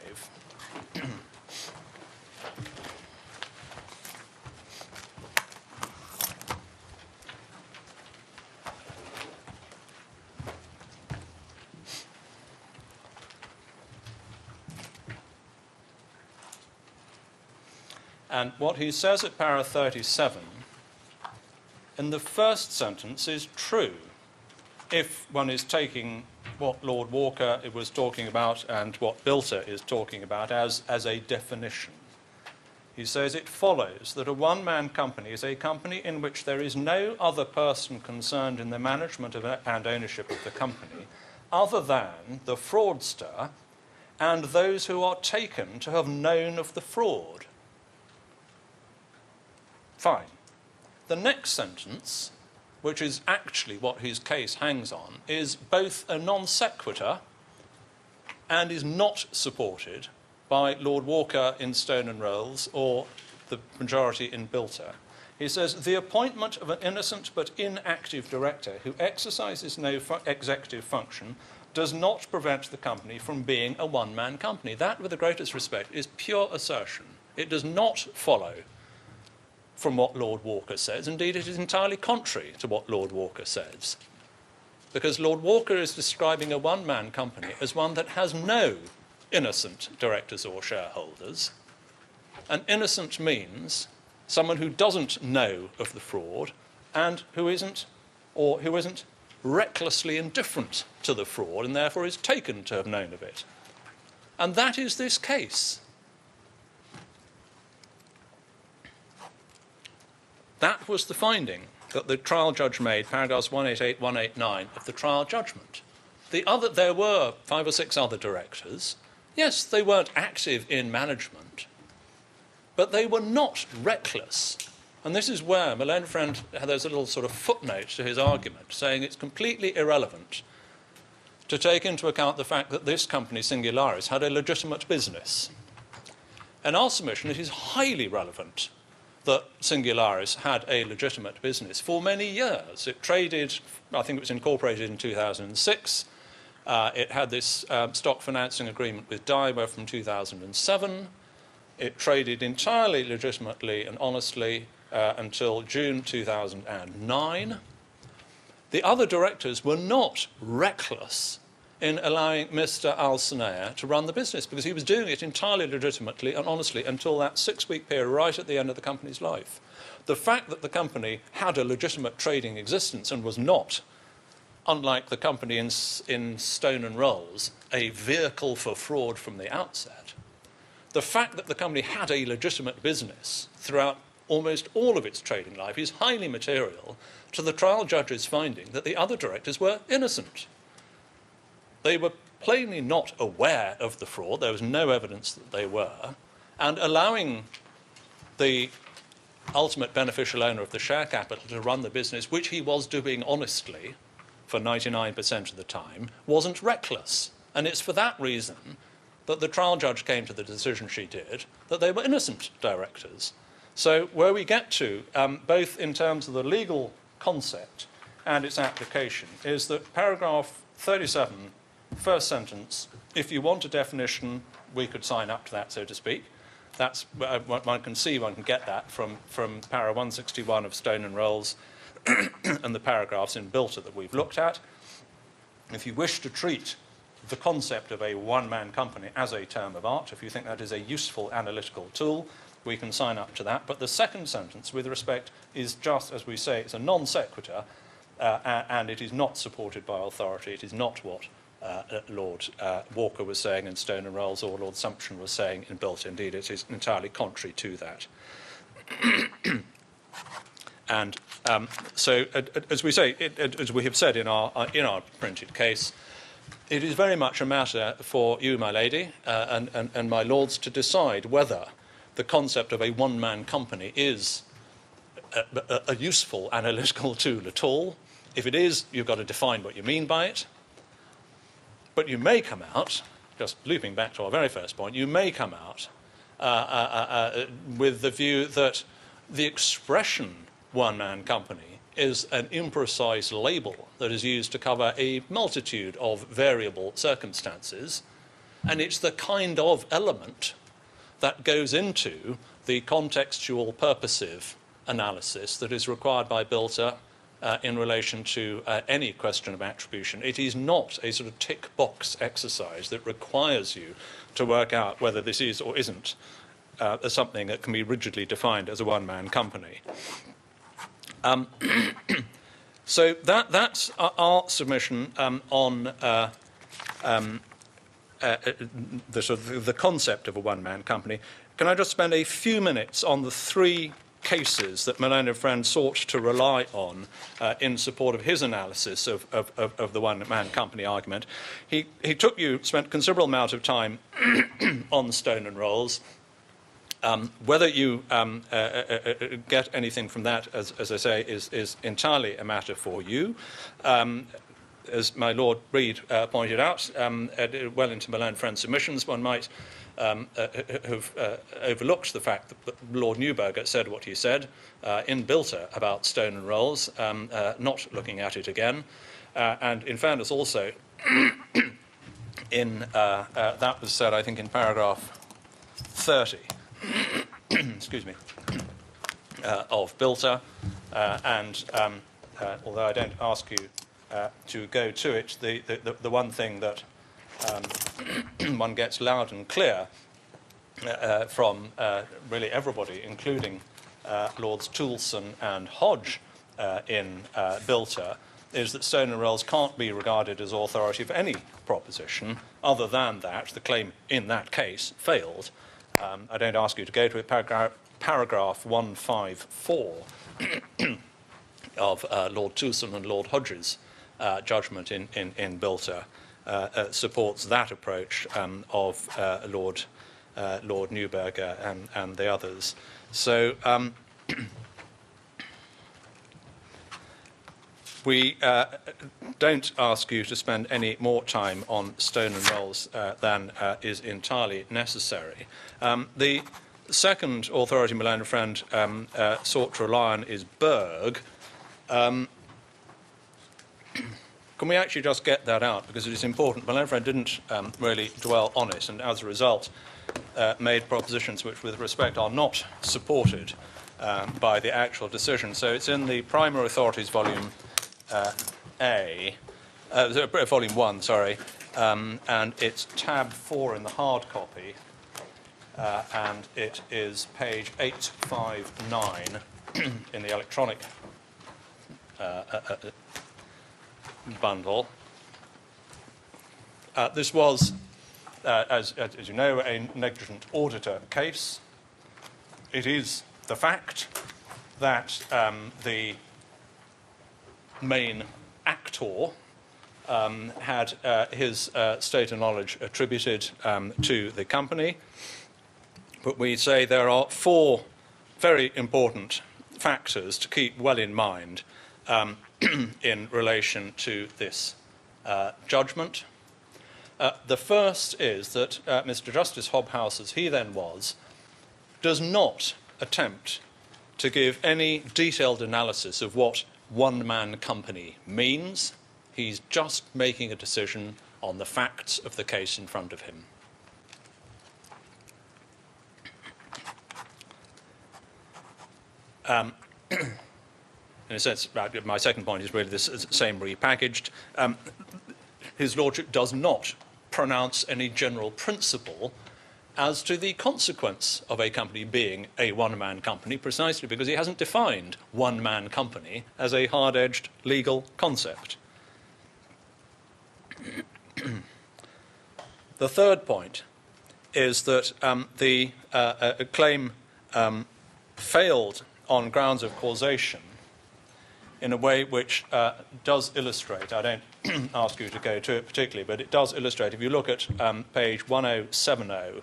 S5: and what he says at para 37 in the first sentence is true if one is taking what Lord Walker was talking about and what Bilter is talking about as a definition. He says it follows that a one-man company is a company in which there is no other person concerned in the management of and ownership of the company other than the fraudster and those who are taken to have known of the fraud. Fine. The next sentence, which is actually what his case hangs on, is both a non sequitur and is not supported by Lord Walker in Stone and Rolls or the majority in Bilter. He says, the appointment of an innocent but inactive director who exercises no executive function does not prevent the company from being a one-man company. That, with the greatest respect, is pure assertion. It does not follow from what Lord Walker says. Indeed, it is entirely contrary to what Lord Walker says. Because Lord Walker is describing a one-man company as one that has no innocent directors or shareholders. And innocent means someone who doesn't know of the fraud and who isn't recklessly indifferent to the fraud and therefore is taken to have known of it. And that is this case. That was the finding that the trial judge made, paragraphs 188, 189 of the trial judgment. There were 5 or 6 other directors. Yes, they weren't active in management, but they were not reckless. And this is where my learned friend, there's a little sort of footnote to his argument, saying it's completely irrelevant to take into account the fact that this company, Singularis, had a legitimate business. In our submission, it is highly relevant that Singularis had a legitimate business for many years. It traded, I think it was incorporated in 2006. It had this stock financing agreement with Daiwa from 2007. It traded entirely legitimately and honestly until June 2009. The other directors were not reckless in allowing Mr. Al-Sanea to run the business because he was doing it entirely legitimately and honestly until that 6-week period right at the end of the company's life. The fact that the company had a legitimate trading existence and was not, unlike the company in Stone and Rolls, a vehicle for fraud from the outset, the fact that the company had a legitimate business throughout almost all of its trading life is highly material to the trial judge's finding that the other directors were innocent. They were plainly not aware of the fraud. There was no evidence that they were. And allowing the ultimate beneficial owner of the share capital to run the business, which he was doing honestly for 99% of the time, wasn't reckless. And it's for that reason that the trial judge came to the decision she did, that they were innocent directors. So where we get to, both in terms of the legal concept and its application, is that paragraph 37, first sentence, if you want a definition, we could sign up to that, so to speak. That's one can see, one can get that from para 161 of Stone and Rolls and the paragraphs in Bilter that we've looked at. If you wish to treat the concept of a one-man company as a term of art, if you think that is a useful analytical tool, we can sign up to that. But the second sentence, with respect, is just, as we say, it's a non sequitur, and it is not supported by authority. It is not what Lord Walker was saying in Stone and Rolls or Lord Sumption was saying in Bilter. Indeed, it is entirely contrary to that. And so, as we say, as we have said in our printed case, it is very much a matter for you, my lady, and my lords, to decide whether the concept of a one-man company is a useful analytical tool at all. If it is, you've got to define what you mean by it. But you may come out, just looping back to our very first point, you may come out with the view that the expression one-man company is an imprecise label that is used to cover a multitude of variable circumstances, and it's the kind of element that goes into the contextual purposive analysis that is required by Bilter in relation to any question of attribution. It is not a sort of tick box exercise that requires you to work out whether this is or isn't something that can be rigidly defined as a one-man company. So that's our submission on the concept of a one-man company. Can I just spend a few minutes on the three cases that my learned friend sought to rely on in support of his analysis of the one-man company argument? He spent a considerable amount of time on Stone and Rolls. Whether you get anything from that, as I say, is entirely a matter for you. As my Lord Reid pointed out, well into my learned friend's submissions, one might have overlooked the fact that Lord Neuberger said what he said in Bilter about Stone and Rolls, not looking at it again. And in fairness also, that was said, I think, in paragraph 30, excuse me, of Bilter. Although I don't ask you to go to it, the one thing that one gets loud and clear from really everybody, including Lords Toulson and Hodge in Bilter, is that Stone and Rolls can't be regarded as authority for any proposition other than that the claim in that case failed. I don't ask you to go to it. Paragraph 154 of Lord Toulson and Lord Hodge's judgment in Bilter supports that approach of Lord Neuberger and the others. So We don't ask you to spend any more time on stone and rolls than is entirely necessary. The second authority my learned friend sought to rely on is Berg. Can we actually just get that out? Because it is important. My learned friend didn't really dwell on it, and as a result made propositions which, with respect, are not supported by the actual decision. So it's in the Primary Authorities Volume Volume 1, sorry, and it's tab 4 in the hard copy, and it is page 859 in the electronic bundle. This was, as you know, a negligent auditor case. It is the fact that the main actor had his state of knowledge attributed to the company. But we say there are 4 very important factors to keep well in mind in relation to this judgment. The first is that Mr. Justice Hobhouse, as he then was, does not attempt to give any detailed analysis of what one-man company means. He's just making a decision on the facts of the case in front of him. In a sense, my second point is really this same repackaged. His Lordship does not pronounce any general principle as to the consequence of a company being a one-man company, precisely because he hasn't defined one-man company as a hard-edged legal concept. The third point is that the claim failed on grounds of causation in a way which does illustrate, I don't ask you to go to it particularly, but it does illustrate, if you look at page 1070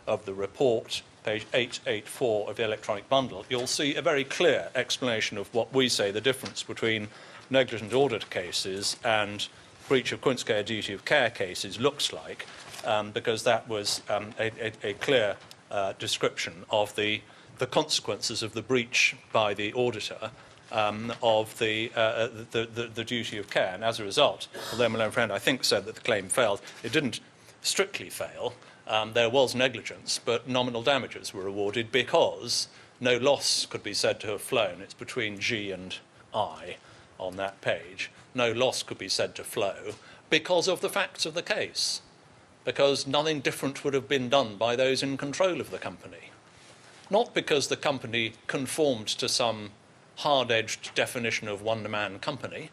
S5: of the report, page 884 of the electronic bundle, you'll see a very clear explanation of what we say the difference between negligent audit cases and breach of quince-care duty of care cases looks like, because that was a clear description of the consequences of the breach by the auditor of the duty of care. And as a result, although my own friend, I think, said that the claim failed, it didn't strictly fail. There was negligence, but nominal damages were awarded because no loss could be said to have flown. It's between G and I on that page. No loss could be said to flow because of the facts of the case, because nothing different would have been done by those in control of the company. Not because the company conformed to some hard-edged definition of one-man company,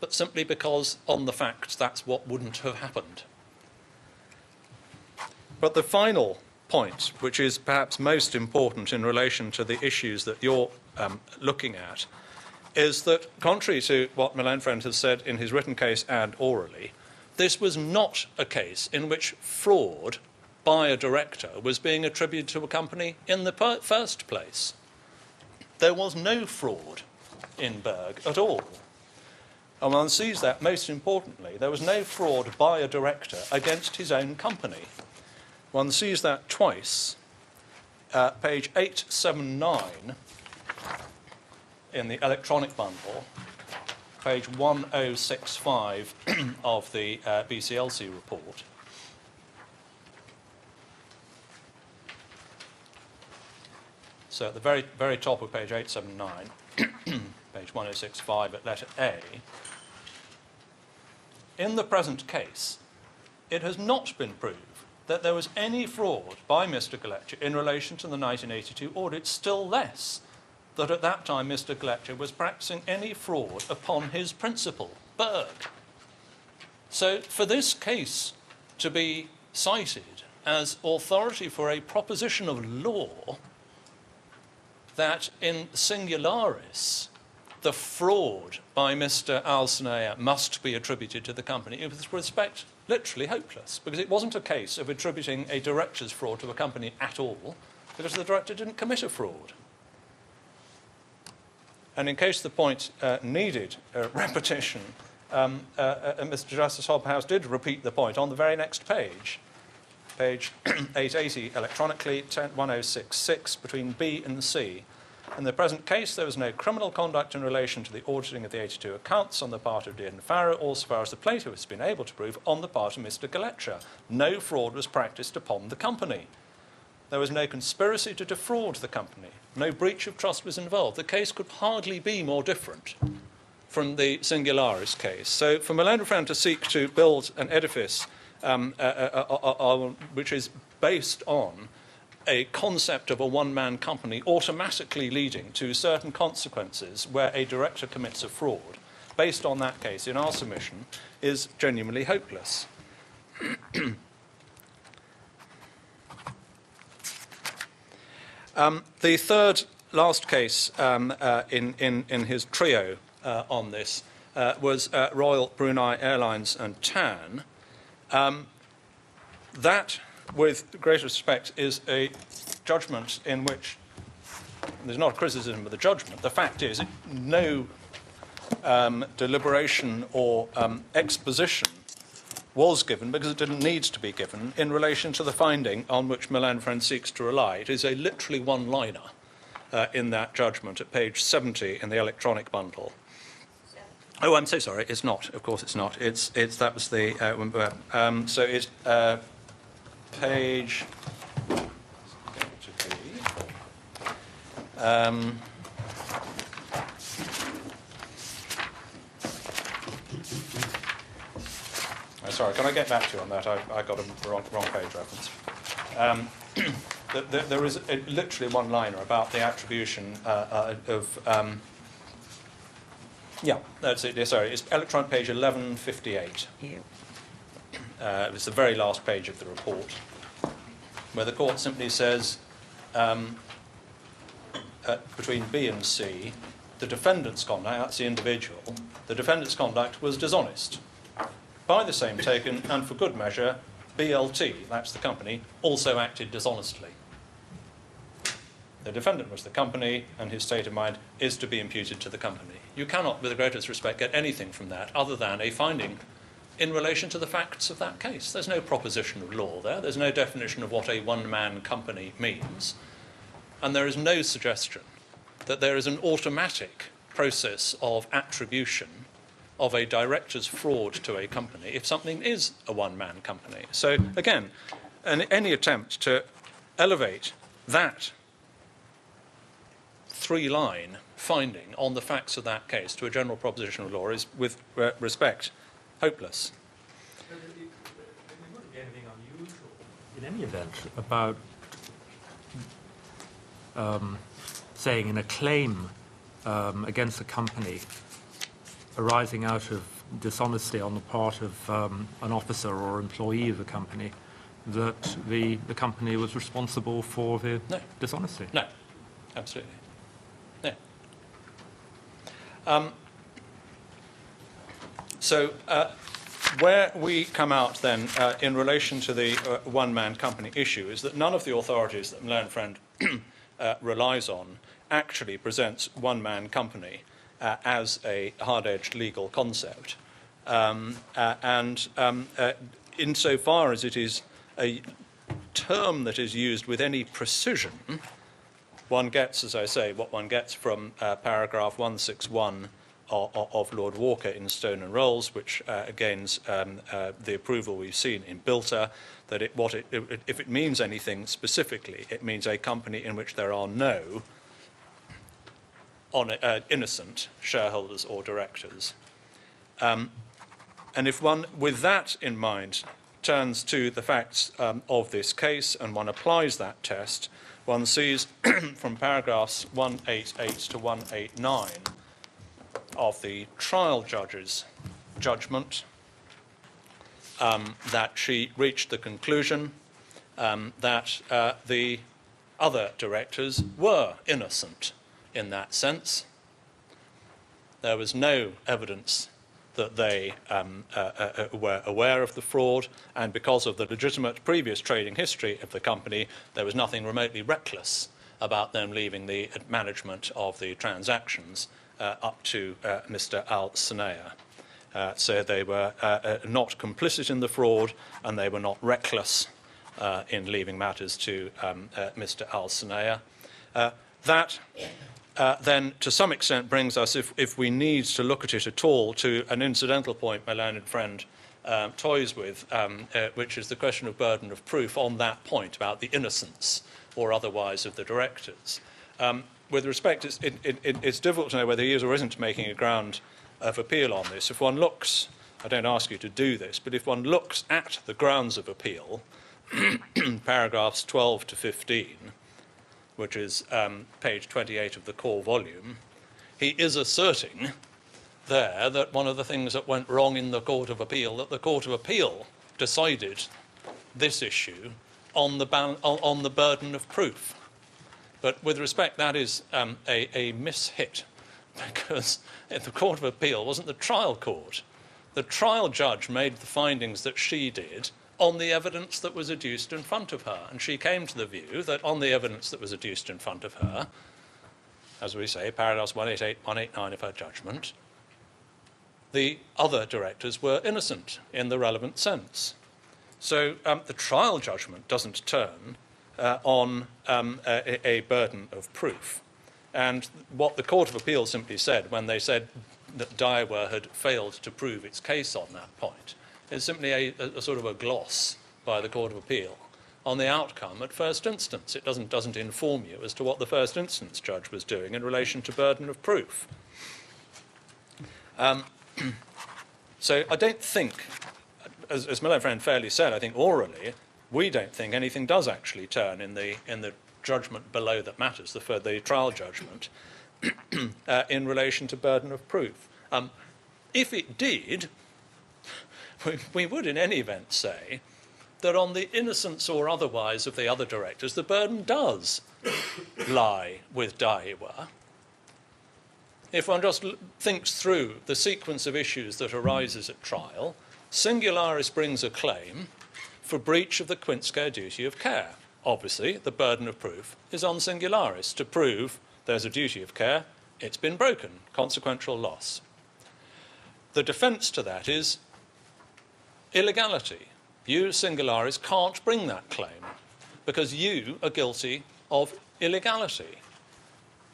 S5: but simply because, on the facts, that's what wouldn't have happened. But the final point, which is perhaps most important in relation to the issues that you're looking at, is that, contrary to what my own friend has said in his written case and orally, this was not a case in which fraud by a director was being attributed to a company in the first place. There was no fraud in Berg at all. And one sees that most importantly. There was no fraud by a director against his own company. One sees that twice. Page 879 in the electronic bundle, page 1065 of the BCLC report. So at the very, very top of page 879, page 1065 at letter A, in the present case, it has not been proved that there was any fraud by Mr. Gletcher in relation to the 1982 audit, still less that at that time Mr. Gletcher was practicing any fraud upon his principal, Berg. So for this case to be cited as authority for a proposition of law that in Singularis the fraud by Mr. Alsinayer must be attributed to the company, it was with respect literally hopeless, because it wasn't a case of attributing a director's fraud to a company at all, because the director didn't commit a fraud. And in case the point needed repetition, Mr. Justice Hobhouse did repeat the point on the very next page, page 880 electronically, 1066, between B and C. In the present case, there was no criminal conduct in relation to the auditing of the 82 accounts on the part of Dean Farrow, or so far as the plaintiff has been able to prove, on the part of Mr. Galetcha. No fraud was practiced upon the company. There was no conspiracy to defraud the company. No breach of trust was involved. The case could hardly be more different from the Singularis case. So for Malone Friend to seek to build an edifice which is based on a concept of a one-man company automatically leading to certain consequences where a director commits a fraud, based on that case in our submission, is genuinely hopeless. The third last case in his trio on this was Royal Brunei Airlines and TAN. That, with great respect, is a judgment in which there's not a criticism of the judgment. The fact is, no deliberation or exposition was given, because it didn't need to be given, in relation to the finding on which Milan Friend seeks to rely. It is a literally one-liner in that judgment at page 70 in the electronic bundle. Oh, I'm so sorry. It's not. Of course, it's not. It's that was the so it's page. Sorry, can I get back to you on that? I got a wrong page reference. There is literally one liner about the attribution of. Yeah, that's it. Sorry, it's electronic page 1158. It's the very last page of the report, where the court simply says, between B and C, the defendant's conduct, that's the individual, the defendant's conduct was dishonest. By the same token, and for good measure, BLT, that's the company, also acted dishonestly. The defendant was the company, and his state of mind is to be imputed to the company. You cannot, with the greatest respect, get anything from that other than a finding in relation to the facts of that case. There's no proposition of law there. There's no definition of what a one-man company means. And there is no suggestion that there is an automatic process of attribution of a director's fraud to a company if something is a one-man company. So, again, any attempt to elevate that three-line finding on the facts of that case to a general proposition of law is, with respect, hopeless.
S6: There wouldn't be anything unusual in any event about saying in a claim against a company arising out of dishonesty on the part of an officer or employee of the company that the company was responsible for the dishonesty.
S5: No, absolutely. No. So where we come out then in relation to the one-man company issue is that none of the authorities that Malone Friend relies on actually presents one-man company as a hard-edged legal concept. Insofar as it is a term that is used with any precision, one gets, as I say, what one gets from paragraph 161 of Lord Walker in Stone and Rolls, which gains the approval we've seen in Bilter, that if it means anything specifically, it means a company in which there are no innocent shareholders or directors. And if one, with that in mind, turns to the facts of this case and one applies that test, one sees from paragraphs 188 to 189 of the trial judge's judgment that she reached the conclusion that the other directors were innocent in that sense. There was no evidence that they were aware of the fraud, and because of the legitimate previous trading history of the company, there was nothing remotely reckless about them leaving the management of the transactions up to Mr. Al-Sanaya. So they were not complicit in the fraud, and they were not reckless in leaving matters to Mr. Al-Sanaya. That then, to some extent, brings us, if we need to look at it at all, to an incidental point my learned friend toys with, which is the question of burden of proof on that point about the innocence or otherwise of the directors. With respect, it's difficult to know whether he is or isn't making a ground of appeal on this. If one looks, I don't ask you to do this, but if one looks at the grounds of appeal, paragraphs 12 to 15, which is page 28 of the core volume, he is asserting there that one of the things that went wrong in the Court of Appeal, that the Court of Appeal decided this issue on the burden of proof. But with respect, that is a mishit, because the Court of Appeal wasn't the trial court. The trial judge made the findings that she did on the evidence that was adduced in front of her, and she came to the view that on the evidence that was adduced in front of her, as we say, paragraphs 188, 189 of her judgment, the other directors were innocent in the relevant sense. So the trial judgment doesn't turn on a burden of proof. And what the Court of Appeal simply said when they said that Daiwa had failed to prove its case on that point is simply a sort of a gloss by the Court of Appeal on the outcome at first instance. It doesn't inform you as to what the first instance judge was doing in relation to burden of proof. So I don't think, as my friend fairly said, I think orally, we don't think anything does actually turn in the judgment below that matters, the trial judgment, in relation to burden of proof. If it did, we would in any event say that on the innocence or otherwise of the other directors, the burden does lie with Daiwa. If one just thinks through the sequence of issues that arises at trial, Singularis brings a claim for breach of the quint-scale duty of care. Obviously, the burden of proof is on Singularis to prove there's a duty of care, it's been broken, consequential loss. The defence to that is illegality. You, Singularis, can't bring that claim because you are guilty of illegality.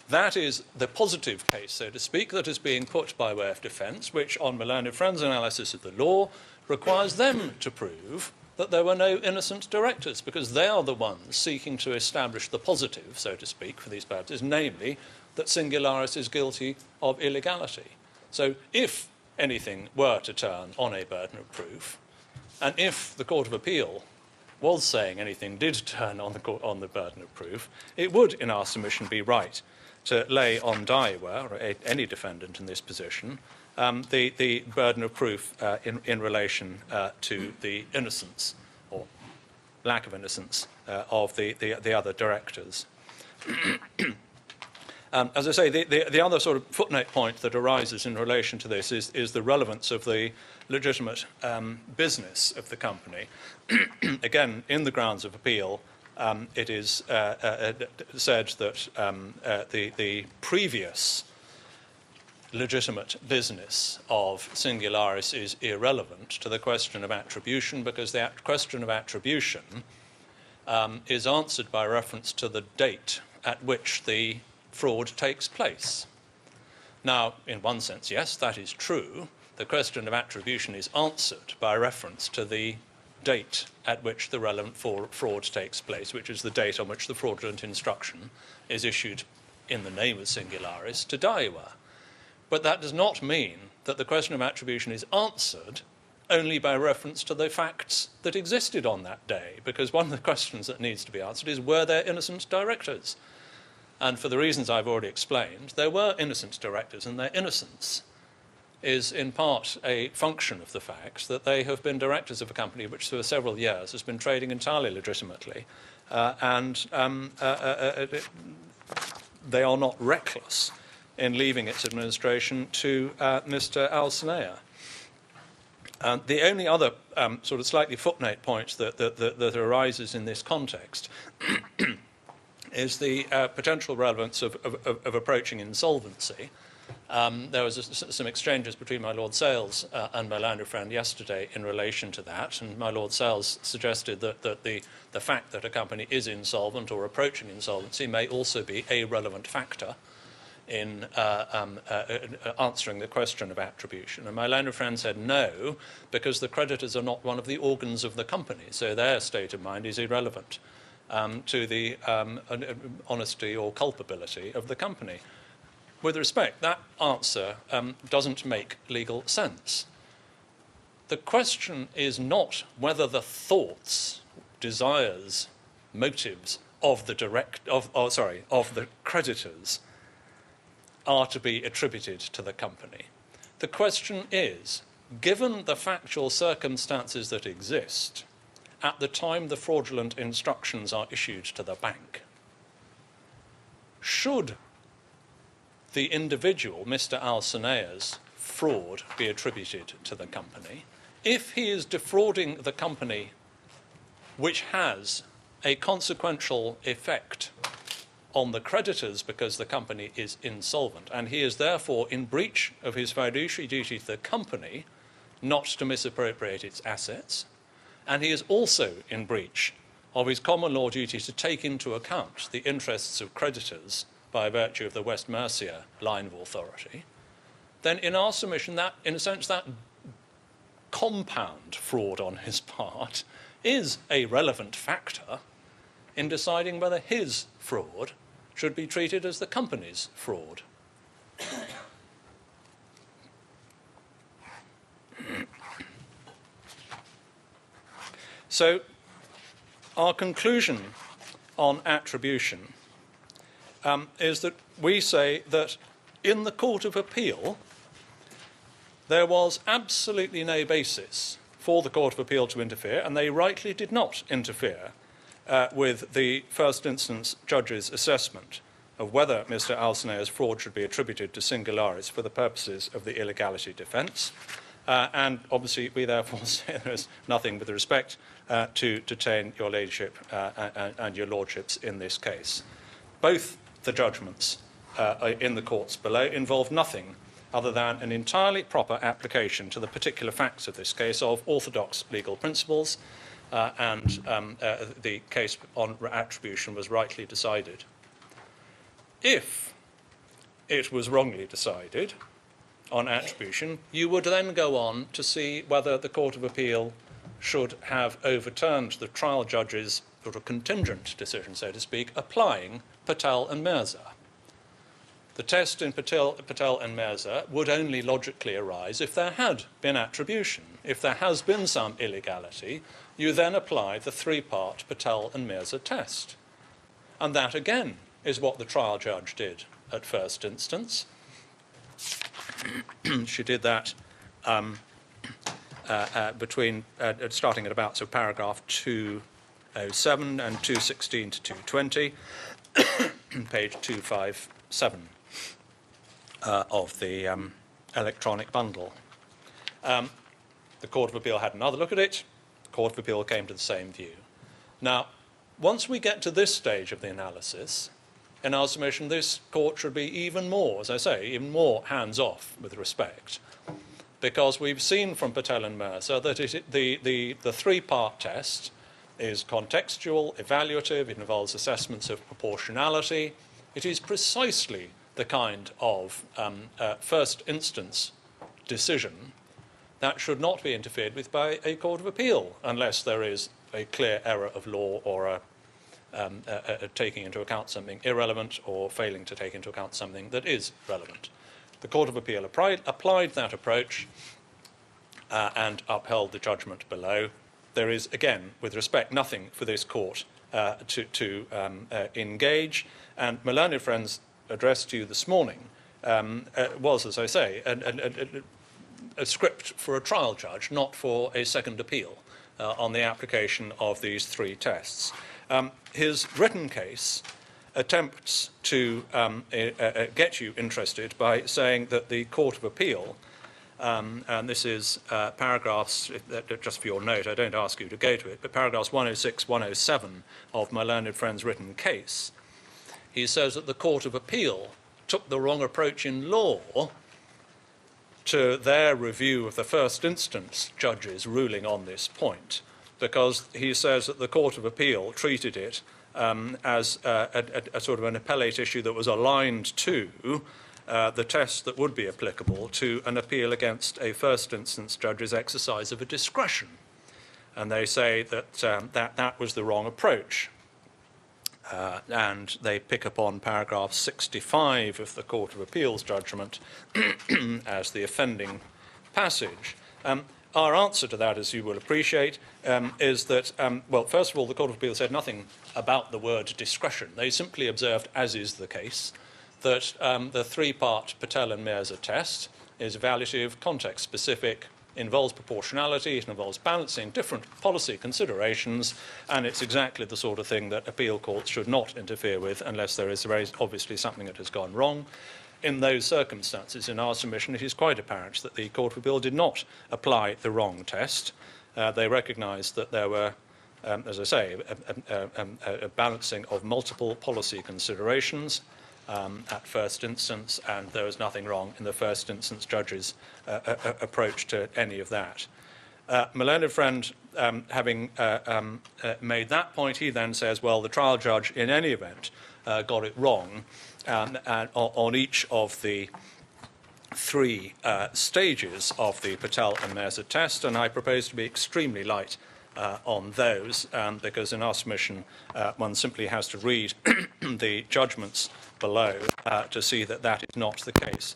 S5: That is the positive case, so to speak, that is being put by way of defence, which, on my learned friend's analysis of the law, requires them to prove that there were no innocent directors, because they are the ones seeking to establish the positive, so to speak, for these purposes, namely that Singularis is guilty of illegality. So if anything were to turn on a burden of proof, and if the Court of Appeal was saying anything did turn on the burden of proof, it would, in our submission, be right to lay on Daiwa, or any defendant in this position, the burden of proof in relation to the innocence, or lack of innocence, of the other directors. As I say, the other sort of footnote point that arises in relation to this is the relevance of the legitimate business of the company. Again, in the grounds of appeal, it is said that the previous legitimate business of Singularis is irrelevant to the question of attribution, because the question of attribution is answered by reference to the date at which the fraud takes place. Now, in one sense, yes, that is true. The question of attribution is answered by reference to the date at which the relevant fraud takes place, which is the date on which the fraudulent instruction is issued in the name of Singularis to Daiwa. But that does not mean that the question of attribution is answered only by reference to the facts that existed on that day, because one of the questions that needs to be answered is, were there innocent directors? And for the reasons I've already explained, there were innocent directors, and their innocence is in part a function of the fact that they have been directors of a company which for several years has been trading entirely legitimately, and they are not reckless in leaving its administration to Mr. Al-Sanaya. The only other sort of slightly footnote point that arises in this context is the potential relevance of approaching insolvency. There was some exchanges between my Lord Sales and my learned friend yesterday in relation to that, and my Lord Sales suggested that the fact that a company is insolvent or approaching insolvency may also be a relevant factor in answering the question of attribution. And my learned friend said no, because the creditors are not one of the organs of the company, so their state of mind is irrelevant to the honesty or culpability of the company. With respect, that answer doesn't make legal sense. The question is not whether the thoughts, desires, motives of the creditors are to be attributed to the company. The question is, given the factual circumstances that exist at the time the fraudulent instructions are issued to the bank, should the individual, Mr. Alcinea's fraud, be attributed to the company? If he is defrauding the company, which has a consequential effect on the creditors because the company is insolvent, and he is therefore in breach of his fiduciary duty to the company not to misappropriate its assets, and he is also in breach of his common law duty to take into account the interests of creditors by virtue of the West Mercia line of authority, then in our submission, that, in a sense, that compound fraud on his part is a relevant factor in deciding whether his fraud should be treated as the company's fraud. So, our conclusion on attribution is that we say that in the Court of Appeal, there was absolutely no basis for the Court of Appeal to interfere, and they rightly did not interfere with the first instance judge's assessment of whether Mr. Alcinea's fraud should be attributed to Singularis for the purposes of the illegality defence. And obviously, we therefore say there is nothing with respect to detain your ladyship and your lordships in this case. Both the judgments in the courts below involve nothing other than an entirely proper application to the particular facts of this case of orthodox legal principles, and the case on attribution was rightly decided. If it was wrongly decided on attribution, you would then go on to see whether the Court of Appeal should have overturned the trial judge's sort of contingent decision, so to speak, applying Patel and Mirza. The test in Patel and Mirza would only logically arise if there had been attribution. If there has been some illegality, you then apply the three-part Patel and Mirza test. And that, again, is what the trial judge did at first instance. She did that starting at about paragraph 207 and 216 to 220, page 257 of the electronic bundle. The Court of Appeal had another look at it. The Court of Appeal came to the same view. Now, once we get to this stage of the analysis, in our submission, this court should be even more, as I say, even more hands-off with respect, because we've seen from Patel and Mirza that the three-part test is contextual, evaluative, it involves assessments of proportionality. It is precisely the kind of first instance decision that should not be interfered with by a Court of Appeal unless there is a clear error of law or a taking into account something irrelevant or failing to take into account something that is relevant. The Court of Appeal applied that approach and upheld the judgment below. There is, again, with respect, nothing for this court to engage. And my learned friend's address to you this morning was, as I say, a script for a trial judge, not for a second appeal on the application of these three tests. His written case attempts to get you interested by saying that the Court of Appeal, and this is paragraphs, just for your note, I don't ask you to go to it, but paragraphs 106, 107 of my learned friend's written case, he says that the Court of Appeal took the wrong approach in law to their review of the first instance judge's ruling on this point, because he says that the Court of Appeal treated it as a sort of an appellate issue that was aligned to the test that would be applicable to an appeal against a first instance judge's exercise of a discretion. And they say that that was the wrong approach. And they pick upon paragraph 65 of the Court of Appeal's judgment as the offending passage. Our answer to that, as you will appreciate, is that, well, first of all, the Court of Appeal said nothing about the word discretion. They simply observed, as is the case, that the three-part Patel and Mirza test is evaluative, context-specific, involves proportionality, it involves balancing different policy considerations, and it's exactly the sort of thing that appeal courts should not interfere with unless there is very obviously something that has gone wrong. In those circumstances, in our submission, it is quite apparent that the Court of Appeal did not apply the wrong test. They recognised that there were, as I say, a balancing of multiple policy considerations at first instance, and there was nothing wrong in the first instance judge's approach to any of that. My learned friend, having made that point, he then says, well, the trial judge, in any event, got it wrong on each of the three stages of the Patel and Mirza test, and I propose to be extremely light on those, because in our submission, one simply has to read the judgments below to see that that is not the case.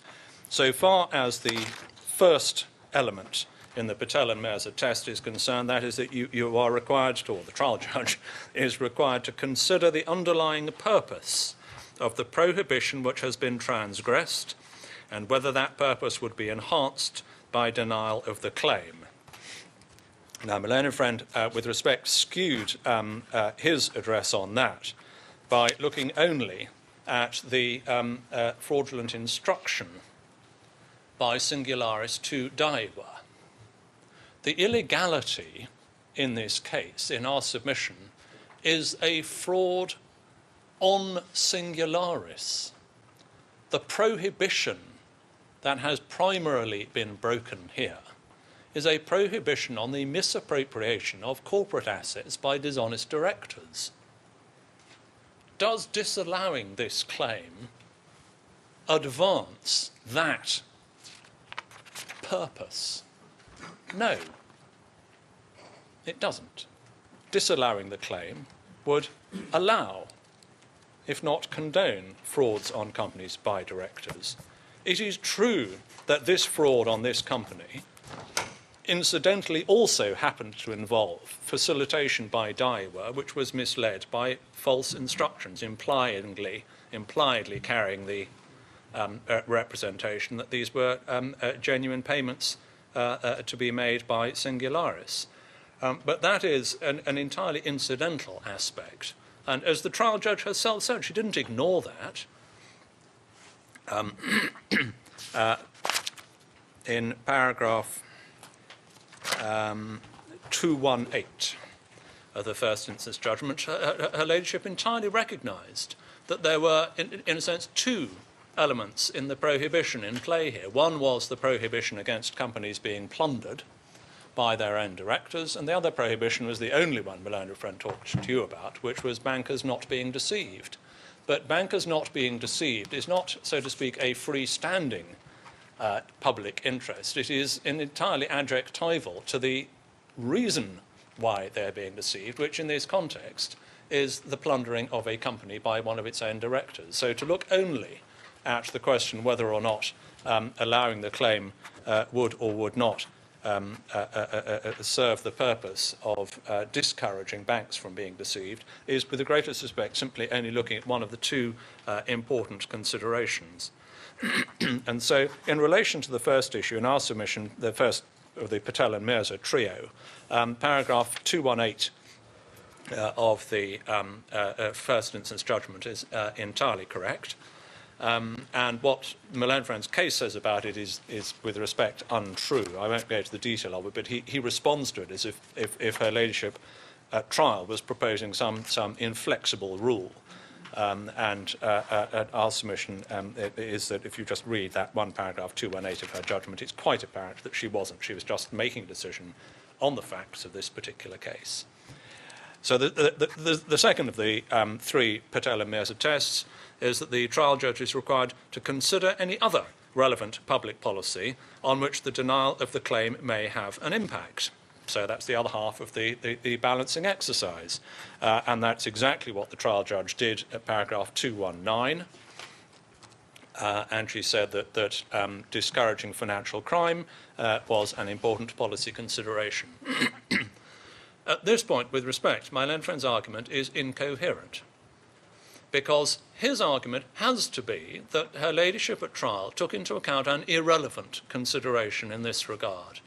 S5: So far as the first element in the Patel and Mirza test is concerned, that is that you are required to, or the trial judge is required to consider the underlying purpose of the prohibition which has been transgressed and whether that purpose would be enhanced by denial of the claim. Now, my learned friend, with respect, skewed his address on that by looking only at the fraudulent instruction by Singularis to Daiwa. The illegality in this case, in our submission, is a fraud on Singularis. The prohibition that has primarily been broken here is a prohibition on the misappropriation of corporate assets by dishonest directors. Does disallowing this claim advance that purpose? No, it doesn't. Disallowing the claim would allow, if not condone, frauds on companies by directors. It is true that this fraud on this company incidentally also happened to involve facilitation by Daiwa, which was misled by false instructions, impliedly carrying the representation that these were genuine payments to be made by Singularis. But that is an entirely incidental aspect. And as the trial judge herself said, she didn't ignore that. In paragraph 218 of the first instance judgment, her ladyship entirely recognised that there were, in a sense, two elements in the prohibition in play here. One was the prohibition against companies being plundered by their own directors, and the other prohibition was the only one Melinda Friend talked to you about, which was bankers not being deceived. But bankers not being deceived is not, so to speak, a freestanding public interest. It is entirely adjectival to the reason why they're being deceived, which in this context is the plundering of a company by one of its own directors. So to look only at the question whether or not allowing the claim would or would not serve the purpose of discouraging banks from being deceived is, with the greatest respect, simply only looking at one of the two important considerations. And so, in relation to the first issue, in our submission, the first of the Patel and Mirza trio, paragraph 218 of the first instance judgment is entirely correct. And what Melinda Friend's case says about it is, with respect, untrue. I won't go into the detail of it, but he responds to it as if her ladyship at trial was proposing some inflexible rule. And our submission is that if you just read that one paragraph 218 of her judgment, it's quite apparent that she wasn't. She was just making a decision on the facts of this particular case. So the second of the three Patel and Mirza tests is that the trial judge is required to consider any other relevant public policy on which the denial of the claim may have an impact. So that's the other half of the balancing exercise. And that's exactly what the trial judge did at paragraph 219. And she said that discouraging financial crime was an important policy consideration. At this point, with respect, my learned friend's argument is incoherent, because his argument has to be that her ladyship at trial took into account an irrelevant consideration in this regard.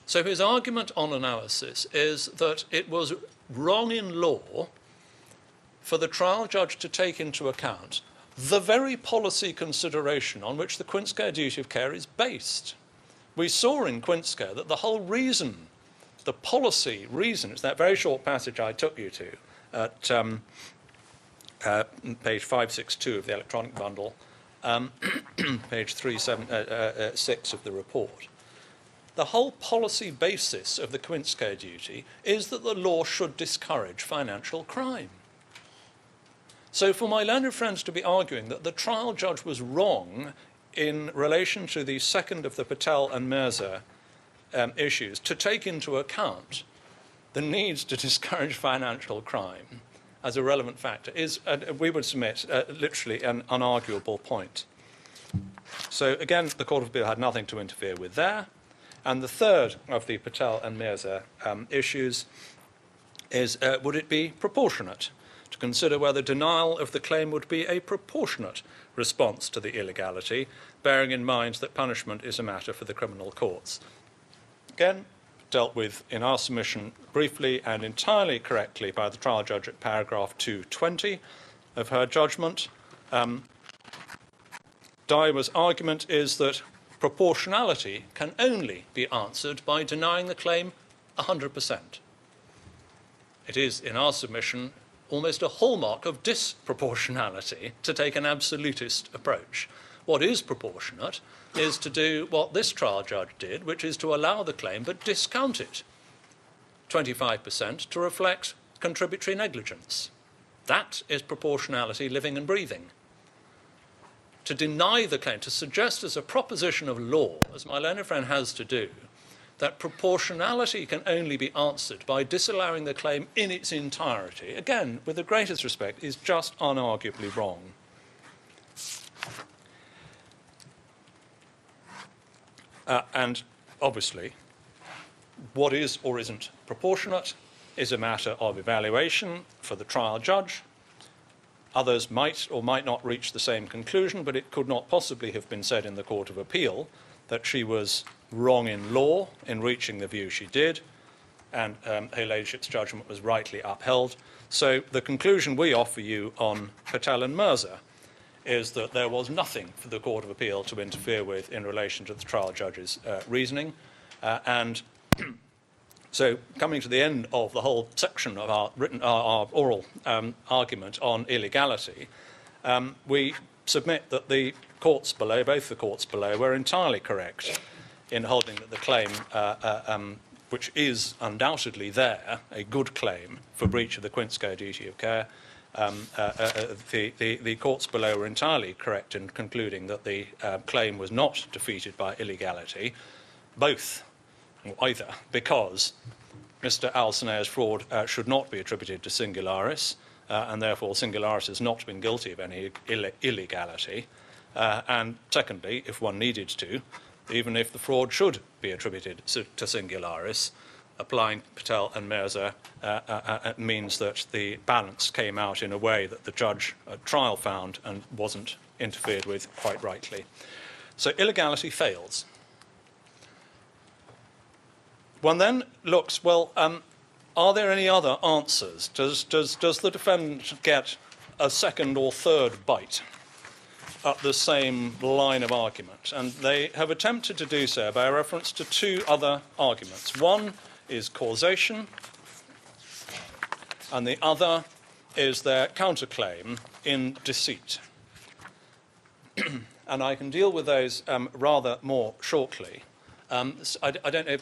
S5: So his argument on analysis is that it was wrong in law for the trial judge to take into account the very policy consideration on which the Quint-Scare duty of care is based. We saw in Quint-Scare that the whole reason, the policy reason, it's that very short passage I took you to at page 562 of the electronic bundle, page 376 of the report. The whole policy basis of the Quint-Scare duty is that the law should discourage financial crime. So for my learned friends to be arguing that the trial judge was wrong in relation to the second of the Patel and Mirza issues to take into account the needs to discourage financial crime as a relevant factor is, we would submit, literally an unarguable point. So again, the Court of Appeal had nothing to interfere with there. And the third of the Patel and Mirza issues is, would it be proportionate to consider whether denial of the claim would be a proportionate response to the illegality, bearing in mind that punishment is a matter for the criminal courts. Again, dealt with in our submission briefly and entirely correctly by the trial judge at paragraph 220 of her judgment. Daiwa's argument is that proportionality can only be answered by denying the claim 100%. It is, in our submission, almost a hallmark of disproportionality to take an absolutist approach. What is proportionate is to do what this trial judge did, which is to allow the claim but discount it 25% to reflect contributory negligence. That is proportionality living and breathing. To deny the claim, to suggest as a proposition of law, as my learned friend has to do, that proportionality can only be answered by disallowing the claim in its entirety, again, with the greatest respect, is just unarguably wrong. And obviously, what is or isn't proportionate is a matter of evaluation for the trial judge. Others might or might not reach the same conclusion, but it could not possibly have been said in the Court of Appeal that she was wrong in law in reaching the view she did, and Her Ladyship's judgment was rightly upheld. So the conclusion we offer you on Patel and Mirza is that there was nothing for the Court of Appeal to interfere with in relation to the trial judge's reasoning. And so coming to the end of the whole section of our oral argument on illegality, we submit that the courts below, both the courts below, were entirely correct in holding that the claim, which is undoubtedly there, a good claim for breach of the Quint-Scare duty of care, the courts below were entirely correct in concluding that the claim was not defeated by illegality, either because Mr. Al-Sanai's fraud should not be attributed to Singularis, and therefore Singularis has not been guilty of any illegality, and secondly, if one needed to, even if the fraud should be attributed to Singularis, applying Patel and Mirza means that the balance came out in a way that the judge at trial found and wasn't interfered with quite rightly. So illegality fails. One then looks, well, are there any other answers? Does the defendant get a second or third bite at the same line of argument? And they have attempted to do so by reference to two other arguments. One is causation, and the other is their counterclaim in deceit. And I can deal with those rather more shortly. I don't know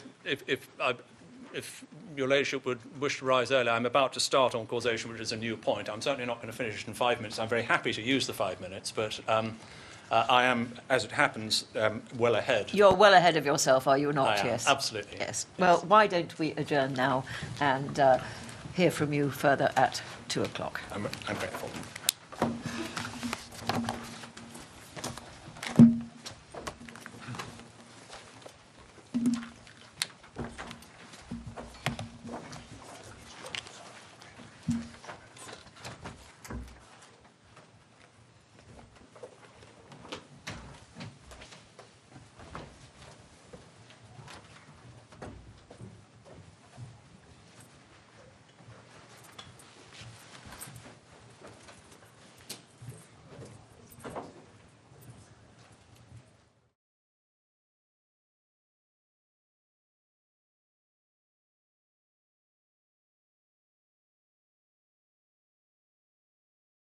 S5: if your ladyship would wish to rise earlier. I'm about to start on causation, which is a new point. I'm certainly not going to finish it in 5 minutes. I'm very happy to use the 5 minutes, but I am, as it happens, well ahead.
S2: You're well ahead of yourself, are you not?
S5: I am,
S2: Yes.
S5: absolutely.
S2: Yes. Well, why don't we adjourn now and hear from you further at 2 o'clock?
S5: I'm grateful.